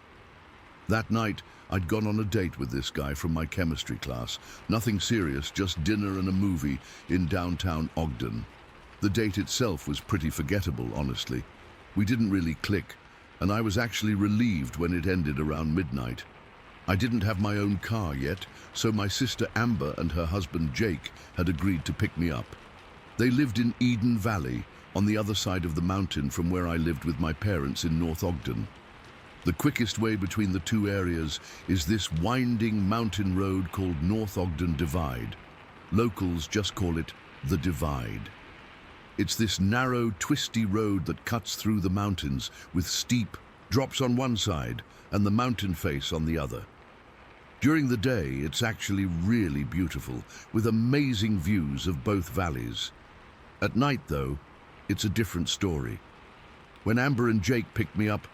That night, I'd gone on a date with this guy from my chemistry class. Nothing serious, just dinner and a movie in downtown Ogden. The date itself was pretty forgettable, honestly. We didn't really click, and I was actually relieved when it ended around midnight. I didn't have my own car yet, so my sister Amber and her husband Jake had agreed to pick me up. They lived in Eden Valley, on the other side of the mountain from where I lived with my parents in North Ogden. The quickest way between the two areas is this winding mountain road called North Ogden Divide. Locals just call it the Divide. It's this narrow, twisty road that cuts through the mountains with steep drops on one side and the mountain face on the other. During the day, it's actually really beautiful, with amazing views of both valleys. At night, though, it's a different story. When Amber and Jake picked me up,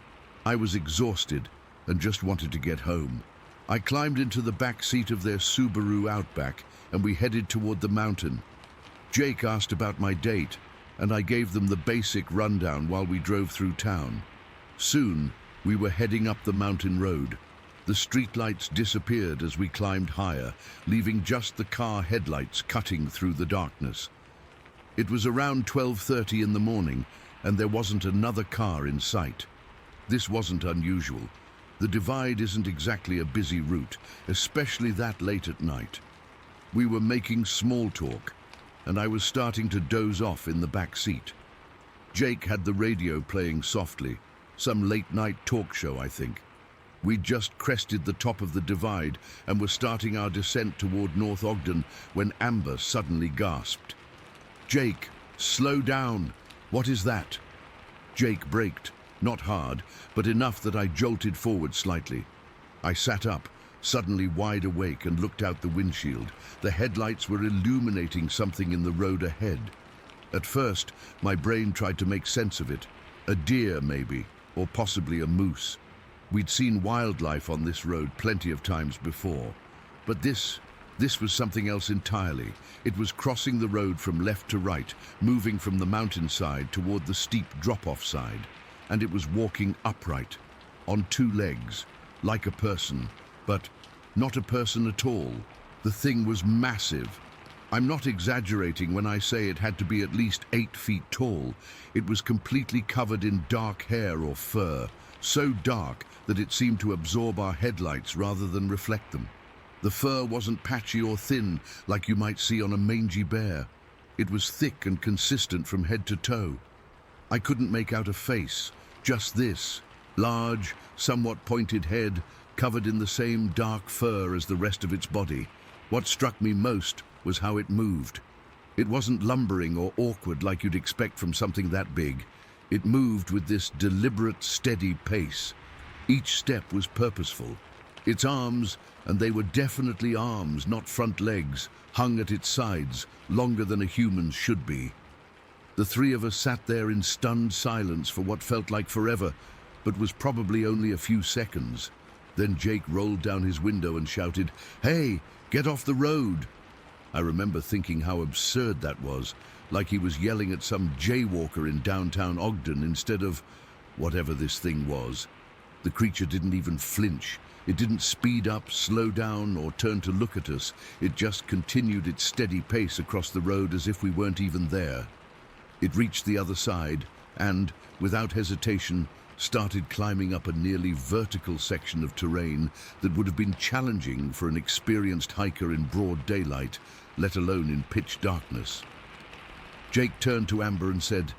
I was exhausted and just wanted to get home. I climbed into the back seat of their Subaru Outback and we headed toward the mountain. Jake asked about my date and I gave them the basic rundown while we drove through town. Soon, we were heading up the mountain road. The streetlights disappeared as we climbed higher, leaving just the car headlights cutting through the darkness. It was around 12:30 in the morning and there wasn't another car in sight. This wasn't unusual. The Divide isn't exactly a busy route, especially that late at night. We were making small talk, and I was starting to doze off in the back seat. Jake had the radio playing softly, some late-night talk show, I think. We'd just crested the top of the Divide and were starting our descent toward North Ogden when Amber suddenly gasped. "Jake, slow down! What is that?" Jake braked. Not hard, but enough that I jolted forward slightly. I sat up, suddenly wide awake, and looked out the windshield. The headlights were illuminating something in the road ahead. At first, my brain tried to make sense of it. A deer, maybe, or possibly a moose. We'd seen wildlife on this road plenty of times before. But this was something else entirely. It was crossing the road from left to right, moving from the mountainside toward the steep drop-off side. And it was walking upright, on two legs, like a person, but not a person at all. The thing was massive. I'm not exaggerating when I say it had to be at least 8 feet tall. It was completely covered in dark hair or fur, so dark that it seemed to absorb our headlights rather than reflect them. The fur wasn't patchy or thin like you might see on a mangy bear. It was thick and consistent from head to toe. I couldn't make out a face, just this, large, somewhat pointed head, covered in the same dark fur as the rest of its body. What struck me most was how it moved. It wasn't lumbering or awkward like you'd expect from something that big. It moved with this deliberate, steady pace. Each step was purposeful. Its arms, and they were definitely arms, not front legs, hung at its sides, longer than a human's should be. The three of us sat there in stunned silence for what felt like forever, but was probably only a few seconds. Then Jake rolled down his window and shouted, "Hey, get off the road!" I remember thinking how absurd that was, like he was yelling at some jaywalker in downtown Ogden instead of whatever this thing was. The creature didn't even flinch. It didn't speed up, slow down, or turn to look at us. It just continued its steady pace across the road as if we weren't even there. It reached the other side and, without hesitation, started climbing up a nearly vertical section of terrain that would have been challenging for an experienced hiker in broad daylight, let alone in pitch darkness. Jake turned to Amber and said,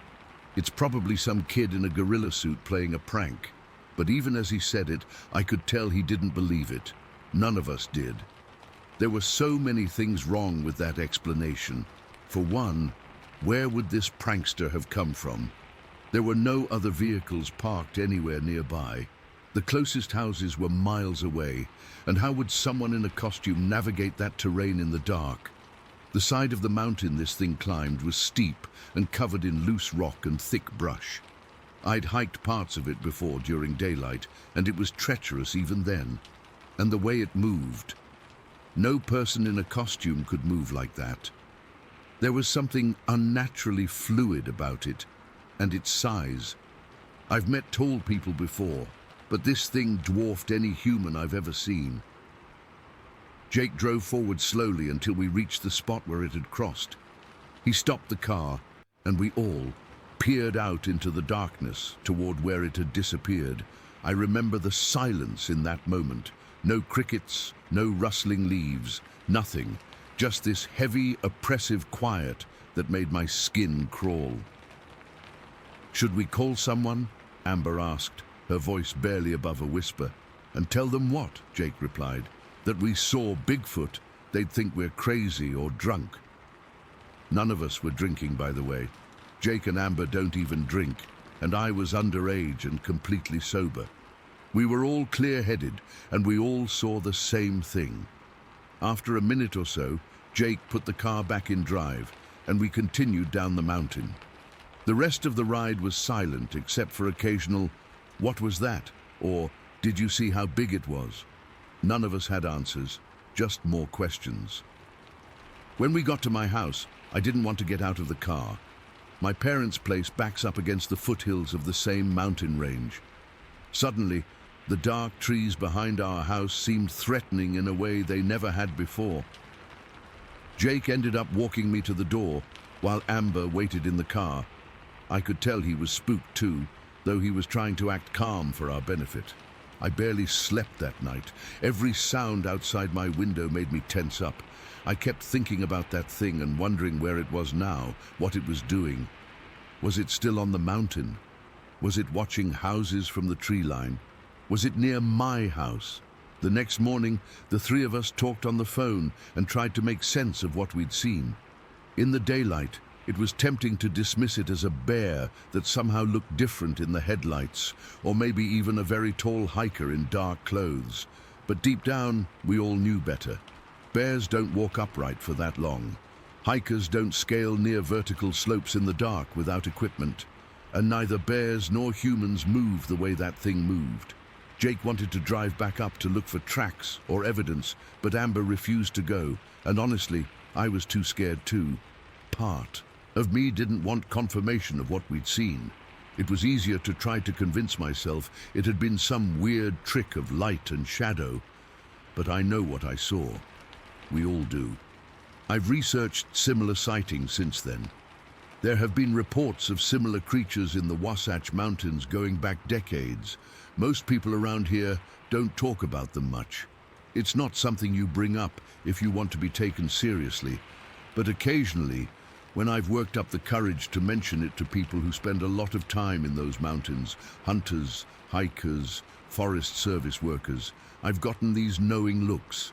"It's probably some kid in a gorilla suit playing a prank." But even as he said it, I could tell he didn't believe it. None of us did. There were so many things wrong with that explanation. For one, where would this prankster have come from? There were no other vehicles parked anywhere nearby. The closest houses were miles away, and how would someone in a costume navigate that terrain in the dark? The side of the mountain this thing climbed was steep and covered in loose rock and thick brush. I'd hiked parts of it before during daylight, and it was treacherous even then. And the way it moved. No person in a costume could move like that. There was something unnaturally fluid about it, and its size. I've met tall people before, but this thing dwarfed any human I've ever seen. Jake drove forward slowly until we reached the spot where it had crossed. He stopped the car, and we all peered out into the darkness toward where it had disappeared. I remember the silence in that moment. No crickets, no rustling leaves, nothing. Just this heavy, oppressive quiet that made my skin crawl. "Should we call someone?" Amber asked, her voice barely above a whisper. "And tell them what?" Jake replied. "That we saw Bigfoot. They'd think we're crazy or drunk." None of us were drinking, by the way. Jake and Amber don't even drink, and I was underage and completely sober. We were all clear-headed, and we all saw the same thing. After a minute or so, Jake put the car back in drive, and we continued down the mountain. The rest of the ride was silent, except for occasional, "What was that?" or "Did you see how big it was?" None of us had answers, just more questions. When we got to my house, I didn't want to get out of the car. My parents' place backs up against the foothills of the same mountain range. Suddenly, the dark trees behind our house seemed threatening in a way they never had before. Jake ended up walking me to the door, while Amber waited in the car. I could tell he was spooked too, though he was trying to act calm for our benefit. I barely slept that night. Every sound outside my window made me tense up. I kept thinking about that thing and wondering where it was now, what it was doing. Was it still on the mountain? Was it watching houses from the tree line? Was it near my house? The next morning, the three of us talked on the phone and tried to make sense of what we'd seen. In the daylight, it was tempting to dismiss it as a bear that somehow looked different in the headlights, or maybe even a very tall hiker in dark clothes. But deep down, we all knew better. Bears don't walk upright for that long. Hikers don't scale near vertical slopes in the dark without equipment. And neither bears nor humans move the way that thing moved. Jake wanted to drive back up to look for tracks or evidence, but Amber refused to go, and honestly, I was too scared too. Part of me didn't want confirmation of what we'd seen. It was easier to try to convince myself it had been some weird trick of light and shadow. But I know what I saw. We all do. I've researched similar sightings since then. There have been reports of similar creatures in the Wasatch Mountains going back decades. Most people around here don't talk about them much. It's not something you bring up if you want to be taken seriously. But occasionally, when I've worked up the courage to mention it to people who spend a lot of time in those mountains, hunters, hikers, forest service workers, I've gotten these knowing looks.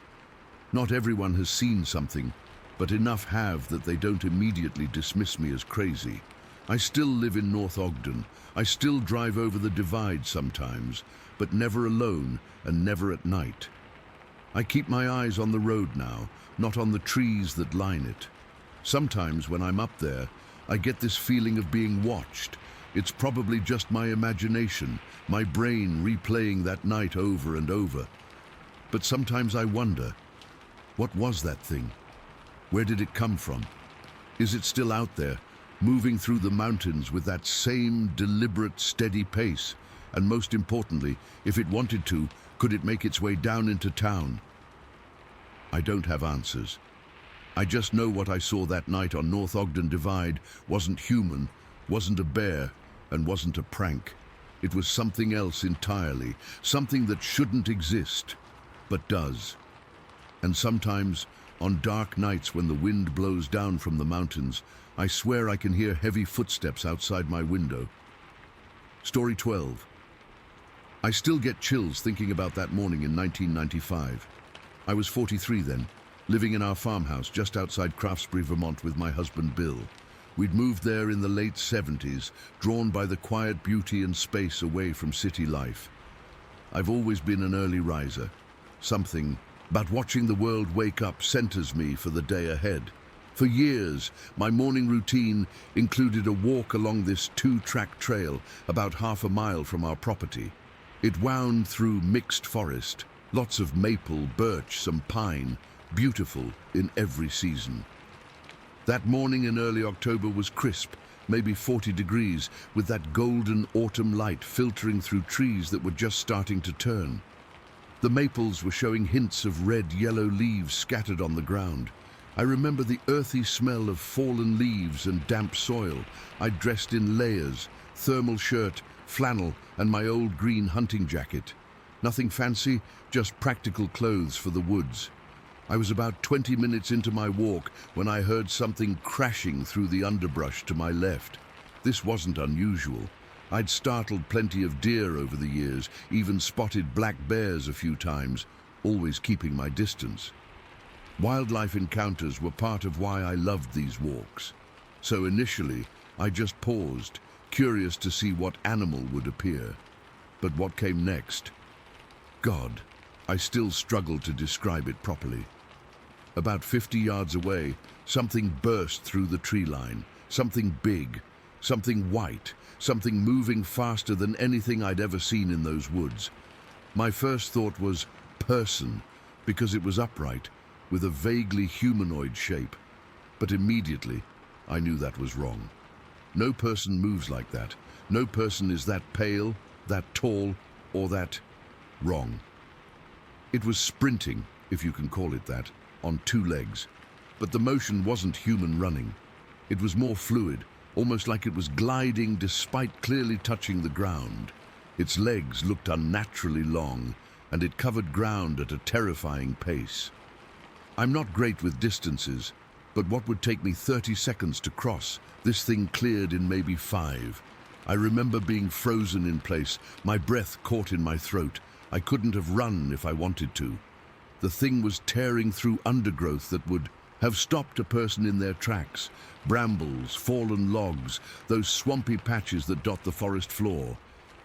Not everyone has seen something, but enough have that they don't immediately dismiss me as crazy. I still live in North Ogden. I still drive over the divide sometimes, but never alone and never at night. I keep my eyes on the road now, not on the trees that line it. Sometimes when I'm up there, I get this feeling of being watched. It's probably just my imagination, my brain replaying that night over and over. But sometimes I wonder, what was that thing? Where did it come from? Is it still out there, moving through the mountains with that same deliberate, steady pace? And most importantly, if it wanted to, could it make its way down into town? I don't have answers. I just know what I saw that night on North Ogden Divide wasn't human, wasn't a bear, and wasn't a prank. It was something else entirely, something that shouldn't exist, but does. And sometimes, on dark nights when the wind blows down from the mountains, I swear I can hear heavy footsteps outside my window. Story 12. I still get chills thinking about that morning in 1995. I was 43 then, living in our farmhouse just outside Craftsbury, Vermont with my husband Bill. We'd moved there in the late 70s, drawn by the quiet beauty and space away from city life. I've always been an early riser. Something about watching the world wake up centers me for the day ahead. For years, my morning routine included a walk along this 2-track trail about half a mile from our property. It wound through mixed forest, lots of maple, birch, some pine, beautiful in every season. That morning in early October was crisp, maybe 40 degrees, with that golden autumn light filtering through trees that were just starting to turn. The maples were showing hints of red-yellow leaves scattered on the ground. I remember the earthy smell of fallen leaves and damp soil. I'd dressed in layers, thermal shirt, flannel, and my old green hunting jacket. Nothing fancy, just practical clothes for the woods. I was about 20 minutes into my walk when I heard something crashing through the underbrush to my left. This wasn't unusual. I'd startled plenty of deer over the years, even spotted black bears a few times, always keeping my distance. Wildlife encounters were part of why I loved these walks. So initially, I just paused, curious to see what animal would appear. But what came next? God, I still struggle to describe it properly. About 50 yards away, something burst through the tree line. Something big, something white, something moving faster than anything I'd ever seen in those woods. My first thought was person, because it was upright, with a vaguely humanoid shape. But immediately, I knew that was wrong. No person moves like that. No person is that pale, that tall, or that wrong. It was sprinting, if you can call it that, on 2 legs. But the motion wasn't human running. It was more fluid, almost like it was gliding despite clearly touching the ground. Its legs looked unnaturally long, and it covered ground at a terrifying pace. I'm not great with distances, but what would take me 30 seconds to cross, this thing cleared in maybe 5. I remember being frozen in place, my breath caught in my throat. I couldn't have run if I wanted to. The thing was tearing through undergrowth that would have stopped a person in their tracks. Brambles, fallen logs, those swampy patches that dot the forest floor.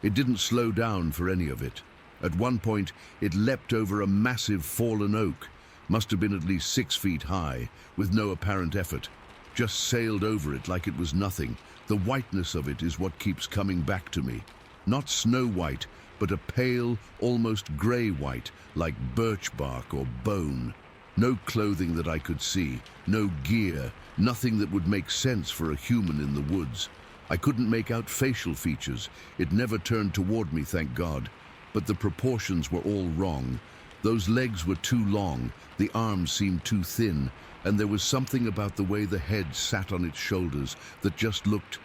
It didn't slow down for any of it. At one point, it leapt over a massive fallen oak. Must have been at least 6 feet high, with no apparent effort. Just sailed over it like it was nothing. The whiteness of it is what keeps coming back to me. Not snow white, but a pale, almost gray white, like birch bark or bone. No clothing that I could see, no gear, nothing that would make sense for a human in the woods. I couldn't make out facial features. It never turned toward me, thank God. But the proportions were all wrong. Those legs were too long, the arms seemed too thin, and there was something about the way the head sat on its shoulders that just looked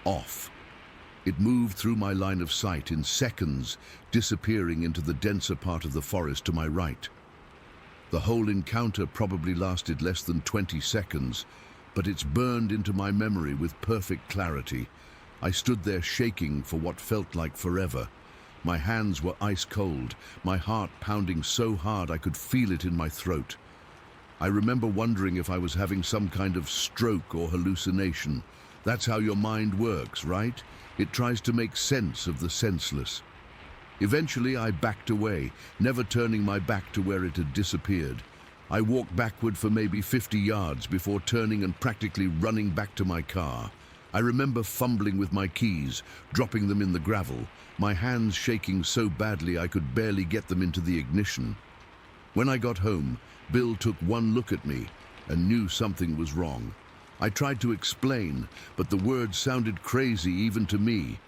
off. It moved through my line of sight in seconds, disappearing into the denser part of the forest to my right. The whole encounter probably lasted less than 20 seconds, but it's burned into my memory with perfect clarity. I stood there shaking for what felt like forever. My hands were ice cold, my heart pounding so hard I could feel it in my throat. I remember wondering if I was having some kind of stroke or hallucination. That's how your mind works, right? It tries to make sense of the senseless. Eventually, I backed away, never turning my back to where it had disappeared. I walked backward for maybe 50 yards before turning and practically running back to my car. I remember fumbling with my keys, dropping them in the gravel, my hands shaking so badly I could barely get them into the ignition. When I got home, Bill took one look at me and knew something was wrong. I tried to explain, but the words sounded crazy even to me.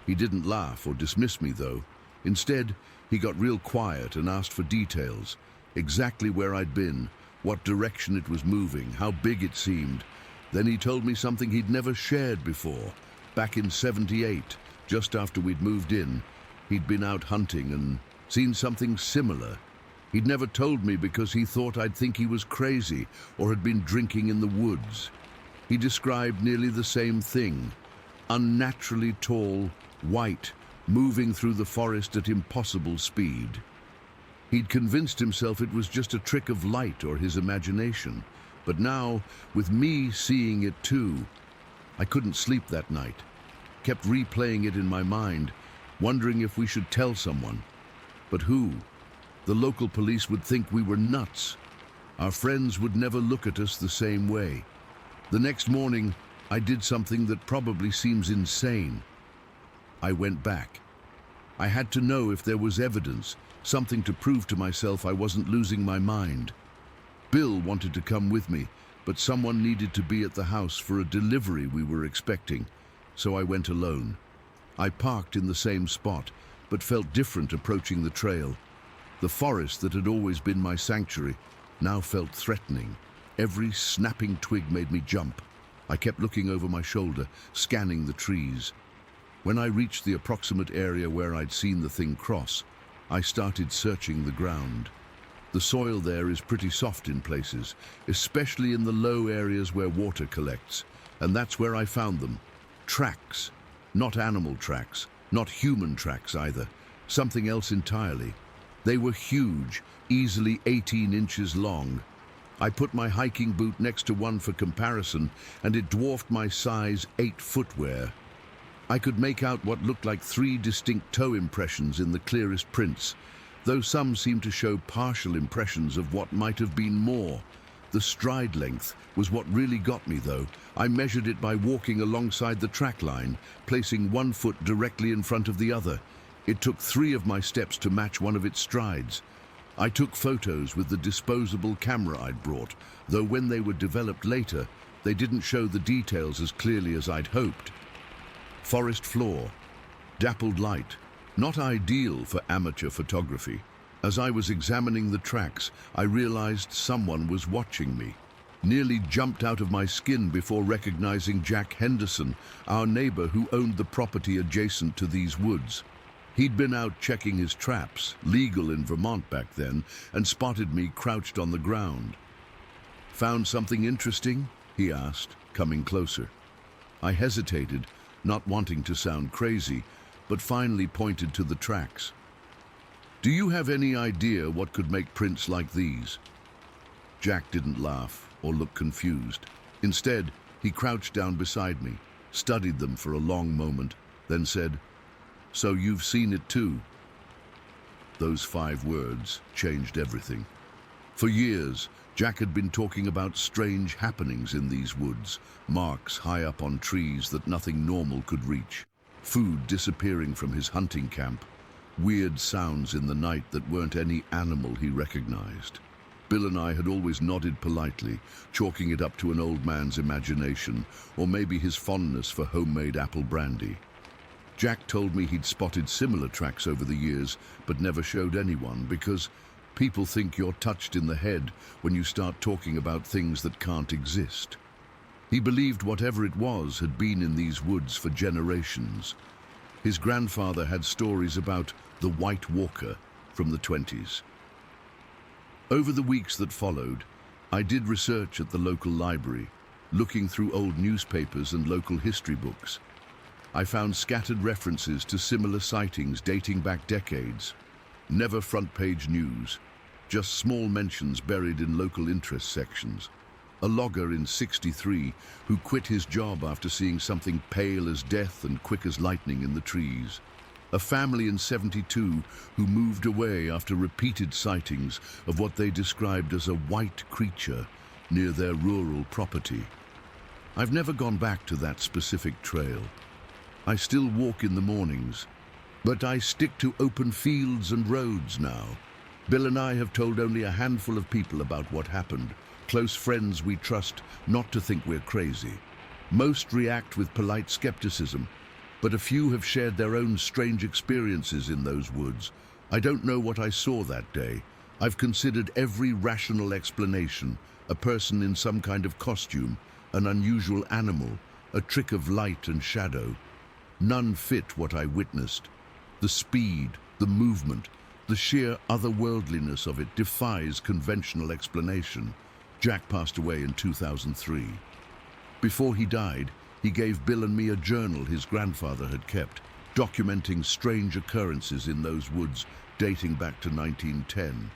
He didn't laugh or dismiss me, though. Instead, he got real quiet and asked for details, exactly where I'd been, what direction it was moving, how big it seemed. Then he told me something he'd never shared before. Back in '78, just after we'd moved in, he'd been out hunting and seen something similar. He'd never told me because he thought I'd think he was crazy or had been drinking in the woods. He described nearly the same thing. Unnaturally tall, white, moving through the forest at impossible speed. He'd convinced himself it was just a trick of light or his imagination. But now, with me seeing it too, I couldn't sleep that night. Kept replaying it in my mind, wondering if we should tell someone. But who? The local police would think we were nuts. Our friends would never look at us the same way. The next morning, I did something that probably seems insane. I went back. I had to know if there was evidence, something to prove to myself I wasn't losing my mind. Bill wanted to come with me, but someone needed to be at the house for a delivery we were expecting, so I went alone. I parked in the same spot, but felt different approaching the trail. The forest that had always been my sanctuary now felt threatening. Every snapping twig made me jump. I kept looking over my shoulder, scanning the trees. When I reached the approximate area where I'd seen the thing cross, I started searching the ground. The soil there is pretty soft in places, especially in the low areas where water collects, and that's where I found them. Tracks. Not animal tracks, not human tracks either, something else entirely. They were huge, easily 18 inches long. I put my hiking boot next to one for comparison, and it dwarfed my size 8 footwear. I could make out what looked like 3 distinct toe impressions in the clearest prints, though some seemed to show partial impressions of what might have been more. The stride length was what really got me, though. I measured it by walking alongside the track line, placing one foot directly in front of the other. It took 3 of my steps to match one of its strides. I took photos with the disposable camera I'd brought, though when they were developed later, they didn't show the details as clearly as I'd hoped. Forest floor, dappled light, not ideal for amateur photography. As I was examining the tracks, I realized someone was watching me. Nearly jumped out of my skin before recognizing Jack Henderson, our neighbor who owned the property adjacent to these woods. He'd been out checking his traps, legal in Vermont back then, and spotted me crouched on the ground. "Found something interesting?" he asked, coming closer. I hesitated, not wanting to sound crazy, but finally pointed to the tracks. "Do you have any idea what could make prints like these?" Jack didn't laugh or look confused. Instead, he crouched down beside me, studied them for a long moment, then said, "So you've seen it too?" Those 5 words changed everything. For years, Jack had been talking about strange happenings in these woods, marks high up on trees that nothing normal could reach, food disappearing from his hunting camp, weird sounds in the night that weren't any animal he recognized. Bill and I had always nodded politely, chalking it up to an old man's imagination, or maybe his fondness for homemade apple brandy. Jack told me he'd spotted similar tracks over the years, but never showed anyone because people think you're touched in the head when you start talking about things that can't exist. He believed whatever it was had been in these woods for generations. His grandfather had stories about the White Walker from the 20s. Over the weeks that followed, I did research at the local library, looking through old newspapers and local history books. I found scattered references to similar sightings dating back decades. Never front-page news. just small mentions buried in local interest sections. A logger in '63 who quit his job after seeing something pale as death and quick as lightning in the trees. A family in '72 who moved away after repeated sightings of what they described as a white creature near their rural property. I've never gone back to that specific trail. I still walk in the mornings, but I stick to open fields and roads now. Bill and I have told only a handful of people about what happened, close friends we trust not to think we're crazy. Most react with polite skepticism, but a few have shared their own strange experiences in those woods. I don't know what I saw that day. I've considered every rational explanation: a person in some kind of costume, an unusual animal, a trick of light and shadow. None fit what I witnessed. The speed, the movement, the sheer otherworldliness of it defies conventional explanation. Jack passed away in 2003. Before he died, he gave Bill and me a journal his grandfather had kept, documenting strange occurrences in those woods dating back to 1910.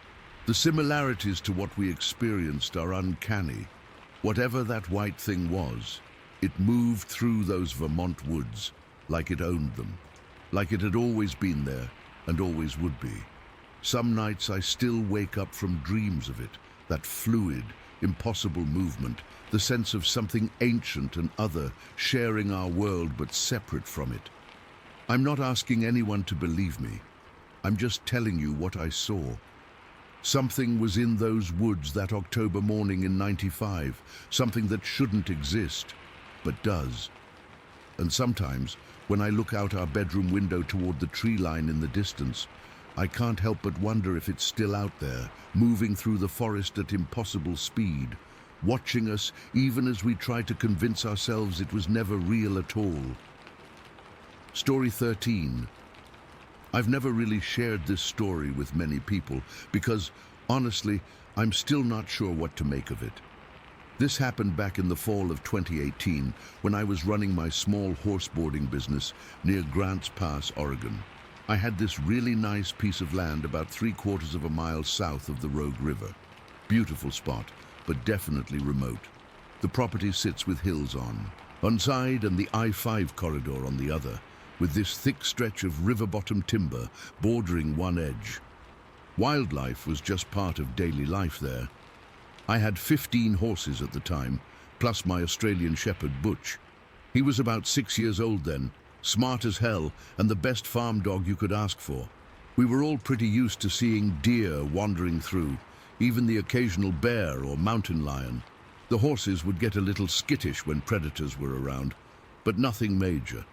The similarities to what we experienced are uncanny. Whatever that white thing was, it moved through those Vermont woods like it owned them, like it had always been there and always would be. Some nights I still wake up from dreams of it, that fluid, impossible movement, the sense of something ancient and other sharing our world but separate from it. I'm not asking anyone to believe me. I'm just telling you what I saw. Something was in those woods that October morning in '95, something that shouldn't exist, but does. And sometimes, when I look out our bedroom window toward the tree line in the distance, I can't help but wonder if it's still out there, moving through the forest at impossible speed, watching us even as we try to convince ourselves it was never real at all. Story 13. I've never really shared this story with many people because, honestly, I'm still not sure what to make of it. This happened back in the fall of 2018 when I was running my small horseboarding business near Grants Pass, Oregon. I had this really nice piece of land about 3/4 of a mile south of the Rogue River. Beautiful spot, but definitely remote. The property sits with hills on one side and the I-5 corridor on the other, with this thick stretch of river-bottom timber bordering one edge. Wildlife was just part of daily life there. I had 15 horses at the time, plus my Australian shepherd Butch. He was about 6 years old then, smart as hell, and the best farm dog you could ask for. We were all pretty used to seeing deer wandering through, even the occasional bear or mountain lion. The horses would get a little skittish when predators were around, but nothing major.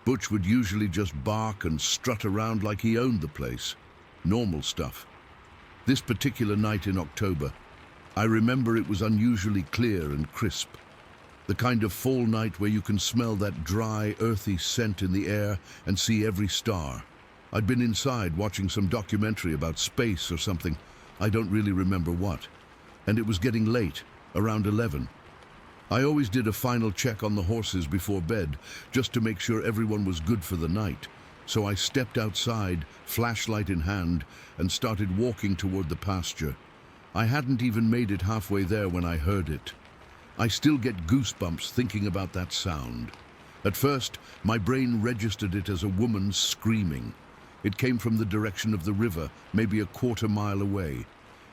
Butch would usually just bark and strut around like he owned the place. Normal stuff. This particular night in October, I remember it was unusually clear and crisp. The kind of fall night where you can smell that dry, earthy scent in the air and see every star. I'd been inside watching some documentary about space or something, I don't really remember what, and it was getting late, around 11. I always did a final check on the horses before bed, just to make sure everyone was good for the night. So I stepped outside, flashlight in hand, and started walking toward the pasture. I hadn't even made it halfway there when I heard it. I still get goosebumps thinking about that sound. At first, my brain registered it as a woman screaming. It came from the direction of the river, maybe a quarter mile away.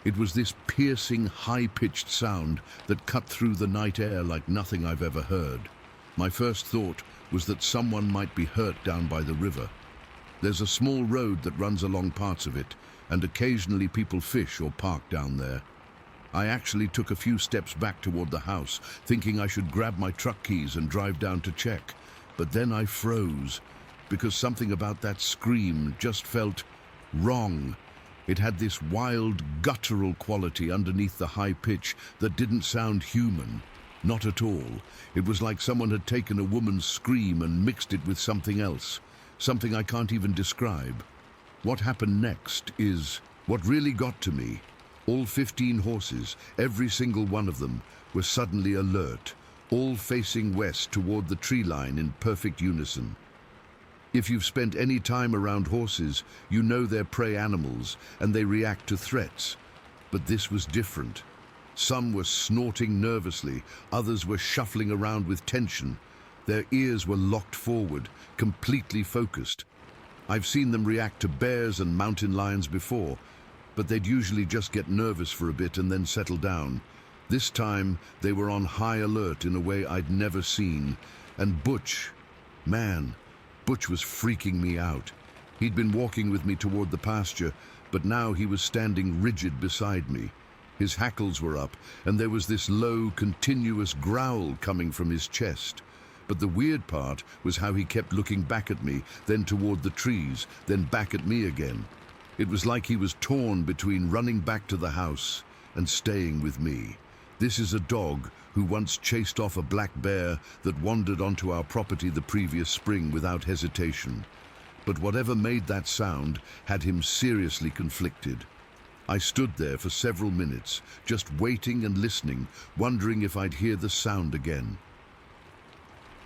It was this piercing, high-pitched sound that cut through the night air like nothing I've ever heard. My first thought was that someone might be hurt down by the river. There's a small road that runs along parts of it, and occasionally people fish or park down there. I actually took a few steps back toward the house, thinking I should grab my truck keys and drive down to check. But then I froze, because something about that scream just felt wrong. It had this wild, guttural quality underneath the high pitch that didn't sound human. Not at all. It was like someone had taken a woman's scream and mixed it with something else, something I can't even describe. What happened next is what really got to me. All 15 horses, every single one of them, were suddenly alert, all facing west toward the tree line in perfect unison. If you've spent any time around horses, you know they're prey animals and they react to threats. But this was different. Some were snorting nervously, others were shuffling around with tension. Their ears were locked forward, completely focused. I've seen them react to bears and mountain lions before, but they'd usually just get nervous for a bit and then settle down. This time, they were on high alert in a way I'd never seen. And Butch, man, Butch was freaking me out. He'd been walking with me toward the pasture, but now he was standing rigid beside me. His hackles were up, and there was this low, continuous growl coming from his chest. But the weird part was how he kept looking back at me, then toward the trees, then back at me again. It was like he was torn between running back to the house and staying with me. This is a dog who once chased off a black bear that wandered onto our property the previous spring without hesitation. But whatever made that sound had him seriously conflicted. I stood there for several minutes, just waiting and listening, wondering if I'd hear the sound again.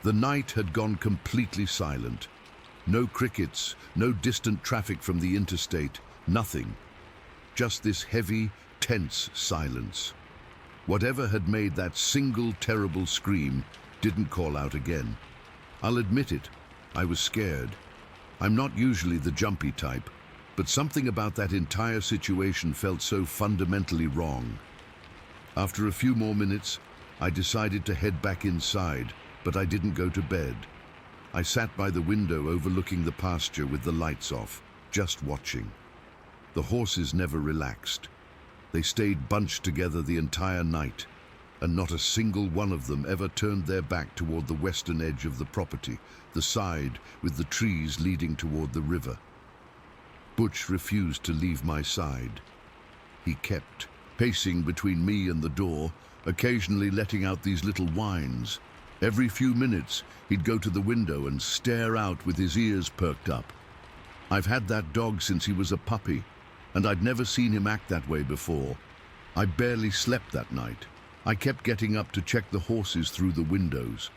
The night had gone completely silent. No crickets, no distant traffic from the interstate, nothing. Just this heavy, tense silence. Whatever had made that single terrible scream didn't call out again. I'll admit it, I was scared. I'm not usually the jumpy type, but something about that entire situation felt so fundamentally wrong. After a few more minutes, I decided to head back inside, but I didn't go to bed. I sat by the window overlooking the pasture with the lights off, just watching. The horses never relaxed. They stayed bunched together the entire night, and not a single one of them ever turned their back toward the western edge of the property, the side with the trees leading toward the river. Butch refused to leave my side. He kept pacing between me and the door, occasionally letting out these little whines. Every few minutes, he'd go to the window and stare out with his ears perked up. I've had that dog since he was a puppy, and I'd never seen him act that way before. I barely slept that night. I kept getting up to check the horses through the windows.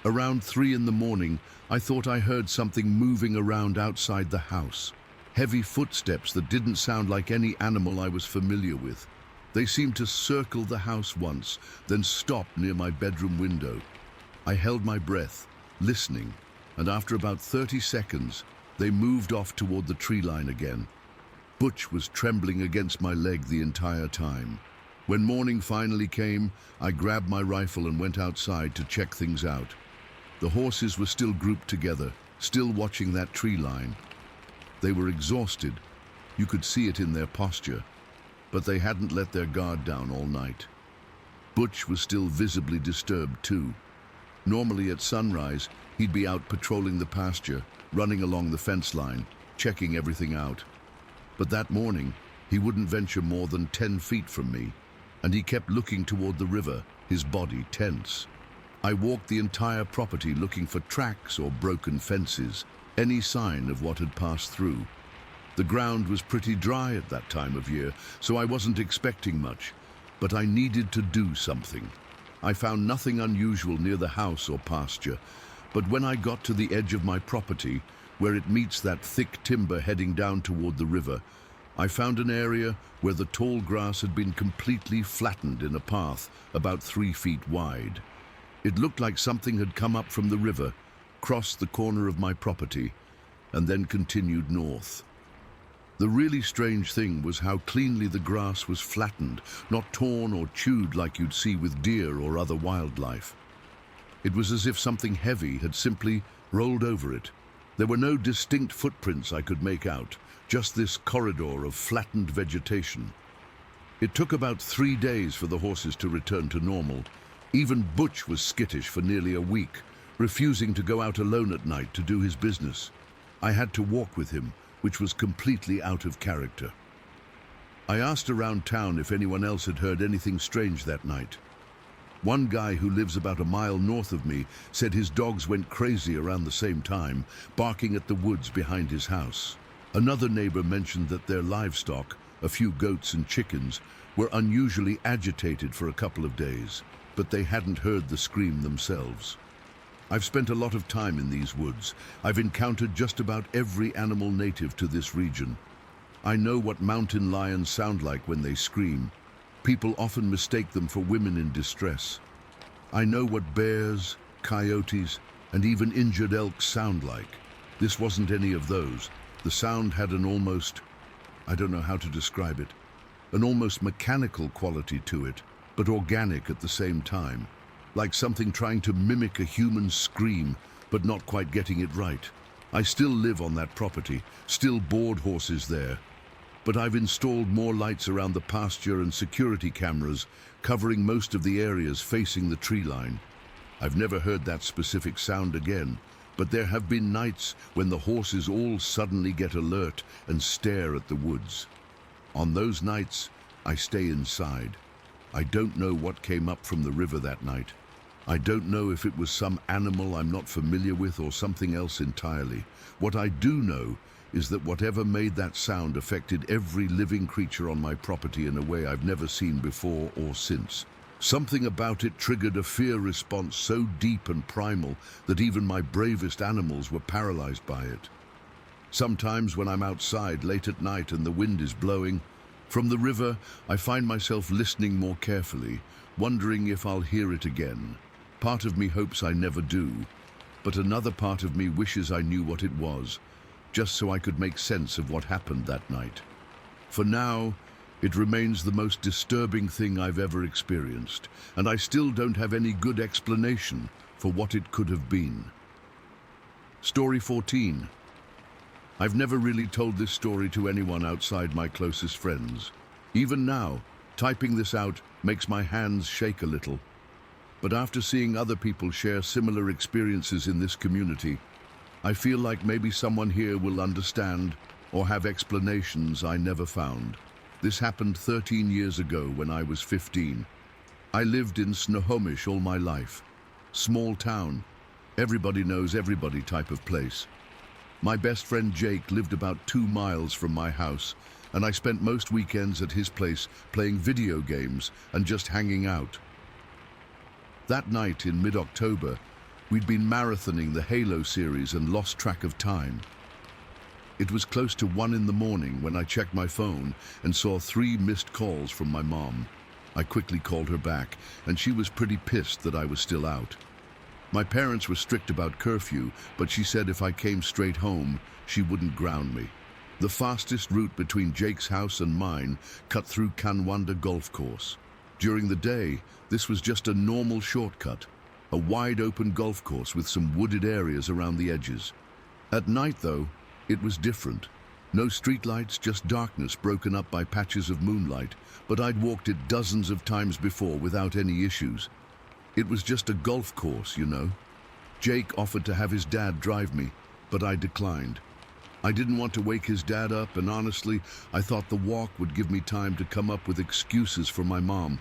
Around 3 in the morning, I thought I heard something moving around outside the house. Heavy footsteps that didn't sound like any animal I was familiar with. They seemed to circle the house once, then stop near my bedroom window. I held my breath, listening, and after about 30 seconds, they moved off toward the tree line again. Butch was trembling against my leg the entire time. When morning finally came, I grabbed my rifle and went outside to check things out. The horses were still grouped together, still watching that tree line. They were exhausted. You could see it in their posture, but they hadn't let their guard down all night. Butch was still visibly disturbed too. Normally at sunrise, he'd be out patrolling the pasture, running along the fence line, checking everything out. But that morning, he wouldn't venture more than 10 feet from me, and he kept looking toward the river, his body tense. I walked the entire property looking for tracks or broken fences, any sign of what had passed through. The ground was pretty dry at that time of year, so I wasn't expecting much, but I needed to do something. I found nothing unusual near the house or pasture, but when I got to the edge of my property, where it meets that thick timber heading down toward the river, I found an area where the tall grass had been completely flattened in a path about 3 feet wide. It looked like something had come up from the river, crossed the corner of my property, and then continued north. The really strange thing was how cleanly the grass was flattened, not torn or chewed like you'd see with deer or other wildlife. It was as if something heavy had simply rolled over it. There were no distinct footprints I could make out, just this corridor of flattened vegetation. It took about 3 days for the horses to return to normal. Even Butch was skittish for nearly a week, refusing to go out alone at night to do his business. I had to walk with him, which was completely out of character. I asked around town if anyone else had heard anything strange that night. One guy who lives about a mile north of me said his dogs went crazy around the same time, barking at the woods behind his house. Another neighbor mentioned that their livestock, a few goats and chickens, were unusually agitated for a couple of days, but they hadn't heard the scream themselves. I've spent a lot of time in these woods. I've encountered just about every animal native to this region. I know what mountain lions sound like when they scream. People often mistake them for women in distress. I know what bears, coyotes, and even injured elk sound like. This wasn't any of those. The sound had an almost, I don't know how to describe it, an almost mechanical quality to it, but organic at the same time. Like something trying to mimic a human scream, but not quite getting it right. I still live on that property, still board horses there, but I've installed more lights around the pasture and security cameras covering most of the areas facing the tree line. I've never heard that specific sound again, but there have been nights when the horses all suddenly get alert and stare at the woods. On those nights, I stay inside. I don't know what came up from the river that night. I don't know if it was some animal I'm not familiar with or something else entirely. What I do know is that whatever made that sound affected every living creature on my property in a way I've never seen before or since. Something about it triggered a fear response so deep and primal that even my bravest animals were paralyzed by it. Sometimes when I'm outside late at night and the wind is blowing from the river, I find myself listening more carefully, wondering if I'll hear it again. Part of me hopes I never do, but another part of me wishes I knew what it was, just so I could make sense of what happened that night. For now, it remains the most disturbing thing I've ever experienced, and I still don't have any good explanation for what it could have been. Story 14. I've never really told this story to anyone outside my closest friends. Even now, typing this out makes my hands shake a little. But after seeing other people share similar experiences in this community, I feel like maybe someone here will understand or have explanations I never found. This happened 13 years ago when I was 15. I lived in Snohomish all my life. Small town, everybody knows everybody type of place. My best friend Jake lived about 2 miles from my house, and I spent most weekends at his place playing video games and just hanging out. That night in mid-October, we'd been marathoning the Halo series and lost track of time. It was close to 1 in the morning when I checked my phone and saw 3 missed calls from my mom. I quickly called her back, and she was pretty pissed that I was still out. My parents were strict about curfew, but she said if I came straight home, she wouldn't ground me. The fastest route between Jake's house and mine cut through Canwanda Golf Course. During the day, this was just a normal shortcut, a wide-open golf course with some wooded areas around the edges. At night, though, it was different. No streetlights, just darkness broken up by patches of moonlight, but I'd walked it dozens of times before without any issues. It was just a golf course, you know. Jake offered to have his dad drive me, but I declined. I didn't want to wake his dad up, and honestly, I thought the walk would give me time to come up with excuses for my mom.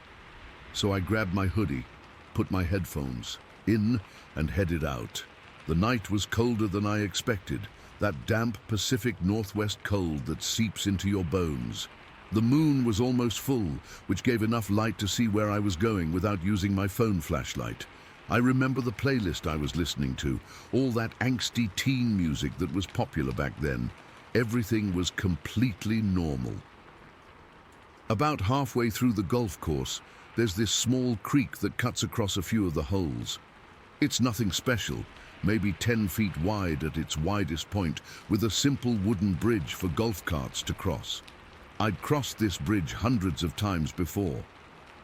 So I grabbed my hoodie, put my headphones in, and headed out. The night was colder than I expected, that damp Pacific Northwest cold that seeps into your bones. The moon was almost full, which gave enough light to see where I was going without using my phone flashlight. I remember the playlist I was listening to, all that angsty teen music that was popular back then. Everything was completely normal. About halfway through the golf course, there's this small creek that cuts across a few of the holes. It's nothing special, maybe 10 feet wide at its widest point, with a simple wooden bridge for golf carts to cross. I'd crossed this bridge hundreds of times before.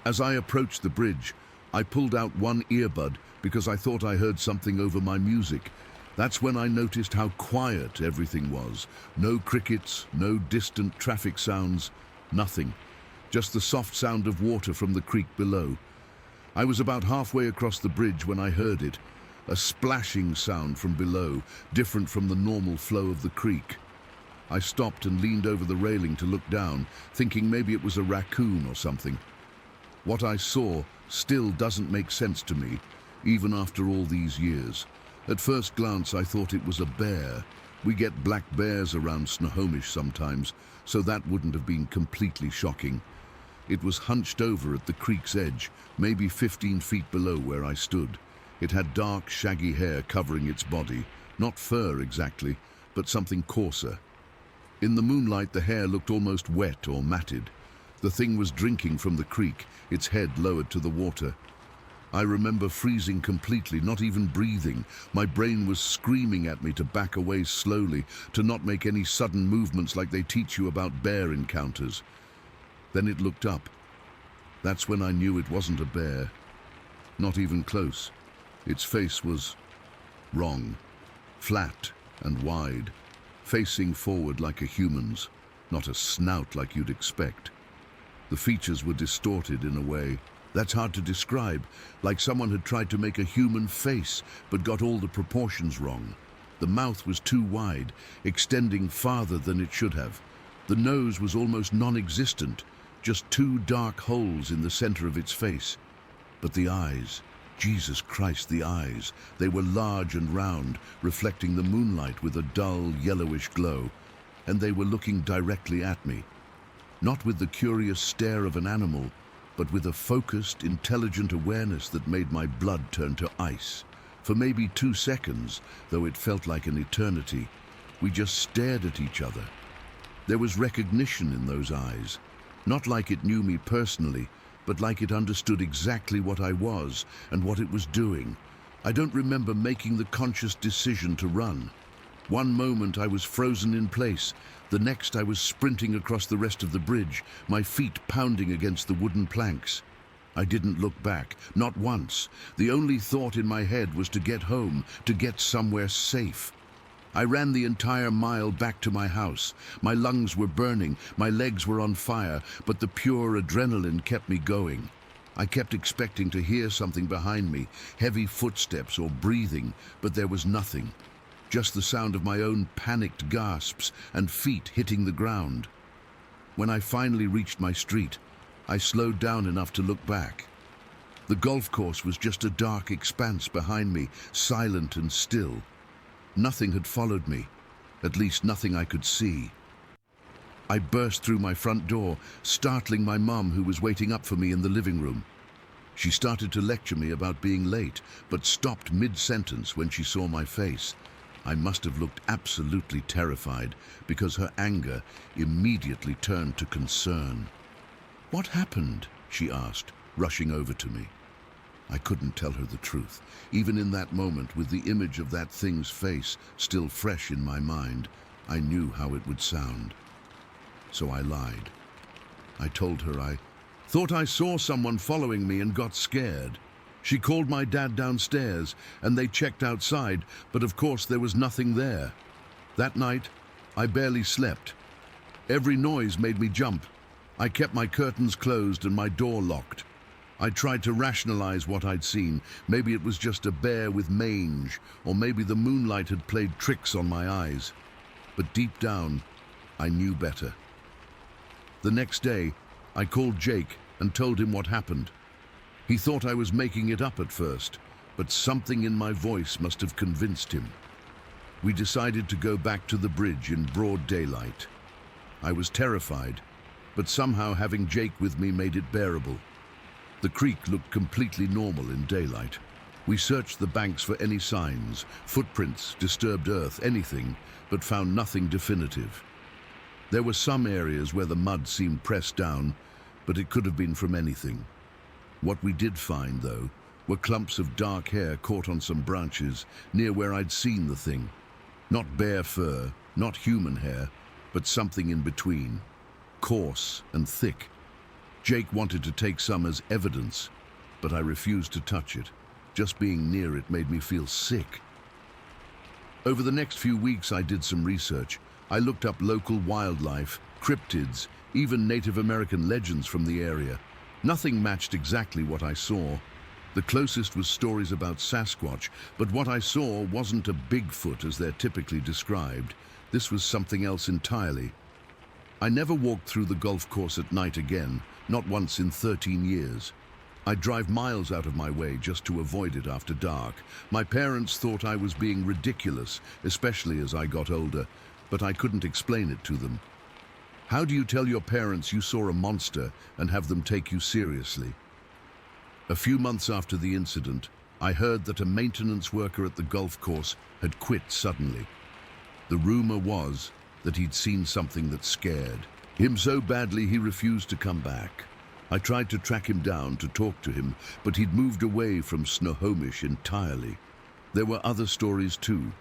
As I approached the bridge, I pulled out one earbud because I thought I heard something over my music. That's when I noticed how quiet everything was. No crickets, no distant traffic sounds, nothing. Just the soft sound of water from the creek below. I was about halfway across the bridge when I heard it, a splashing sound from below, different from the normal flow of the creek. I stopped and leaned over the railing to look down, thinking maybe it was a raccoon or something. What I saw still doesn't make sense to me, even after all these years. At first glance, I thought it was a bear. We get black bears around Snohomish sometimes, so that wouldn't have been completely shocking. It was hunched over at the creek's edge, maybe 15 feet below where I stood. It had dark, shaggy hair covering its body, not fur exactly, but something coarser. In the moonlight, the hair looked almost wet or matted. The thing was drinking from the creek, its head lowered to the water. I remember freezing completely, not even breathing. My brain was screaming at me to back away slowly, to not make any sudden movements like they teach you about bear encounters. Then it looked up. That's when I knew it wasn't a bear. Not even close. Its face was wrong, flat and wide, facing forward like a human's, not a snout like you'd expect. The features were distorted in a way that's hard to describe, like someone had tried to make a human face but got all the proportions wrong. The mouth was too wide, extending farther than it should have. The nose was almost non-existent, just two dark holes in the center of its face. But the eyes, Jesus Christ, the eyes, they were large and round, reflecting the moonlight with a dull, yellowish glow, and they were looking directly at me. Not with the curious stare of an animal, but with a focused, intelligent awareness that made my blood turn to ice. For maybe 2 seconds, though it felt like an eternity, we just stared at each other. There was recognition in those eyes, not like it knew me personally, but like it understood exactly what I was and what it was doing. I don't remember making the conscious decision to run. One moment I was frozen in place, the next I was sprinting across the rest of the bridge, my feet pounding against the wooden planks. I didn't look back, not once. The only thought in my head was to get home, to get somewhere safe. I ran the entire mile back to my house. My lungs were burning, my legs were on fire, but the pure adrenaline kept me going. I kept expecting to hear something behind me, heavy footsteps or breathing, but there was nothing. Just the sound of my own panicked gasps and feet hitting the ground. When I finally reached my street, I slowed down enough to look back. The golf course was just a dark expanse behind me, silent and still. Nothing had followed me, at least nothing I could see. I burst through my front door, startling my mum, who was waiting up for me in the living room. She started to lecture me about being late, but stopped mid-sentence when she saw my face. I must have looked absolutely terrified, because her anger immediately turned to concern. "What happened?" she asked, rushing over to me. I couldn't tell her the truth. Even in that moment, with the image of that thing's face still fresh in my mind, I knew how it would sound. So I lied. I told her I thought I saw someone following me and got scared. She called my dad downstairs, and they checked outside, but of course there was nothing there. That night, I barely slept. Every noise made me jump. I kept my curtains closed and my door locked. I tried to rationalize what I'd seen. Maybe it was just a bear with mange, or maybe the moonlight had played tricks on my eyes. But deep down, I knew better. The next day, I called Jake and told him what happened. He thought I was making it up at first, but something in my voice must have convinced him. We decided to go back to the bridge in broad daylight. I was terrified, but somehow having Jake with me made it bearable. The creek looked completely normal in daylight. We searched the banks for any signs, footprints, disturbed earth, anything, but found nothing definitive. There were some areas where the mud seemed pressed down, but it could have been from anything. What we did find, though, were clumps of dark hair caught on some branches near where I'd seen the thing. Not bear fur, not human hair, but something in between, coarse and thick. Jake wanted to take some as evidence, but I refused to touch it. Just being near it made me feel sick. Over the next few weeks, I did some research. I looked up local wildlife, cryptids, even Native American legends from the area. Nothing matched exactly what I saw. The closest was stories about Sasquatch, but what I saw wasn't a Bigfoot as they're typically described. This was something else entirely. I never walked through the golf course at night again, not once in 13 years. I'd drive miles out of my way just to avoid it after dark. My parents thought I was being ridiculous, especially as I got older, but I couldn't explain it to them. How do you tell your parents you saw a monster and have them take you seriously? A few months after the incident, I heard that a maintenance worker at the golf course had quit suddenly. The rumor was that he'd seen something that scared him so badly he refused to come back. I tried to track him down to talk to him, but he'd moved away from Snohomish entirely. There were other stories too.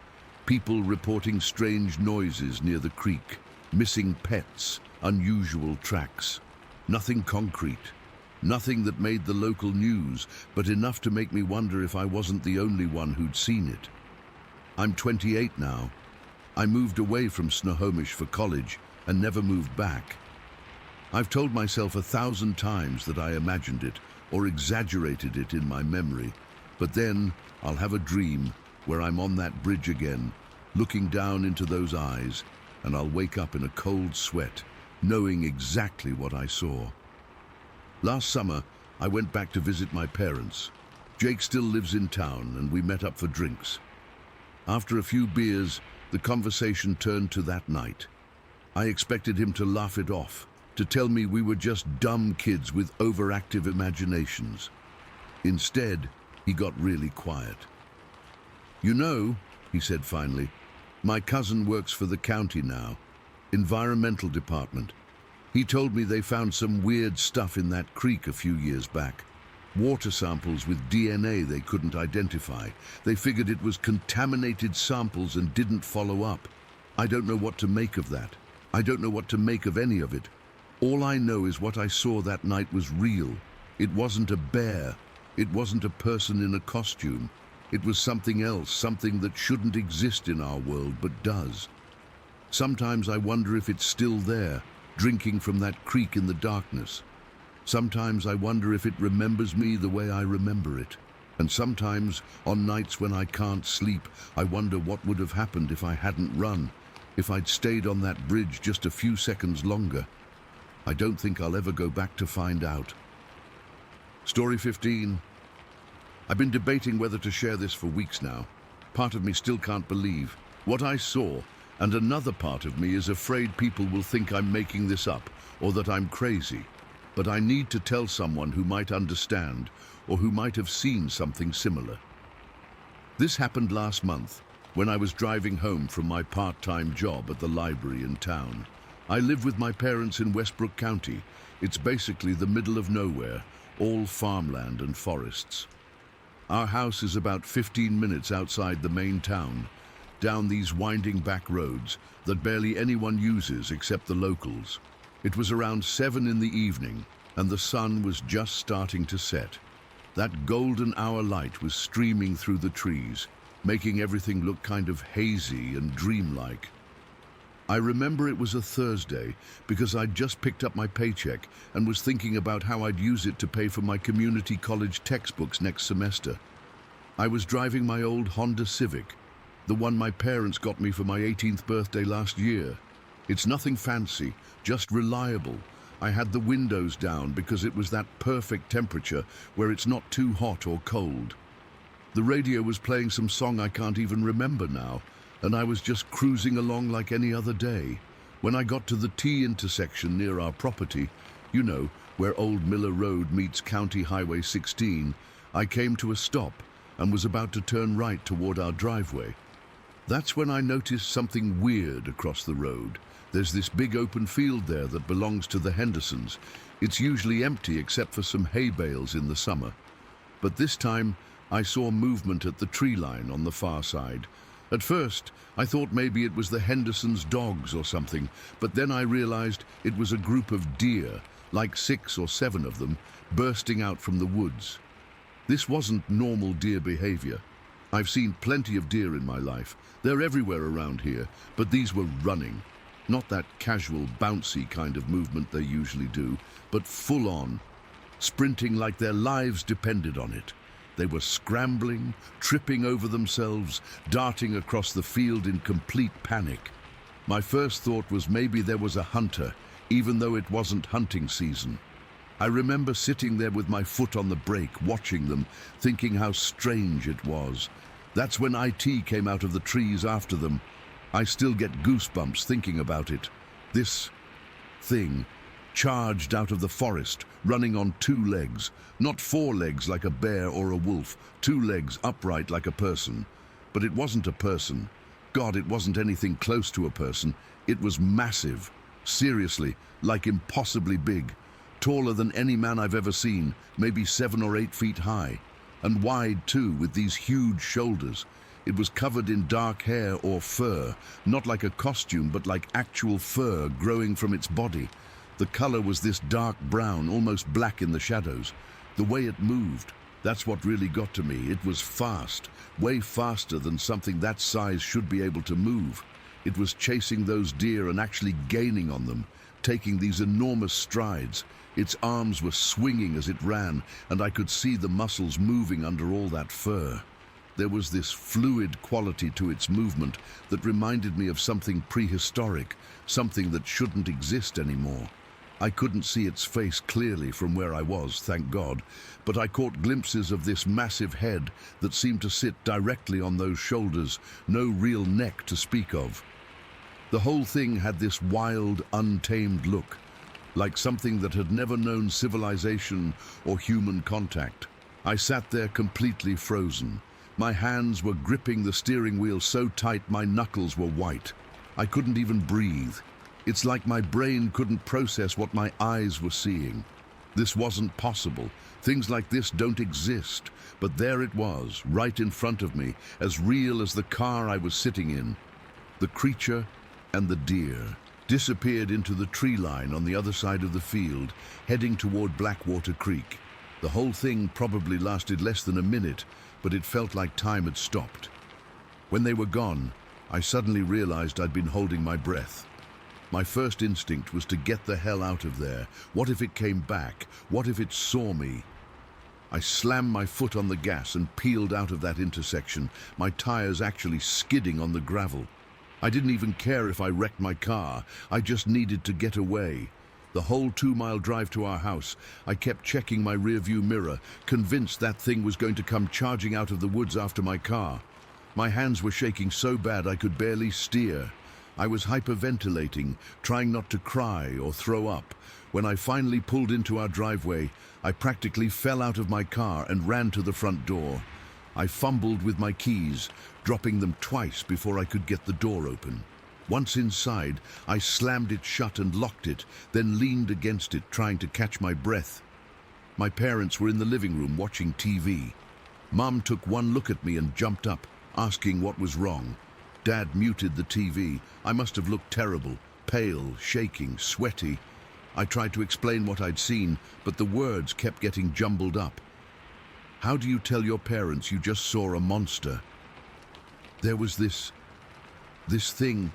People reporting strange noises near the creek, missing pets, unusual tracks. Nothing concrete, nothing that made the local news, but enough to make me wonder if I wasn't the only one who'd seen it. I'm 28 now. I moved away from Snohomish for college and never moved back. I've told myself 1,000 times that I imagined it or exaggerated it in my memory, but then I'll have a dream where I'm on that bridge again, looking down into those eyes, and I'll wake up in a cold sweat, knowing exactly what I saw. Last summer, I went back to visit my parents. Jake still lives in town, and we met up for drinks. After a few beers, the conversation turned to that night. I expected him to laugh it off, to tell me we were just dumb kids with overactive imaginations. Instead, he got really quiet. "You know," he said finally, "my cousin works for the county now, environmental department. He told me they found some weird stuff in that creek a few years back. Water samples with DNA they couldn't identify. They figured it was contaminated samples and didn't follow up. I don't know what to make of that. I don't know what to make of any of it. All I know is what I saw that night was real. It wasn't a bear. It wasn't a person in a costume. It was something else, something that shouldn't exist in our world but does. Sometimes I wonder if it's still there, drinking from that creek in the darkness. Sometimes I wonder if it remembers me the way I remember it. And sometimes, on nights when I can't sleep, I wonder what would have happened if I hadn't run, if I'd stayed on that bridge just a few seconds longer. I don't think I'll ever go back to find out." Story 15. I've been debating whether to share this for weeks now. Part of me still can't believe what I saw, and another part of me is afraid people will think I'm making this up or that I'm crazy. But I need to tell someone who might understand or who might have seen something similar. This happened last month when I was driving home from my part-time job at the library in town. I live with my parents in Westbrook County. It's basically the middle of nowhere, all farmland and forests. Our house is about 15 minutes outside the main town, down these winding back roads that barely anyone uses except the locals. It was around 7 in the evening, and the sun was just starting to set. That golden hour light was streaming through the trees, making everything look kind of hazy and dreamlike. I remember it was a Thursday because I'd just picked up my paycheck and was thinking about how I'd use it to pay for my community college textbooks next semester. I was driving my old Honda Civic, the one my parents got me for my 18th birthday last year. It's nothing fancy, just reliable. I had the windows down because it was that perfect temperature where it's not too hot or cold. The radio was playing some song I can't even remember now, and I was just cruising along like any other day. When I got to the T intersection near our property, you know, where Old Miller Road meets County Highway 16, I came to a stop and was about to turn right toward our driveway. That's when I noticed something weird across the road. There's this big open field there that belongs to the Hendersons. It's usually empty except for some hay bales in the summer. But this time, I saw movement at the tree line on the far side. At first, I thought maybe it was the Hendersons' dogs or something, but then I realized it was a group of deer, like 6 or 7 of them, bursting out from the woods. This wasn't normal deer behavior. I've seen plenty of deer in my life. They're everywhere around here, but these were running. Not that casual, bouncy kind of movement they usually do, but full on, sprinting like their lives depended on it. They were scrambling, tripping over themselves, darting across the field in complete panic. My first thought was maybe there was a hunter, even though it wasn't hunting season. I remember sitting there with my foot on the brake, watching them, thinking how strange it was. That's when IT came out of the trees after them. I still get goosebumps thinking about it. This thing charged out of the forest, running on 2 legs, not 4 legs like a bear or a wolf, 2 legs upright like a person. But it wasn't a person. God, it wasn't anything close to a person. It was massive. Seriously, like impossibly big. Taller than any man I've ever seen, maybe 7 or 8 feet high. And wide too, with these huge shoulders. It was covered in dark hair or fur, not like a costume, but like actual fur growing from its body. The color was this dark brown, almost black in the shadows. The way it moved, that's what really got to me. It was fast, way faster than something that size should be able to move. It was chasing those deer and actually gaining on them, taking these enormous strides. Its arms were swinging as it ran, and I could see the muscles moving under all that fur. There was this fluid quality to its movement that reminded me of something prehistoric, something that shouldn't exist anymore. I couldn't see its face clearly from where I was, thank God, but I caught glimpses of this massive head that seemed to sit directly on those shoulders, no real neck to speak of. The whole thing had this wild, untamed look, like something that had never known civilization or human contact. I sat there completely frozen. My hands were gripping the steering wheel so tight my knuckles were white. I couldn't even breathe. It's like my brain couldn't process what my eyes were seeing. This wasn't possible. Things like this don't exist. But there it was, right in front of me, as real as the car I was sitting in. The creature and the deer disappeared into the tree line on the other side of the field, heading toward Blackwater Creek. The whole thing probably lasted less than a minute, but it felt like time had stopped. When they were gone, I suddenly realized I'd been holding my breath. My first instinct was to get the hell out of there. What if it came back? What if it saw me? I slammed my foot on the gas and peeled out of that intersection, my tires actually skidding on the gravel. I didn't even care if I wrecked my car. I just needed to get away. The whole 2-mile drive to our house, I kept checking my rearview mirror, convinced that thing was going to come charging out of the woods after my car. My hands were shaking so bad I could barely steer. I was hyperventilating, trying not to cry or throw up. When I finally pulled into our driveway, I practically fell out of my car and ran to the front door. I fumbled with my keys, dropping them twice before I could get the door open. Once inside, I slammed it shut and locked it, then leaned against it, trying to catch my breath. My parents were in the living room watching TV. Mom took one look at me and jumped up, asking what was wrong. Dad muted the TV. I must have looked terrible, pale, shaking, sweaty. I tried to explain what I'd seen, but the words kept getting jumbled up. How do you tell your parents you just saw a monster? There was this thing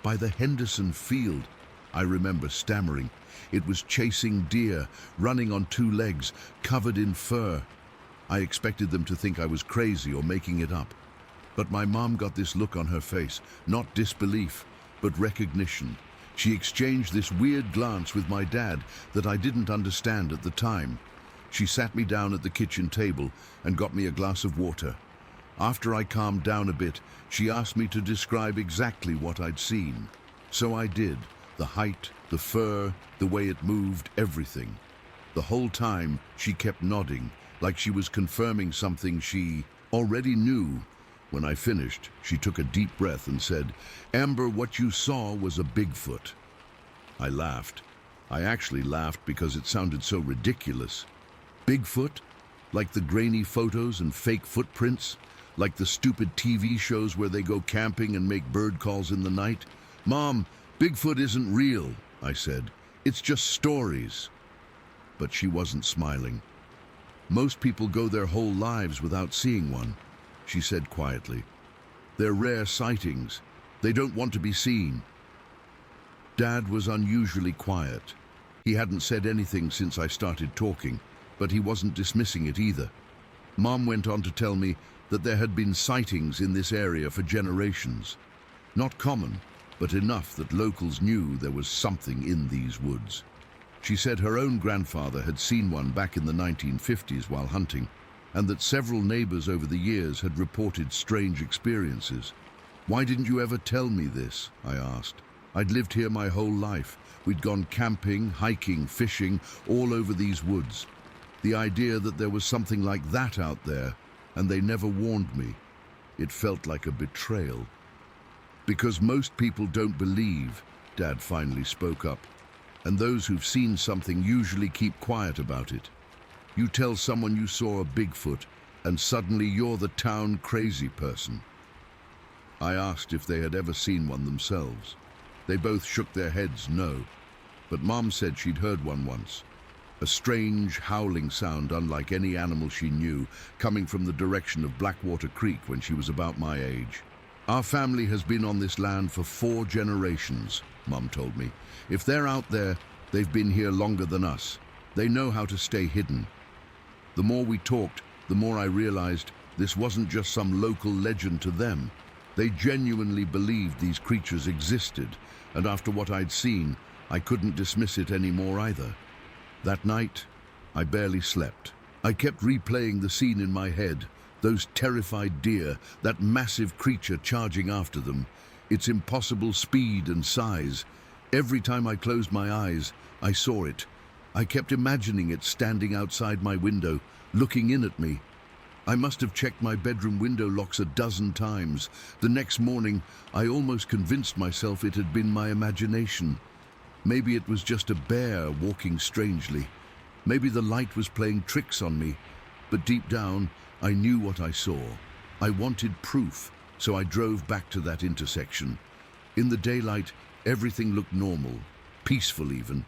by the Henderson field, I remember stammering. It was chasing deer, running on 2 legs, covered in fur. I expected them to think I was crazy or making it up. But my mom got this look on her face, not disbelief, but recognition. She exchanged this weird glance with my dad that I didn't understand at the time. She sat me down at the kitchen table and got me a glass of water. After I calmed down a bit, she asked me to describe exactly what I'd seen. So I did. The height, the fur, the way it moved, everything. The whole time, she kept nodding, like she was confirming something she already knew. When I finished, she took a deep breath and said, "Amber, what you saw was a Bigfoot." I laughed. I actually laughed because it sounded so ridiculous. Bigfoot? Like the grainy photos and fake footprints? Like the stupid TV shows where they go camping and make bird calls in the night? "Mom, Bigfoot isn't real," I said. "It's just stories." But she wasn't smiling. "Most people go their whole lives without seeing one," she said quietly. "They're rare sightings. They don't want to be seen." Dad was unusually quiet. He hadn't said anything since I started talking, but he wasn't dismissing it either. Mom went on to tell me that there had been sightings in this area for generations. Not common, but enough that locals knew there was something in these woods. She said her own grandfather had seen one back in the 1950s while hunting, and that several neighbors over the years had reported strange experiences. "Why didn't you ever tell me this?" I asked. "I'd lived here my whole life. We'd gone camping, hiking, fishing, all over these woods. The idea that there was something like that out there, and they never warned me. It felt like a betrayal." Because most people don't believe, Dad finally spoke up. And those who've seen something usually keep quiet about it. You tell someone you saw a Bigfoot, and suddenly you're the town crazy person. I asked if they had ever seen one themselves. They both shook their heads no, but Mom said she'd heard one once. A strange, howling sound unlike any animal she knew, coming from the direction of Blackwater Creek when she was about my age. Our family has been on this land for 4 generations, Mom told me. If they're out there, they've been here longer than us. They know how to stay hidden. The more we talked, the more I realized this wasn't just some local legend to them. They genuinely believed these creatures existed, and after what I'd seen, I couldn't dismiss it anymore either. That night, I barely slept. I kept replaying the scene in my head, those terrified deer, that massive creature charging after them, its impossible speed and size. Every time I closed my eyes, I saw it. I kept imagining it standing outside my window, looking in at me. I must have checked my bedroom window locks a dozen times. The next morning, I almost convinced myself it had been my imagination. Maybe it was just a bear walking strangely. Maybe the light was playing tricks on me. But deep down, I knew what I saw. I wanted proof, so I drove back to that intersection. In the daylight, everything looked normal, peaceful even.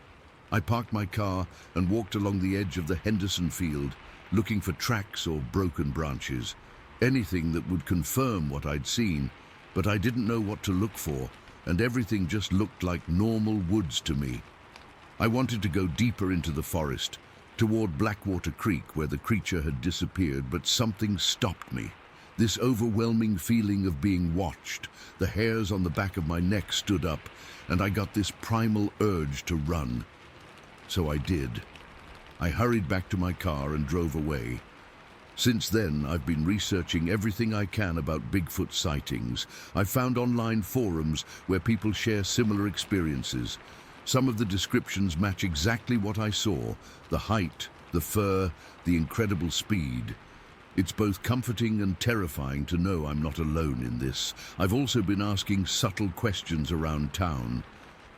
I parked my car and walked along the edge of the Henderson field, looking for tracks or broken branches, anything that would confirm what I'd seen, but I didn't know what to look for, and everything just looked like normal woods to me. I wanted to go deeper into the forest, toward Blackwater Creek where the creature had disappeared, but something stopped me. This overwhelming feeling of being watched, the hairs on the back of my neck stood up, and I got this primal urge to run. So I did. I hurried back to my car and drove away. Since then, I've been researching everything I can about Bigfoot sightings. I've found online forums where people share similar experiences. Some of the descriptions match exactly what I saw: the height, the fur, the incredible speed. It's both comforting and terrifying to know I'm not alone in this. I've also been asking subtle questions around town.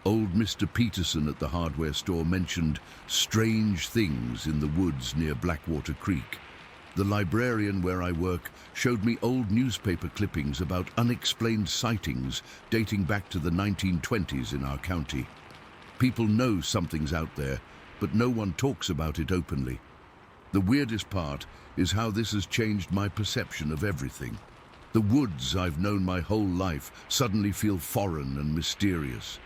Old Mr. Peterson at the hardware store mentioned strange things in the woods near Blackwater Creek. The librarian where I work showed me old newspaper clippings about unexplained sightings dating back to the 1920s in our county. People know something's out there, but no one talks about it openly. The weirdest part is how this has changed my perception of everything. The woods I've known my whole life suddenly feel foreign and mysterious.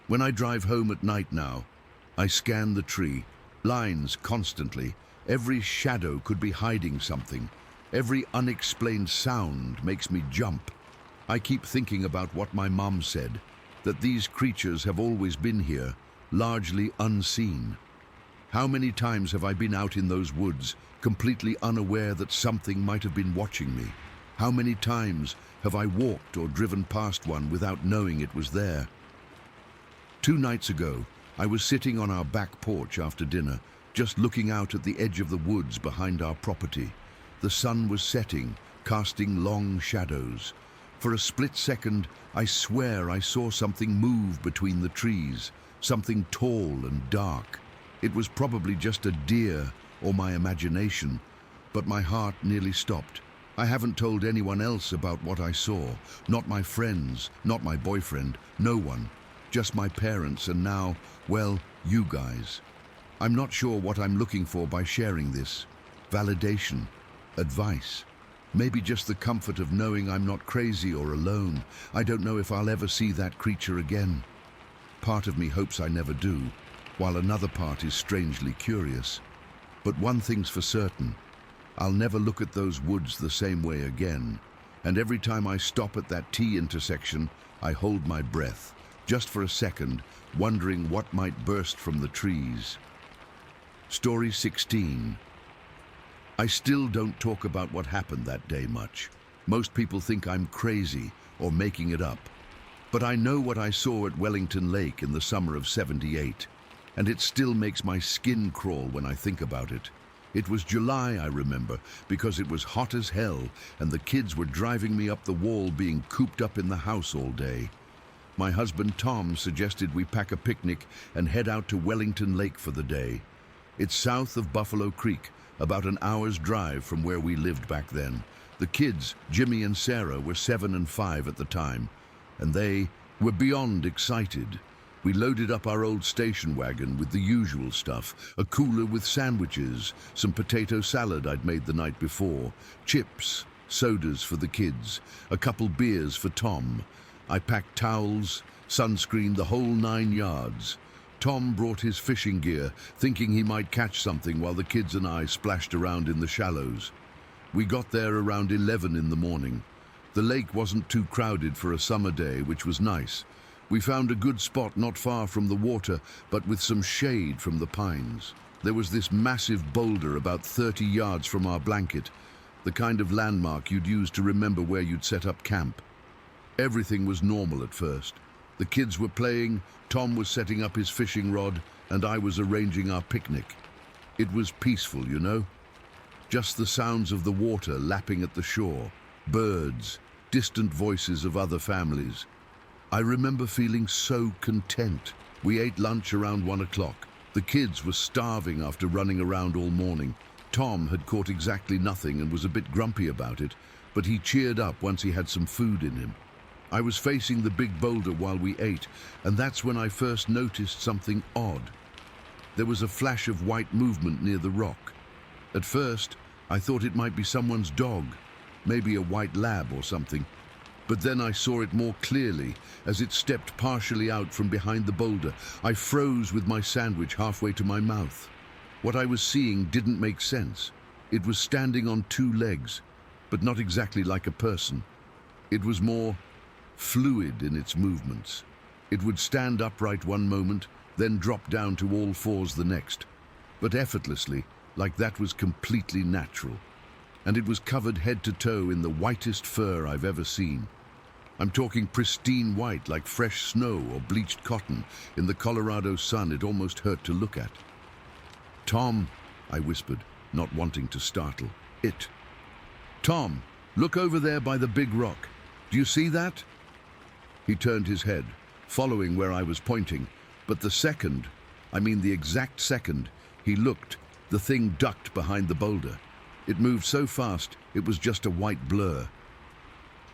When I drive home at night now, I scan the tree, lines constantly. Every shadow could be hiding something. Every unexplained sound makes me jump. I keep thinking about what my mom said, that these creatures have always been here, largely unseen. How many times have I been out in those woods, completely unaware that something might have been watching me? How many times have I walked or driven past one without knowing it was there? 2 nights ago, I was sitting on our back porch after dinner, just looking out at the edge of the woods behind our property. The sun was setting, casting long shadows. For a split second, I swear I saw something move between the trees, something tall and dark. It was probably just a deer or my imagination, but my heart nearly stopped. I haven't told anyone else about what I saw, not my friends, not my boyfriend, no one. Just my parents and now, well, you guys. I'm not sure what I'm looking for by sharing this. Validation, advice, maybe just the comfort of knowing I'm not crazy or alone. I don't know if I'll ever see that creature again. Part of me hopes I never do, while another part is strangely curious. But one thing's for certain, I'll never look at those woods the same way again. And every time I stop at that T intersection, I hold my breath. Just for a second, wondering what might burst from the trees. Story 16. I still don't talk about what happened that day much. Most people think I'm crazy or making it up. But I know what I saw at Wellington Lake in the summer of '78, and it still makes my skin crawl when I think about it. It was July, I remember, because it was hot as hell and the kids were driving me up the wall being cooped up in the house all day. My husband Tom suggested we pack a picnic and head out to Wellington Lake for the day. It's south of Buffalo Creek, about an hour's drive from where we lived back then. The kids, Jimmy and Sarah, were 7 and 5 at the time, and they were beyond excited. We loaded up our old station wagon with the usual stuff, a cooler with sandwiches, some potato salad I'd made the night before, chips, sodas for the kids, a couple beers for Tom. I packed towels, sunscreen, the whole 9 yards. Tom brought his fishing gear, thinking he might catch something while the kids and I splashed around in the shallows. We got there around 11 in the morning. The lake wasn't too crowded for a summer day, which was nice. We found a good spot not far from the water, but with some shade from the pines. There was this massive boulder about 30 yards from our blanket, the kind of landmark you'd use to remember where you'd set up camp. Everything was normal at first. The kids were playing, Tom was setting up his fishing rod, and I was arranging our picnic. It was peaceful, you know? Just the sounds of the water lapping at the shore, birds, distant voices of other families. I remember feeling so content. We ate lunch around 1 o'clock. The kids were starving after running around all morning. Tom had caught exactly nothing and was a bit grumpy about it, but he cheered up once he had some food in him. I was facing the big boulder while we ate, and that's when I first noticed something odd. There was a flash of white movement near the rock. At first, I thought it might be someone's dog, maybe a white lab or something. But then I saw it more clearly as it stepped partially out from behind the boulder. I froze with my sandwich halfway to my mouth. What I was seeing didn't make sense. It was standing on 2 legs, but not exactly like a person. It was more fluid in its movements. It would stand upright one moment, then drop down to all 4s the next, but effortlessly, like that was completely natural. And it was covered head to toe in the whitest fur I've ever seen. I'm talking pristine white like fresh snow or bleached cotton. In the Colorado sun, it almost hurt to look at. "Tom," I whispered, not wanting to startle it. "Tom, look over there by the big rock. Do you see that?" He turned his head, following where I was pointing, but the exact second, he looked, the thing ducked behind the boulder. It moved so fast, it was just a white blur.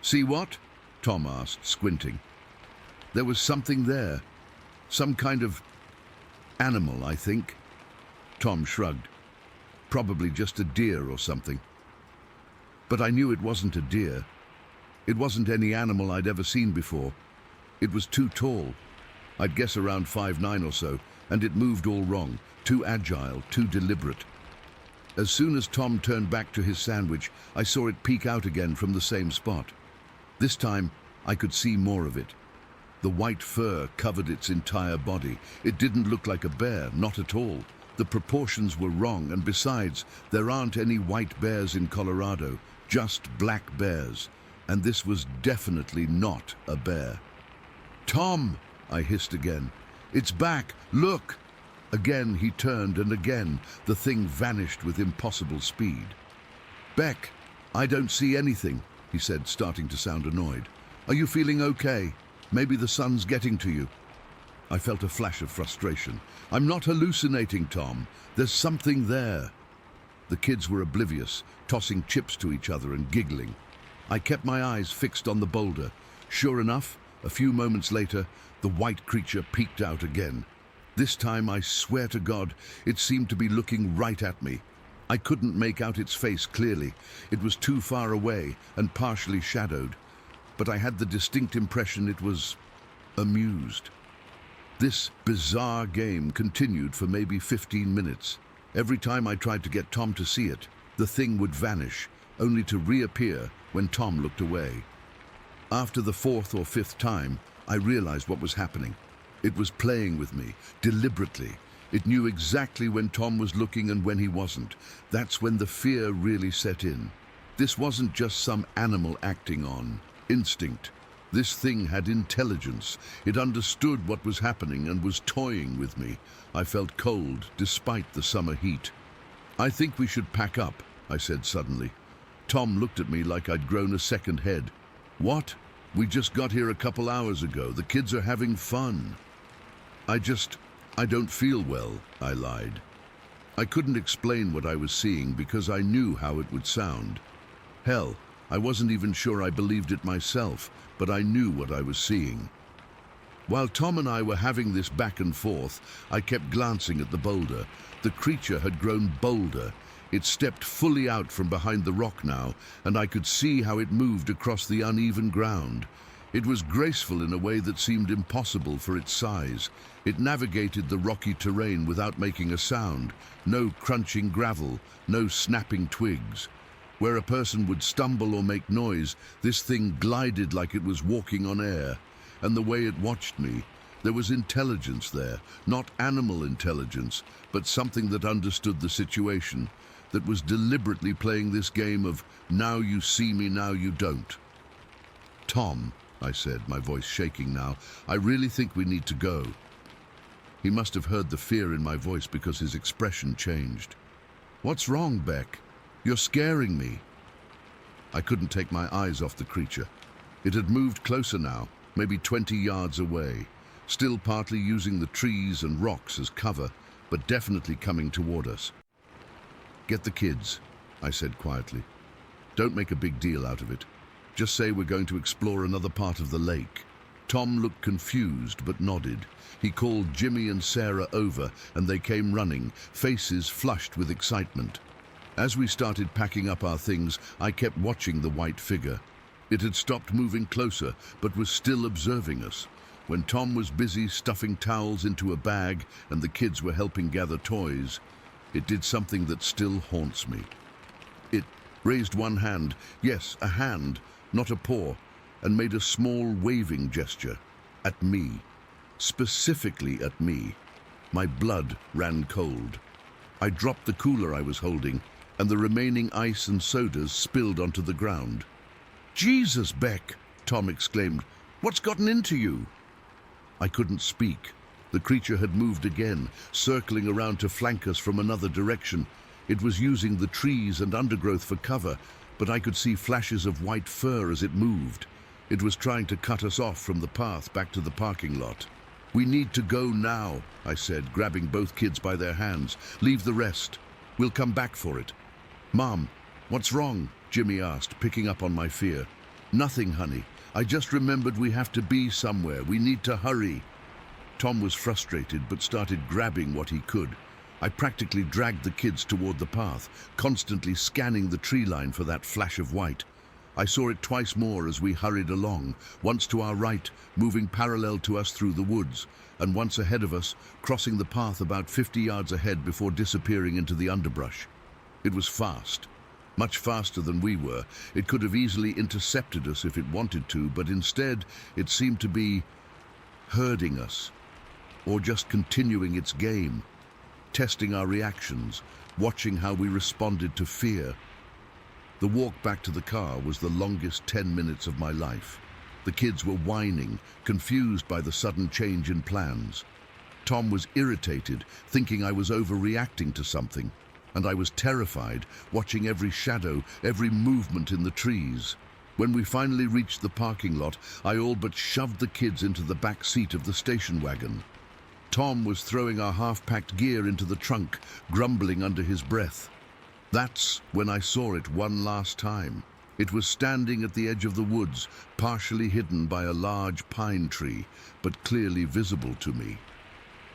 "See what?" Tom asked, squinting. There was something there. Some kind of animal, I think. Tom shrugged. Probably just a deer or something. But I knew it wasn't a deer. It wasn't any animal I'd ever seen before. It was too tall. I'd guess around 5'9" or so, and it moved all wrong. Too agile, too deliberate. As soon as Tom turned back to his sandwich, I saw it peek out again from the same spot. This time, I could see more of it. The white fur covered its entire body. It didn't look like a bear, not at all. The proportions were wrong, and besides, there aren't any white bears in Colorado, just black bears. And this was definitely not a bear. "Tom!" I hissed again. "It's back! Look!" Again he turned, and again the thing vanished with impossible speed. "Beck, I don't see anything," he said, starting to sound annoyed. "Are you feeling okay? Maybe the sun's getting to you." I felt a flash of frustration. "I'm not hallucinating, Tom. There's something there." The kids were oblivious, tossing chips to each other and giggling. I kept my eyes fixed on the boulder. Sure enough, a few moments later, the white creature peeked out again. This time, I swear to God, it seemed to be looking right at me. I couldn't make out its face clearly. It was too far away and partially shadowed. But I had the distinct impression it was amused. This bizarre game continued for maybe 15 minutes. Every time I tried to get Tom to see it, the thing would vanish, only to reappear when Tom looked away. After the 4th or 5th time, I realized what was happening. It was playing with me, deliberately. It knew exactly when Tom was looking and when he wasn't. That's when the fear really set in. This wasn't just some animal acting on instinct. This thing had intelligence. It understood what was happening and was toying with me. I felt cold despite the summer heat. "I think we should pack up," I said suddenly. Tom looked at me like I'd grown a second head. "What? We just got here a couple hours ago. The kids are having fun." I don't feel well," I lied. I couldn't explain what I was seeing because I knew how it would sound. Hell, I wasn't even sure I believed it myself, but I knew what I was seeing. While Tom and I were having this back and forth, I kept glancing at the boulder. The creature had grown bolder. It stepped fully out from behind the rock now, and I could see how it moved across the uneven ground. It was graceful in a way that seemed impossible for its size. It navigated the rocky terrain without making a sound. No crunching gravel, no snapping twigs. Where a person would stumble or make noise, this thing glided like it was walking on air. And the way it watched me, there was intelligence there, not animal intelligence, but something that understood the situation, that was deliberately playing this game of now you see me, now you don't. "Tom," I said, my voice shaking now, "I really think we need to go." He must have heard the fear in my voice because his expression changed. "What's wrong, Beck? You're scaring me." I couldn't take my eyes off the creature. It had moved closer now, maybe 20 yards away, still partly using the trees and rocks as cover, but definitely coming toward us. "Get the kids," I said quietly. "Don't make a big deal out of it. Just say we're going to explore another part of the lake." Tom looked confused but nodded. He called Jimmy and Sarah over and they came running, faces flushed with excitement. As we started packing up our things, I kept watching the white figure. It had stopped moving closer, but was still observing us. When Tom was busy stuffing towels into a bag and the kids were helping gather toys, it did something that still haunts me. It raised one hand, yes, a hand, not a paw, and made a small waving gesture at me, specifically at me. My blood ran cold. I dropped the cooler I was holding, and the remaining ice and sodas spilled onto the ground. "Jesus, Beck!" Tom exclaimed. "What's gotten into you?" I couldn't speak. The creature had moved again, circling around to flank us from another direction. It was using the trees and undergrowth for cover, but I could see flashes of white fur as it moved. It was trying to cut us off from the path back to the parking lot. "We need to go now," I said, grabbing both kids by their hands. "Leave the rest. We'll come back for it." "Mom, what's wrong?" Jimmy asked, picking up on my fear. "Nothing, honey. I just remembered we have to be somewhere. We need to hurry." Tom was frustrated but started grabbing what he could. I practically dragged the kids toward the path, constantly scanning the tree line for that flash of white. I saw it twice more as we hurried along, once to our right, moving parallel to us through the woods, and once ahead of us, crossing the path about 50 yards ahead before disappearing into the underbrush. It was fast. Much faster than we were. It could have easily intercepted us if it wanted to, but instead it seemed to be herding us, or just continuing its game, testing our reactions, watching how we responded to fear. The walk back to the car was the longest 10 minutes of my life. The kids were whining, confused by the sudden change in plans. Tom was irritated, thinking I was overreacting to something. And I was terrified, watching every shadow, every movement in the trees. When we finally reached the parking lot, I all but shoved the kids into the back seat of the station wagon. Tom was throwing our half-packed gear into the trunk, grumbling under his breath. That's when I saw it one last time. It was standing at the edge of the woods, partially hidden by a large pine tree, but clearly visible to me.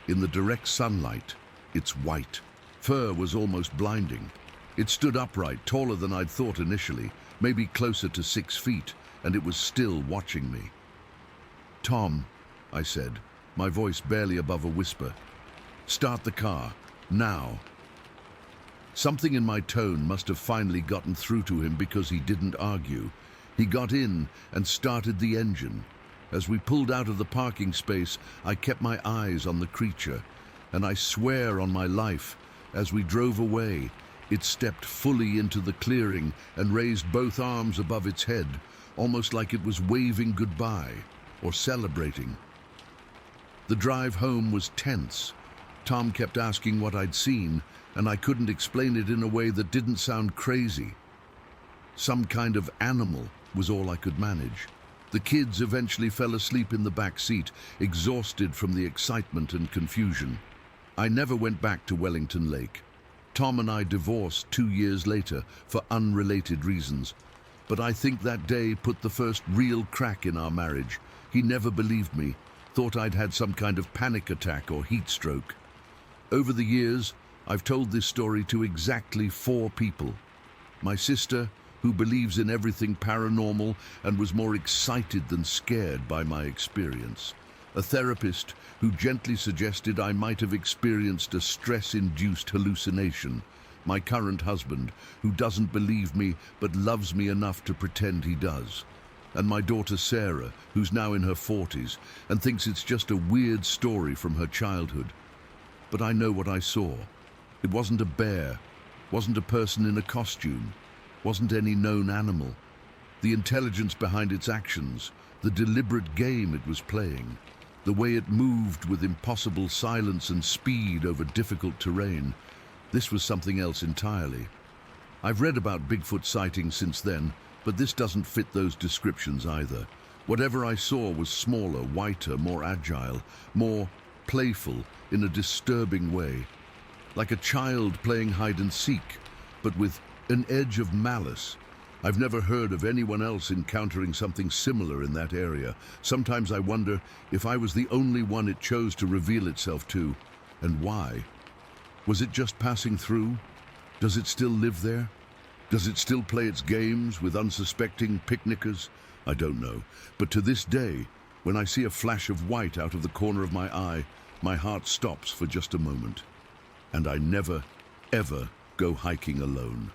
In the direct sunlight, it's white. Fur was almost blinding. It stood upright, taller than I'd thought initially, maybe closer to 6 feet, and it was still watching me. "Tom," I said, my voice barely above a whisper, "start the car, now." Something in my tone must have finally gotten through to him because he didn't argue. He got in and started the engine. As we pulled out of the parking space, I kept my eyes on the creature, and I swear on my life, as we drove away, it stepped fully into the clearing and raised both arms above its head, almost like it was waving goodbye or celebrating. The drive home was tense. Tom kept asking what I'd seen, and I couldn't explain it in a way that didn't sound crazy. Some kind of animal was all I could manage. The kids eventually fell asleep in the back seat, exhausted from the excitement and confusion. I never went back to Wellington Lake. Tom and I divorced 2 years later for unrelated reasons. But I think that day put the first real crack in our marriage. He never believed me, thought I'd had some kind of panic attack or heat stroke. Over the years, I've told this story to exactly 4 people. My sister, who believes in everything paranormal and was more excited than scared by my experience. A therapist who gently suggested I might have experienced a stress-induced hallucination. My current husband, who doesn't believe me but loves me enough to pretend he does. And my daughter Sarah, who's now in her 40s and thinks it's just a weird story from her childhood. But I know what I saw. It wasn't a bear, wasn't a person in a costume, wasn't any known animal. The intelligence behind its actions, the deliberate game it was playing, the way it moved with impossible silence and speed over difficult terrain, this was something else entirely. I've read about Bigfoot sightings since then, but this doesn't fit those descriptions either. Whatever I saw was smaller, whiter, more agile, more playful in a disturbing way. Like a child playing hide and seek, but with an edge of malice. I've never heard of anyone else encountering something similar in that area. Sometimes I wonder if I was the only one it chose to reveal itself to, and why. Was it just passing through? Does it still live there? Does it still play its games with unsuspecting picnickers? I don't know. But to this day, when I see a flash of white out of the corner of my eye, my heart stops for just a moment. And I never, ever go hiking alone.